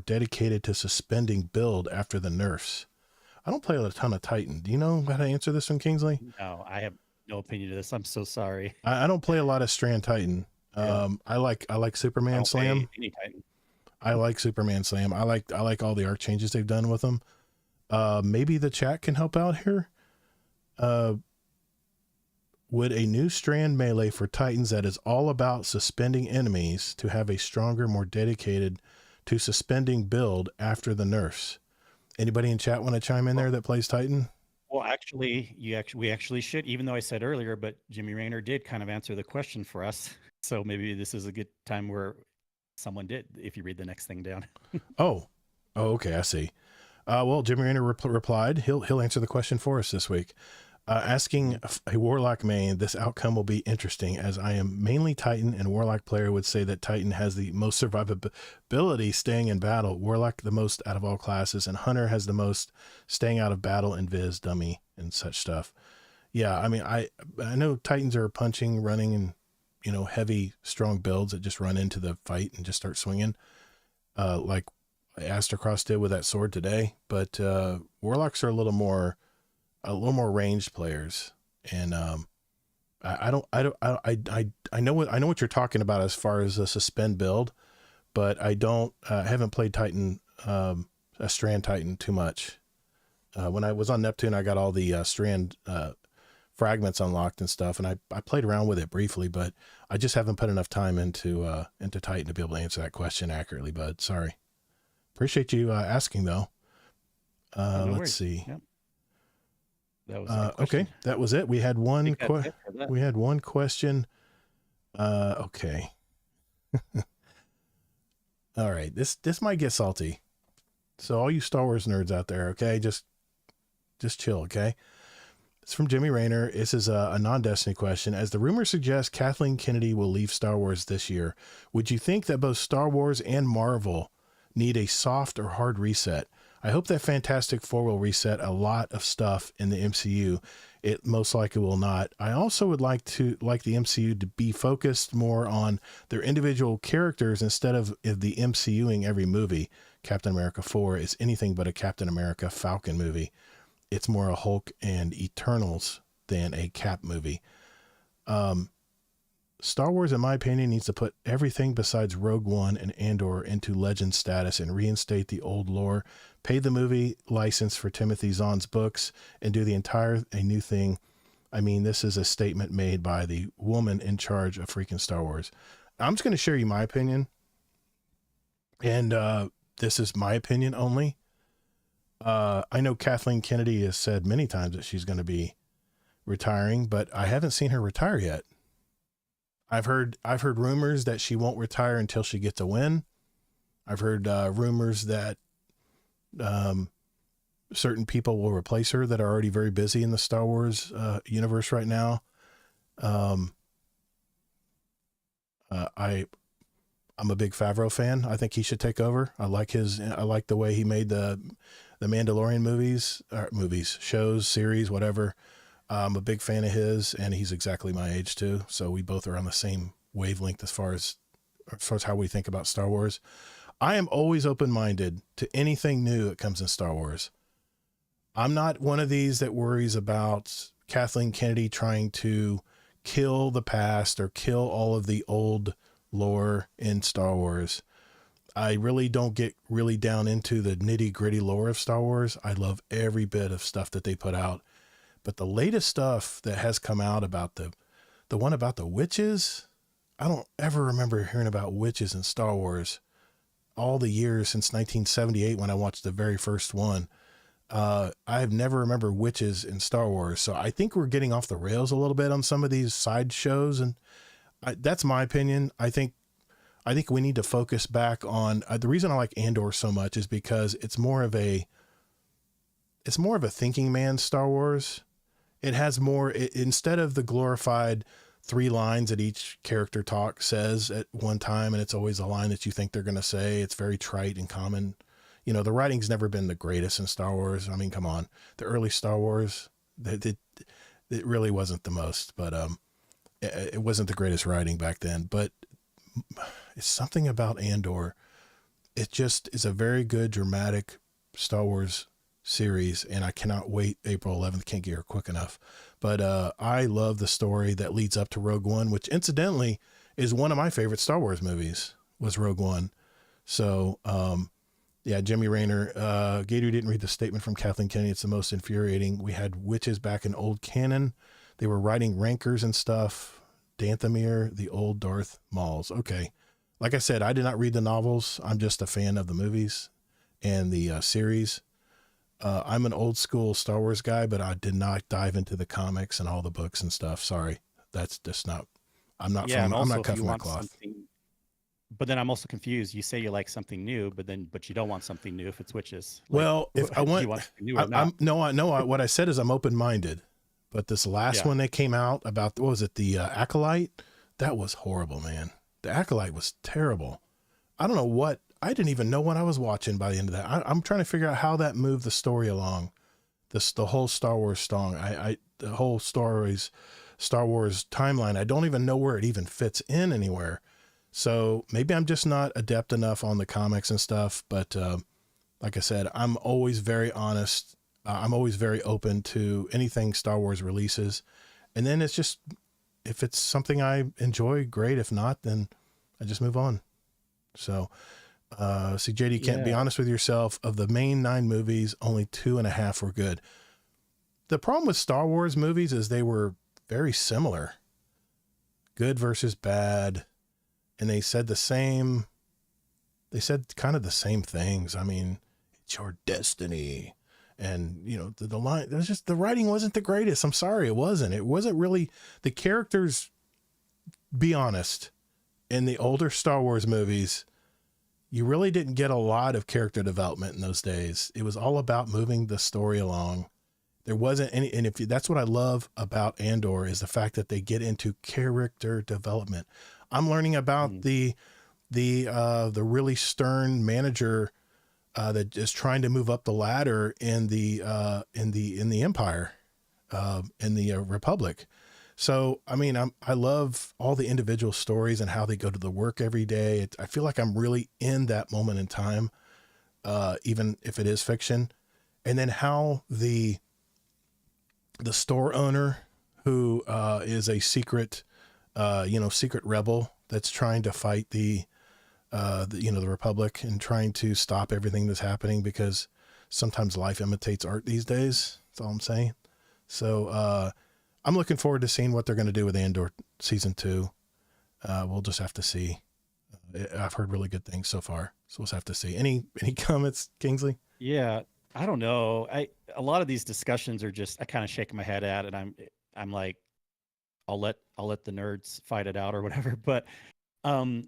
dedicated to suspending build after the nerfs? I don't play a ton of Titan. Do you know how to answer this one, Kingsley? No, I have no opinion of this. I'm so sorry. I don't play a lot of strand Titan. Yeah. I like Superman Slam. Any Titan. I like Superman Slam. I like all the arc changes they've done with them. Maybe the chat can help out here. would a new strand melee for Titans that is all about suspending enemies to have a stronger, more dedicated to suspending build after the nerfs? Anybody in chat want to chime in there that plays Titan? Well, actually, we actually should, even though I said earlier, but Jimmy Rayner did kind of answer the question for us. So maybe this is a good time where someone did, if you read the next thing down. Oh, okay. I see. Well, Jimmy Rayner replied, he'll answer the question for us this week. Asking a Warlock main, this outcome will be interesting as I am mainly Titan and Warlock player would say that Titan has the most survivability staying in battle, Warlock the most out of all classes, and Hunter has the most staying out of battle and Viz, dummy, and such stuff. Yeah, I mean, I know Titans are punching, running, and, you know, heavy, strong builds that just run into the fight and just start swinging, like Astrocross did with that sword today. But Warlocks are a little more ranged players, and I know what you're talking about as far as a suspend build, but I haven't played Titan, a Strand Titan too much. When I was on Neptune, I got all the Strand fragments unlocked and stuff, and I played around with it briefly, but I just haven't put enough time into Titan to be able to answer that question accurately, bud. Sorry. Appreciate you asking though. Let's see. Yep. That was okay. That was it. We had one. We had one question. Okay. All right. This might get salty. So all you Star Wars nerds out there, okay, just chill. Okay. It's from Jimmy Rayner. This is a non-Destiny question. As the rumor suggests, Kathleen Kennedy will leave Star Wars this year. Would you think that both Star Wars and Marvel need a soft or hard reset? I hope that Fantastic Four will reset a lot of stuff in the MCU. It most likely will not. I also would like the MCU to be focused more on their individual characters instead of the MCUing every movie. Captain America 4 is anything but a Captain America Falcon movie. It's more a Hulk and Eternals than a Cap movie. Star Wars, in my opinion, needs to put everything besides Rogue One and Andor into legend status and reinstate the old lore, pay the movie license for Timothy Zahn's books, and do a new thing. I mean, this is a statement made by the woman in charge of freaking Star Wars. I'm just going to share you my opinion. And this is my opinion only. I know Kathleen Kennedy has said many times that she's going to be retiring, but I haven't seen her retire yet. I've heard rumors that she won't retire until she gets a win. I've heard rumors that certain people will replace her that are already very busy in the Star Wars universe right now. I'm a big Favreau fan. I think he should take over. I like the way he made the Mandalorian shows, series, whatever. I'm a big fan of his, and he's exactly my age too. So we both are on the same wavelength as far as how we think about Star Wars. I am always open-minded to anything new that comes in Star Wars. I'm not one of these that worries about Kathleen Kennedy trying to kill the past or kill all of the old lore in Star Wars. I really don't get really down into the nitty-gritty lore of Star Wars. I love every bit of stuff that they put out. But the latest stuff that has come out about the one about the witches, I don't ever remember hearing about witches in Star Wars all the years since 1978 when I watched the very first one. I've never remembered witches in Star Wars. So I think we're getting off the rails a little bit on some of these side shows. And that's my opinion. I think we need to focus back on the reason I like Andor so much is because it's more of a thinking man's Star Wars. It has more, instead of the glorified 3 lines that each character says at one time, and it's always a line that you think they're going to say. It's very trite and common. You know, the writing's never been the greatest in Star Wars. I mean, come on, the early Star Wars, it really wasn't the most, but it wasn't the greatest writing back then. But it's something about Andor. It just is a very good dramatic Star Wars series, and I cannot wait. April 11th, can't get here quick enough. But I love the story that leads up to Rogue One, which incidentally is one of my favorite Star Wars movies, was Rogue One. So yeah, Jimmy Rayner, Gator didn't read the statement from Kathleen Kennedy. It's the most infuriating. We had witches back in old canon. They were writing rancors and stuff. Dathomir, the old Darth Mauls. Okay. Like I said, I did not read the novels. I'm just a fan of the movies and the series. I'm an old school Star Wars guy, but I did not dive into the comics and all the books and stuff. Sorry. That's just not, I'm not Yeah, and I'm also not if cut you from my want cloth. something, but then I'm also confused. You say you like something new, but you don't want something new if it switches. Like, Well, if I do want, you want something new or not? I'm no, I know what I said is I'm open-minded, but this last Yeah. one that came out about, what was it? The Acolyte, that was horrible, man. The Acolyte was terrible. I don't know what, I didn't even know what I was watching by the end of that. I'm trying to figure out how that moved the story along. The whole Star Wars song, the whole Star Wars timeline. I don't even know where it even fits in anywhere. So maybe I'm just not adept enough on the comics and stuff, but, like I said, I'm always very honest. I'm always very open to anything Star Wars releases. And then it's just, if it's something I enjoy, great. If not, then I just move on. So, see, JD, you can't be Yeah. honest with yourself. Of the main 9 movies, only 2.5 were good. The problem with Star Wars movies is they were very similar. Good versus bad. And they said kind of the same things. I mean, it's your destiny. And, you know, the line, there's just, the writing wasn't the greatest. I'm sorry. It wasn't really the characters. Be honest. In the older Star Wars movies, you really didn't get a lot of character development in those days. It was all about moving the story along. There wasn't any, and that's what I love about Andor is the fact that they get into character development. I'm learning about the really stern manager that is trying to move up the ladder in the Empire, in the Republic. So, I mean, I love all the individual stories and how they go to the work every day. I feel like I'm really in that moment in time, even if it is fiction. And then how the store owner who is a secret rebel that's trying to fight the Republic and trying to stop everything that's happening, because sometimes life imitates art these days. That's all I'm saying. So, I'm looking forward to seeing what they're going to do with Andor season 2. We'll just have to see. I've heard really good things so far, so we'll just have to see. Any comments, Kingsley? Yeah. I don't know. A lot of these discussions are just I kind of shake my head at, and I'm like, I'll let the nerds fight it out or whatever. But I've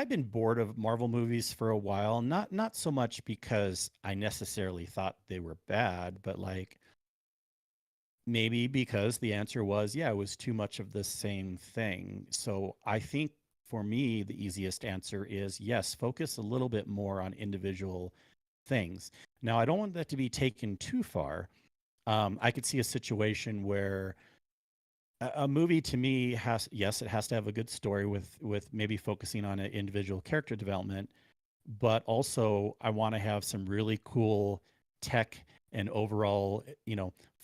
been bored of Marvel movies for a while. Not so much because I necessarily thought they were bad, but like maybe because the answer was, yeah, it was too much of the same thing. So I think for me, the easiest answer is yes, focus a little bit more on individual things. Now, I don't want that to be taken too far. I could see a situation where a movie to me it has to have a good story with maybe focusing on an individual character development, but also I want to have some really cool tech and overall,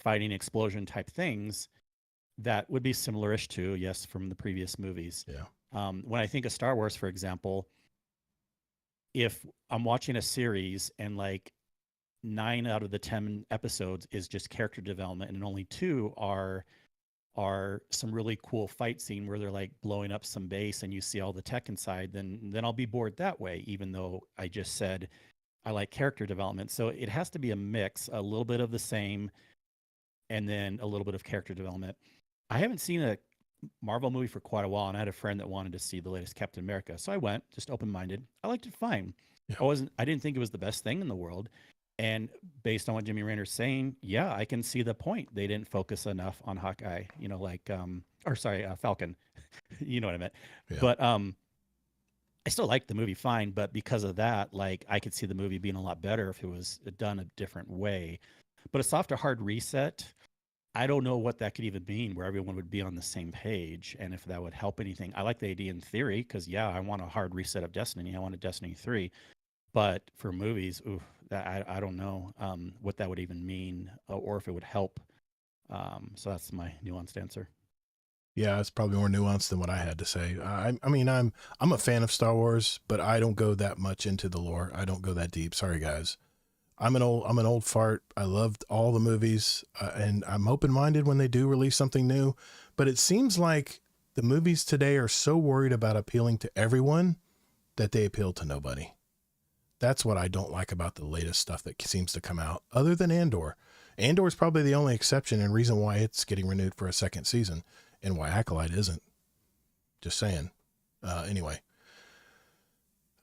fighting explosion type things that would be similar-ish to, yes, from the previous movies. Yeah. When I think of Star Wars, for example, if I'm watching a series and like 9 out of the 10 episodes is just character development and only 2 are some really cool fight scene where they're like blowing up some base and you see all the tech inside, then I'll be bored that way, even though I just said I like character development. So it has to be a mix, a little bit of the same, and then a little bit of character development. I haven't seen a Marvel movie for quite a while, and I had a friend that wanted to see the latest Captain America. So I went, just open-minded. I liked it fine. Yeah. I didn't think it was the best thing in the world. And based on what Jimmy Raynor's saying, yeah, I can see the point. They didn't focus enough on Hawkeye, Falcon. You know what I meant. Yeah. But I still liked the movie fine, but because of that, like I could see the movie being a lot better if it was done a different way. But a soft to hard reset, I don't know what that could even mean, where everyone would be on the same page and if that would help anything. I like the idea in theory because, yeah, I want a hard reset of Destiny. I want a Destiny 3. But for movies, I don't know what that would even mean or if it would help. So that's my nuanced answer. Yeah, it's probably more nuanced than what I had to say. I mean, I'm a fan of Star Wars, but I don't go that much into the lore. I don't go that deep. Sorry, guys. I'm an old fart. I loved all the movies, and I'm open-minded when they do release something new. But it seems like the movies today are so worried about appealing to everyone that they appeal to nobody. That's what I don't like about the latest stuff that seems to come out, other than Andor. Andor is probably the only exception and reason why it's getting renewed for a second season, and why Acolyte isn't. Just saying. Anyway.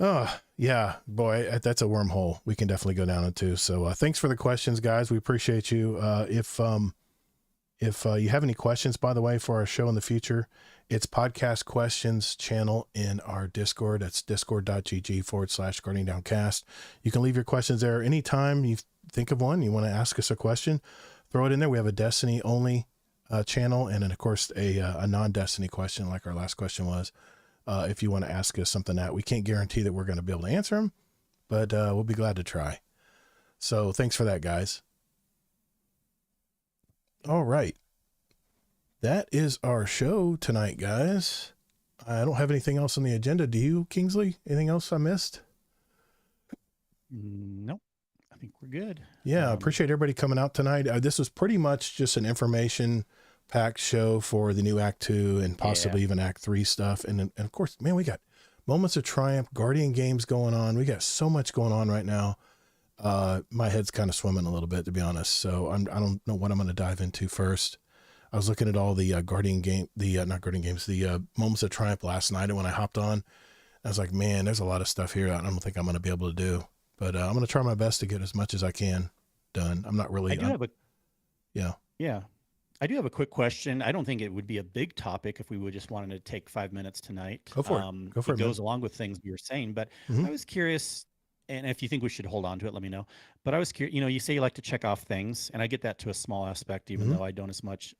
Oh, yeah, boy, that's a wormhole we can definitely go down into. So thanks for the questions, guys. We appreciate you. If you have any questions, by the way, for our show in the future, it's podcast questions channel in our Discord. That's discord.gg/guardingdowncast. You can leave your questions there anytime you think of one. You want to ask us a question, throw it in there. We have a Destiny only channel, and then of course a non-Destiny question like our last question was. If you want to ask us something that we can't guarantee that we're going to be able to answer them, but we'll be glad to try. So thanks for that, guys. All right. That is our show tonight, guys. I don't have anything else on the agenda. Do you, Kingsley? Anything else I missed? Nope. I think we're good. Yeah. I appreciate everybody coming out tonight. This was pretty much just an information packed show for the new Act 2 and possibly even Act 3 stuff. And of course, man, we got Moments of Triumph, Guardian games going on. We got so much going on right now. My head's kind of swimming a little bit, to be honest. So I don't know what I'm going to dive into first. I was looking at all the not Guardian games, the Moments of Triumph last night. And when I hopped on, I was like, man, there's a lot of stuff here I don't think I'm going to be able to do, but I'm going to try my best to get as much as I can done. I'm not really, Yeah. I do have a quick question. I don't think it would be a big topic if we would just wanted to take 5 minutes tonight. Go for it. Go for it. It goes along with things you were saying, but I was curious, and if you think we should hold on to it, let me know. But I was curious, you say you like to check off things, and I get that to a small aspect, even though I don't as much.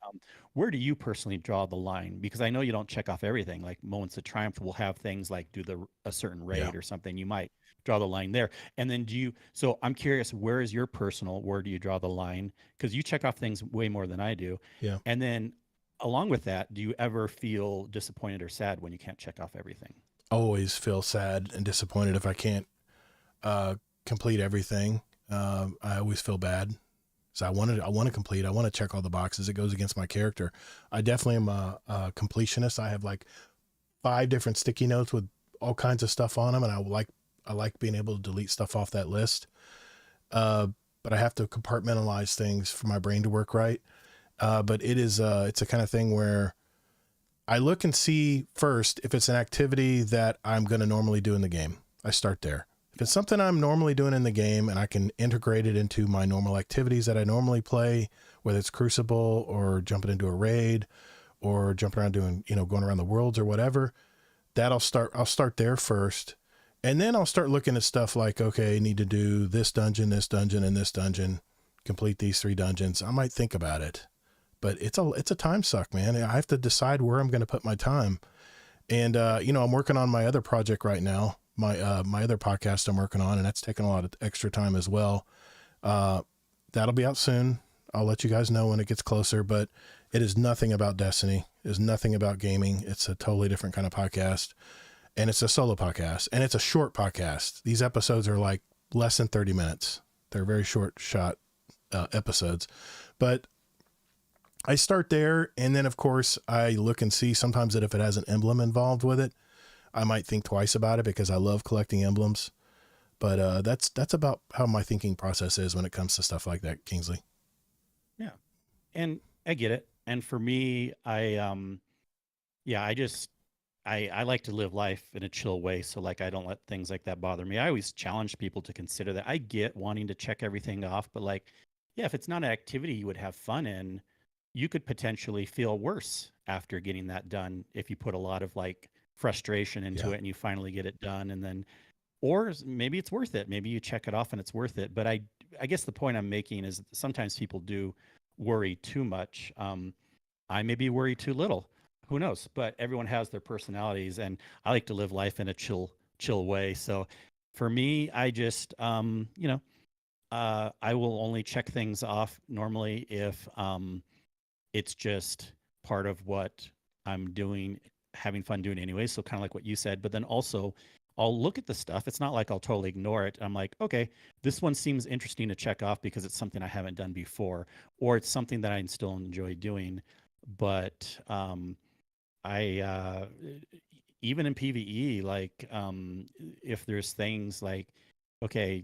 Where do you personally draw the line? Because I know you don't check off everything. Like Moments of Triumph will have things like do a certain raid or something. You might draw the line there. And then so I'm curious, where do you draw the line? Because you check off things way more than I do. Yeah. And then along with that, do you ever feel disappointed or sad when you can't check off everything? Always feel sad and disappointed if I can't complete everything. I always feel bad. So I want to complete. I want to check all the boxes. It goes against my character. I definitely am a completionist. I have like 5 different sticky notes with all kinds of stuff on them, and I like being able to delete stuff off that list. But I have to compartmentalize things for my brain to work right. But it's a kind of thing where I look and see first if it's an activity that I'm going to normally do in the game. I start there. If it's something I'm normally doing in the game and I can integrate it into my normal activities that I normally play, whether it's Crucible or jumping into a raid or jumping around doing, going around the worlds or whatever, I'll start there first. And then I'll start looking at stuff like, okay, I need to do this dungeon, and this dungeon, complete these 3 dungeons. I might think about it, but it's a time suck, man. I have to decide where I'm going to put my time. And, I'm working on my other project right now, my other podcast I'm working on, and that's taking a lot of extra time as well. That'll be out soon. I'll let you guys know when it gets closer, but it is nothing about Destiny. It is nothing about gaming. It's a totally different kind of podcast. And it's a solo podcast, and it's a short podcast. These episodes are like less than 30 minutes. They're very shot episodes, but I start there. And then of course I look and see sometimes that if it has an emblem involved with it, I might think twice about it because I love collecting emblems. But that's about how my thinking process is when it comes to stuff like that, Kingsley. Yeah. And I get it. And for me, I like to live life in a chill way. So like, I don't let things like that bother me. I always challenge people to consider that. I get wanting to check everything off, but like, yeah, if it's not an activity you would have fun in, you could potentially feel worse after getting that done. If you put a lot of like frustration into it and you finally get it done, and then, or maybe it's worth it. Maybe you check it off and it's worth it. But I guess the point I'm making is sometimes people do worry too much. I maybe worry too little. Who knows? But everyone has their personalities, and I like to live life in a chill way. So for me, I just, I will only check things off normally if it's just part of what I'm doing, having fun doing anyway. So kind of like what you said, but then also I'll look at the stuff. It's not like I'll totally ignore it. I'm like, okay, this one seems interesting to check off because it's something I haven't done before, or it's something that I still enjoy doing. But I even in PvE, like if there's things like, okay,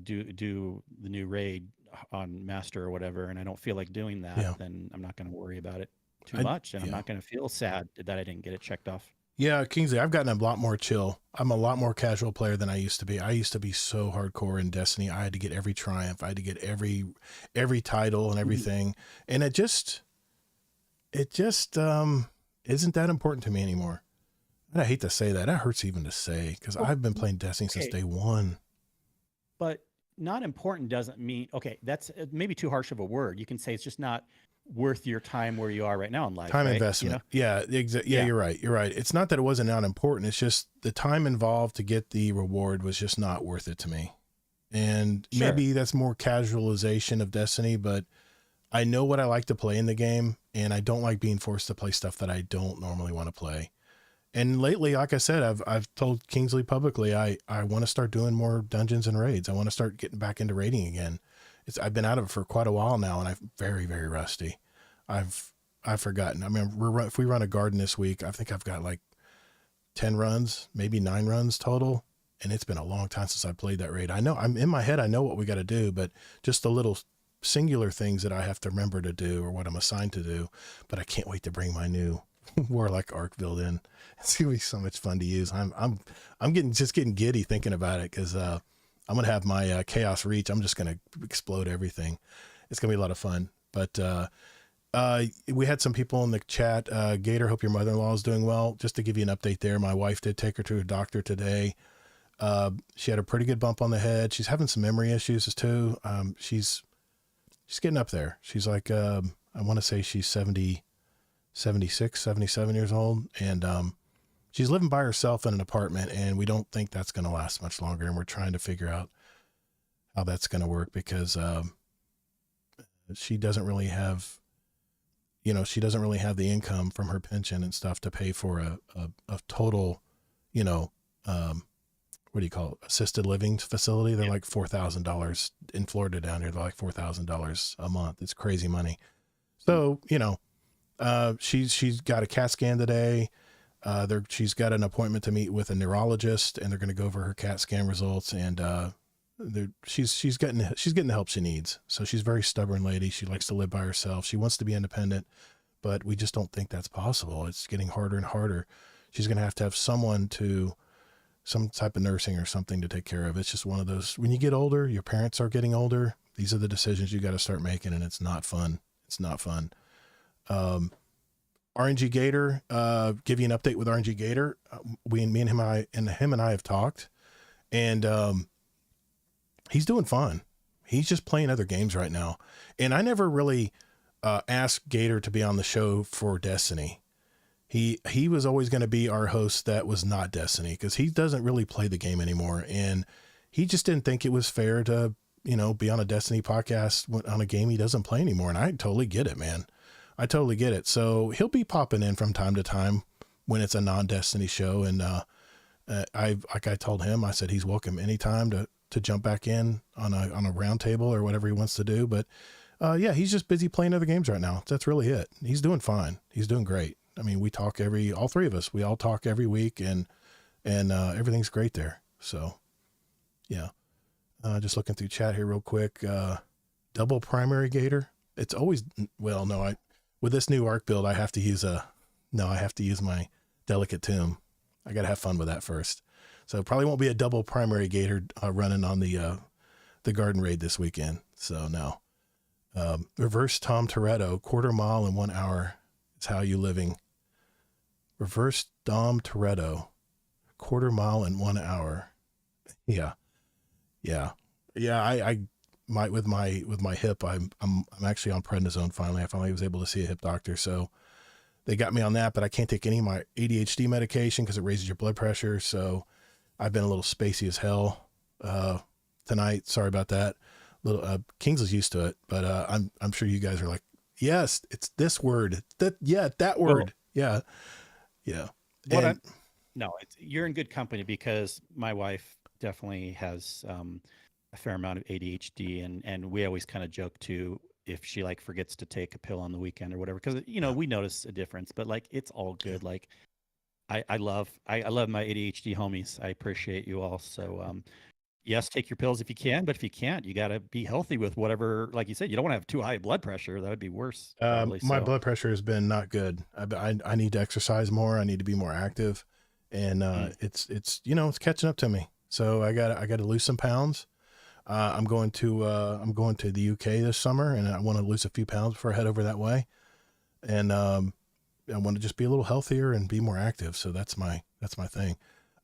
do the new raid on Master or whatever, and I don't feel like doing that, Yeah. then I'm not going to worry about it too much, and I'm Yeah. not going to feel sad that I didn't get it checked off. Yeah, Kingsley, I've gotten a lot more chill. I'm a lot more casual player than I used to be. I used to be so hardcore in Destiny. I had to get every triumph. I had to get every title and everything. And it just isn't that important to me anymore. And I hate to say that. That hurts even to say, because I've been playing Destiny since day one. But not important doesn't mean, okay, that's maybe too harsh of a word. You can say it's just not worth your time where you are right now in life. Time right? investment. Yeah, yeah, you're right. You're right. It's not that it wasn't not important. It's just the time involved to get the reward was just not worth it to me. And maybe that's more casualization of Destiny, but I know what I like to play in the game, and I don't like being forced to play stuff that I don't normally want to play. And lately, like I said, I've told Kingsley publicly, I want to start doing more dungeons and raids. I want to start getting back into raiding again. I've been out of it for quite a while now, and I'm very, very rusty. I've forgotten. I mean, if we run a garden this week, I think I've got like 10 runs, maybe 9 runs total. And it's been a long time since I played that raid. I know I'm in my head. I know what we got to do, but just the little singular things that I have to remember to do or what I'm assigned to do. But I can't wait to bring my new Warlock Arc build in. It's gonna be so much fun to use. I'm getting giddy thinking about it, because I'm gonna have my Chaos Reach. I'm just gonna explode everything. It's gonna be a lot of fun. But we had some people in the chat. GATR, hope your mother-in-law is doing well. Just to give you an update there, my wife did take her to a doctor today. She had a pretty good bump on the head. She's having some memory issues too. She's getting up there. She's like, I want to say she's 76, 77 years old. And she's living by herself in an apartment, and we don't think that's going to last much longer. And we're trying to figure out how that's going to work, because she doesn't really have, the income from her pension and stuff to pay for a total, what do you call it? Assisted living facility. They're like $4,000 in Florida down here. They're like $4,000 a month. It's crazy money. So, she's got a CAT scan today. She's got an appointment to meet with a neurologist, and they're going to go over her CAT scan results. And, she's getting the help she needs. So she's a very stubborn lady. She likes to live by herself. She wants to be independent, but we just don't think that's possible. It's getting harder and harder. She's going to have someone some type of nursing or something to take care of. It's just one of those, when you get older, your parents are getting older. These are the decisions you got to start making, and it's not fun. It's not fun. RNG GATR, give you an update with RNG GATR. Him and I have talked, and he's doing fine. He's just playing other games right now. And I never really asked GATR to be on the show for Destiny. He was always going to be our host that was not Destiny, because he doesn't really play the game anymore. And he just didn't think it was fair to, be on a Destiny podcast on a game he doesn't play anymore. And I totally get it, man. I totally get it. So he'll be popping in from time to time when it's a non-Destiny show. And I told him, I said he's welcome anytime to jump back in on a round table or whatever he wants to do. But yeah, he's just busy playing other games right now. That's really it. He's doing fine. He's doing great. I mean, we talk all 3 of us, we all talk every week, and everything's great there. So yeah, just looking through chat here real quick. Double primary GATR. It's always, well, no, with this new arc build, I have to use my delicate tomb. I got to have fun with that first. So it probably won't be a double primary GATR running on the garden raid this weekend. So no. Reverse Tom Toretto, 1/4 mile in 1 hour. It's how you living. Reverse Dom Toretto, 1/4 mile in 1 hour. Yeah. I might with my hip. I'm actually on prednisone finally. I finally was able to see a hip doctor. So they got me on that, but I can't take any of my ADHD medication because it raises your blood pressure. So I've been a little spacey as hell tonight. Sorry about that. Kingsley's used to it, but I'm sure you guys are like, yes, it's this word. That word. Yeah. No, you're in good company because my wife definitely has a fair amount of ADHD, and we always kind of joke too if she like forgets to take a pill on the weekend or whatever, because Yeah. we notice a difference, but like it's all Yeah. good. Like I love my ADHD homies. I appreciate you all. So yes, take your pills if you can, but if you can't, you got to be healthy with whatever. Like you said, you don't want to have too high blood pressure. That would be worse, probably. My So blood pressure has been not good. I need to exercise more. I need to be more active, and it's it's catching up to me. So I got to lose some pounds. I'm going to the UK this summer, and I want to lose a few pounds before I head over that way. And I want to just be a little healthier and be more active. So that's my thing.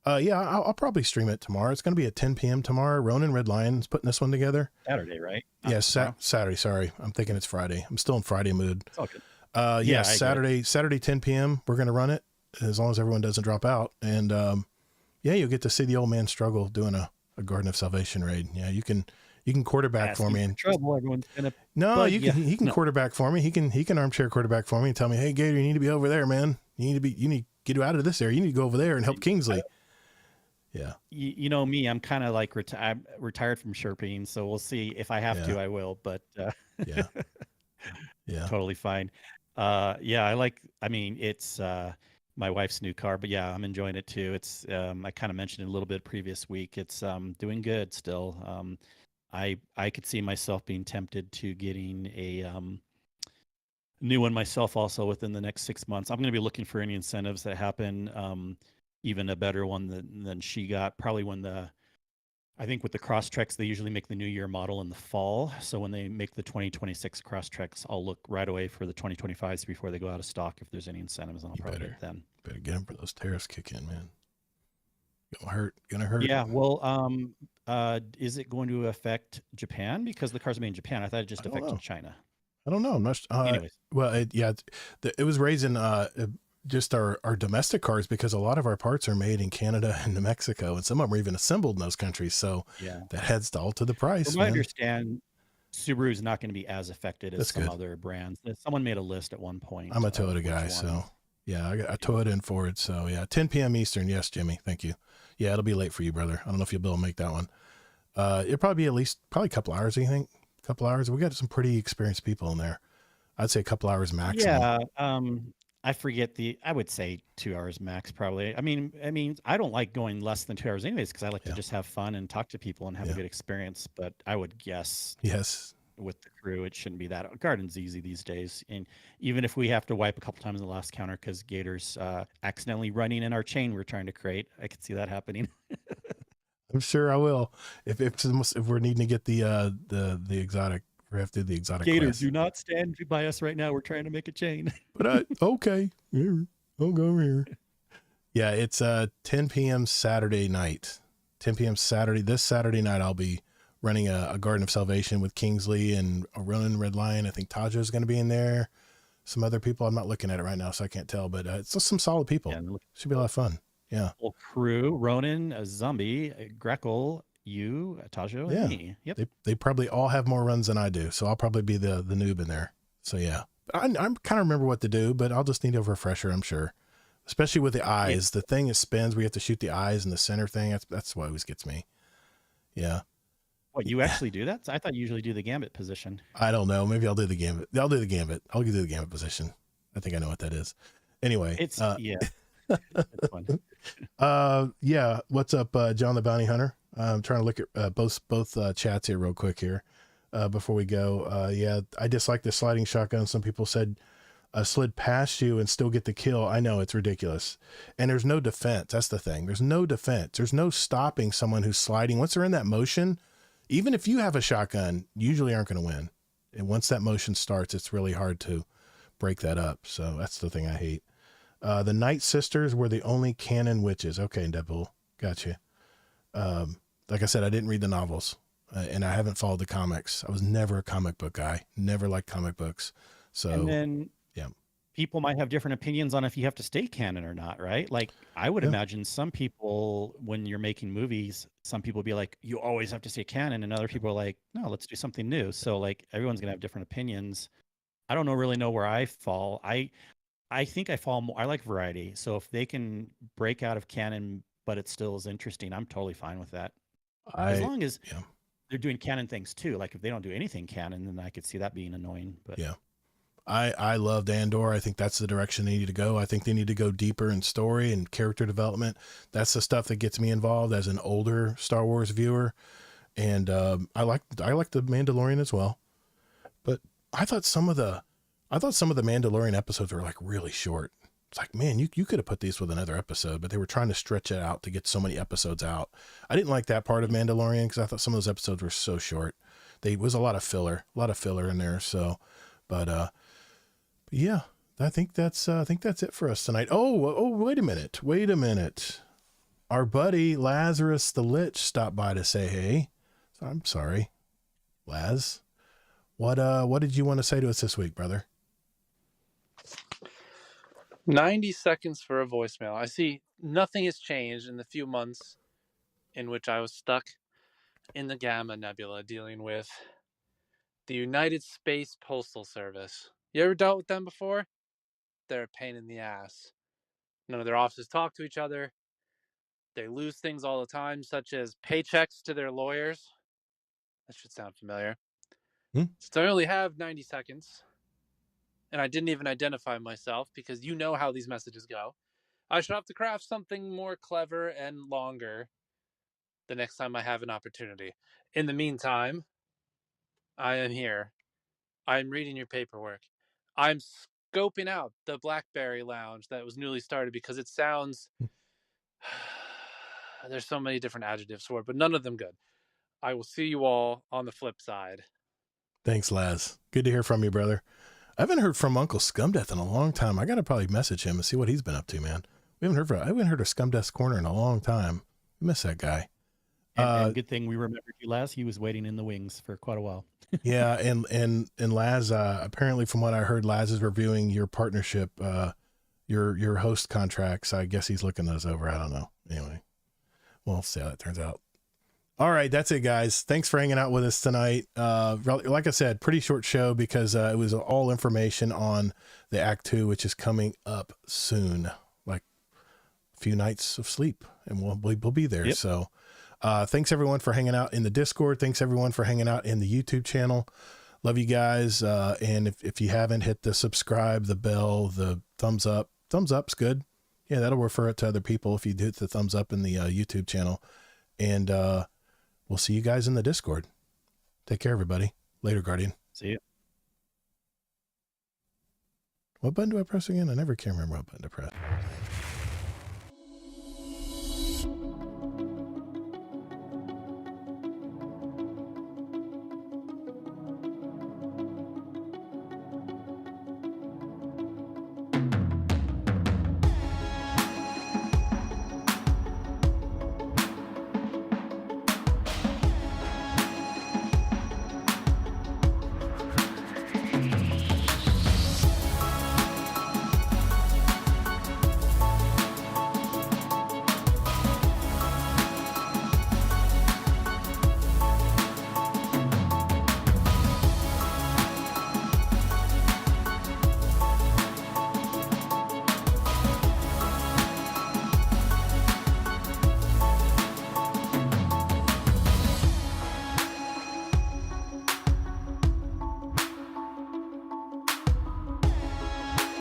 Yeah, I'll probably stream it tomorrow. It's going to be at 10 p.m. tomorrow. Ronan Red Lion's putting this one together. Saturday, right? Yeah, Saturday. Sorry, I'm thinking it's Friday. I'm still in Friday mood. It's all good. Yeah, Saturday 10 p.m. We're going to run it as long as everyone doesn't drop out. And yeah, you'll get to see the old man struggle doing a Garden of Salvation raid. Yeah, you can quarterback for me. Trouble. Everyone's gonna. No, he can quarterback for me. He can armchair quarterback for me and tell me, hey, Gator, you need to be over there, man. You need to get out of this area. You need to go over there and help Kingsley. Yeah. You know me, I'm kind of like I'm retired from Sherping, so we'll see if I have to, I will. But yeah, yeah, totally fine. Yeah, I mean, it's my wife's new car, but yeah, I'm enjoying it too. It's I kind of mentioned it a little bit previous week. It's doing good still. I could see myself being tempted to getting a new one myself also within the next 6 months. I'm going to be looking for any incentives that happen. Even a better one than she got. Probably I think with the Crosstreks, they usually make the new year model in the fall. So when they make the 2026 Crosstreks, I'll look right away for the 2025s before they go out of stock. If there's any incentives, I'll probably get them. Better get them for those tariffs kick in, man. Gonna hurt. Yeah. Well, is it going to affect Japan because the car's made in Japan? I thought it just affected China. I don't know. I'm not. Anyways, well, it was raising just our domestic cars because a lot of our parts are made in Canada and New Mexico, and some of them are even assembled in those countries. So yeah, that adds all to the price. From what I understand, Subaru is not going to be as affected as some good. other brands. Someone made a list at one point. I'm a Toyota guy, so yeah, I got a Toyota and Ford. So yeah, 10 p.m. Eastern. Yes, Jimmy. Thank you. Yeah, it'll be late for you, brother. I don't know if you'll be able to make that one. It'll probably be probably a couple hours. You think? A couple hours? We got some pretty experienced people in there. I'd say a couple hours maximum. Yeah. I forget I would say 2 hours max, probably. I mean, I don't like going less than 2 hours anyways, because I like to just have fun and talk to people and have a good experience. But I would guess with the crew, it shouldn't be that. Garden's easy these days. And even if we have to wipe a couple times in the last counter because Gator's accidentally running in our chain we're trying to create, I could see that happening. I'm sure I will. If we're needing to get the exotic, we have to do the exotic Gator, class. do not stand by us right now. We're trying to make a chain. But okay, here, I'll go over here. Yeah, it's 10 p.m. Saturday night. 10 p.m. This Saturday night, I'll be running a Garden of Salvation with Kingsley and a Ronan Red Lion. I think Tajo's going to be in there. Some other people. I'm not looking at it right now, so I can't tell. But it's just some solid people. Yeah, should be a lot of fun. Yeah. Whole crew: Ronan, a Zombie, Greckle, you, Tajo, and me. Yep. They probably all have more runs than I do, so I'll probably be the noob in there. So yeah, I kind of remember what to do, but I'll just need a refresher, I'm sure. Especially with the eyes, the thing is spins. We have to shoot the eyes and the center thing. That's what always gets me. Yeah. What, you actually do that? I thought you usually do the gambit position. I don't know. Maybe I'll do the gambit. I'll do the gambit position. I think I know what that is. Anyway, it's yeah. It's fun. Yeah. What's up, John the Bounty Hunter? I'm trying to look at both chats here real quick here before we go. Yeah, I dislike the sliding shotgun. Some people said slid past you and still get the kill. I know, it's ridiculous. And there's no defense. That's the thing. There's no defense. There's no stopping someone who's sliding. Once they're in that motion, even if you have a shotgun, you usually aren't going to win. And once that motion starts, it's really hard to break that up. So that's the thing I hate. The Night Sisters were the only canon witches. Okay, Deadpool. Gotcha. Like I said, I didn't read the novels and I haven't followed the comics. I was never a comic book guy. Never liked comic books. So, and then people might have different opinions on if you have to stay canon or not, right? Like I would imagine some people, when you're making movies, some people be like, you always have to stay canon. And other people are like, no, let's do something new. So like everyone's going to have different opinions. I don't really know where I fall. I think I fall more. I like variety. So if they can break out of canon, but it still is interesting, I'm totally fine with that. As long as Yeah. they're doing canon things too. Like if they don't do anything canon, then I could see that being annoying. But Yeah. I loved Andor. I think that's the direction they need to go. I think they need to go deeper in story and character development. That's the stuff that gets me involved as an older Star Wars viewer. And I like the Mandalorian as well. But I thought some of the Mandalorian episodes were like really short. It's like, man, you could have put these with another episode, but they were trying to stretch it out to get so many episodes out. I didn't like that part of Mandalorian because I thought some of those episodes were so short. There was a lot of filler in there. So, but yeah, I think that's it for us tonight. Oh, wait a minute. Our buddy Lazarus the Lich stopped by to say hey. I'm sorry, Lazz. What did you want to say to us this week, brother? 90 seconds for a voicemail. I see nothing has changed in the few months in which I was stuck in the Gamma Nebula dealing with the United Space Postal Service. You ever dealt with them before? They're a pain in the ass. None of their offices talk to each other. They lose things all the time, such as paychecks to their lawyers. That should sound familiar. Since I only have 90 seconds, and I didn't even identify myself because you know how these messages go, I should have to craft something more clever and longer the next time I have an opportunity. In the meantime, I am here. I'm reading your paperwork. I'm scoping out the Blackberry Lounge that was newly started because it sounds... There's so many different adjectives for it, but none of them good. I will see you all on the flip side. Thanks, Lazz. Good to hear from you, brother. I haven't heard from Uncle Scumdeath in a long time. I got to probably message him and see what he's been up to, man. I haven't heard of Scumdeath's Corner in a long time. I miss that guy. And good thing we remembered you, Lazz. He was waiting in the wings for quite a while. Yeah, and Lazz, apparently from what I heard, Lazz is reviewing your partnership, your host contracts. I guess he's looking those over. I don't know. Anyway, we'll see how that turns out. All right, that's it, guys. Thanks for hanging out with us tonight. Like I said, pretty short show because it was all information on the Act 2, which is coming up soon, like a few nights of sleep, and we'll be there. Yep. So thanks, everyone, for hanging out in the Discord. Thanks, everyone, for hanging out in the YouTube channel. Love you guys. And if you haven't, hit the subscribe, the bell, the thumbs up. Thumbs up's good. Yeah, that'll refer it to other people if you hit the thumbs up in the YouTube channel. And we'll see you guys in the Discord. Take care, everybody. Later, Guardian. See you. What button do I press again? I never can remember what button to press.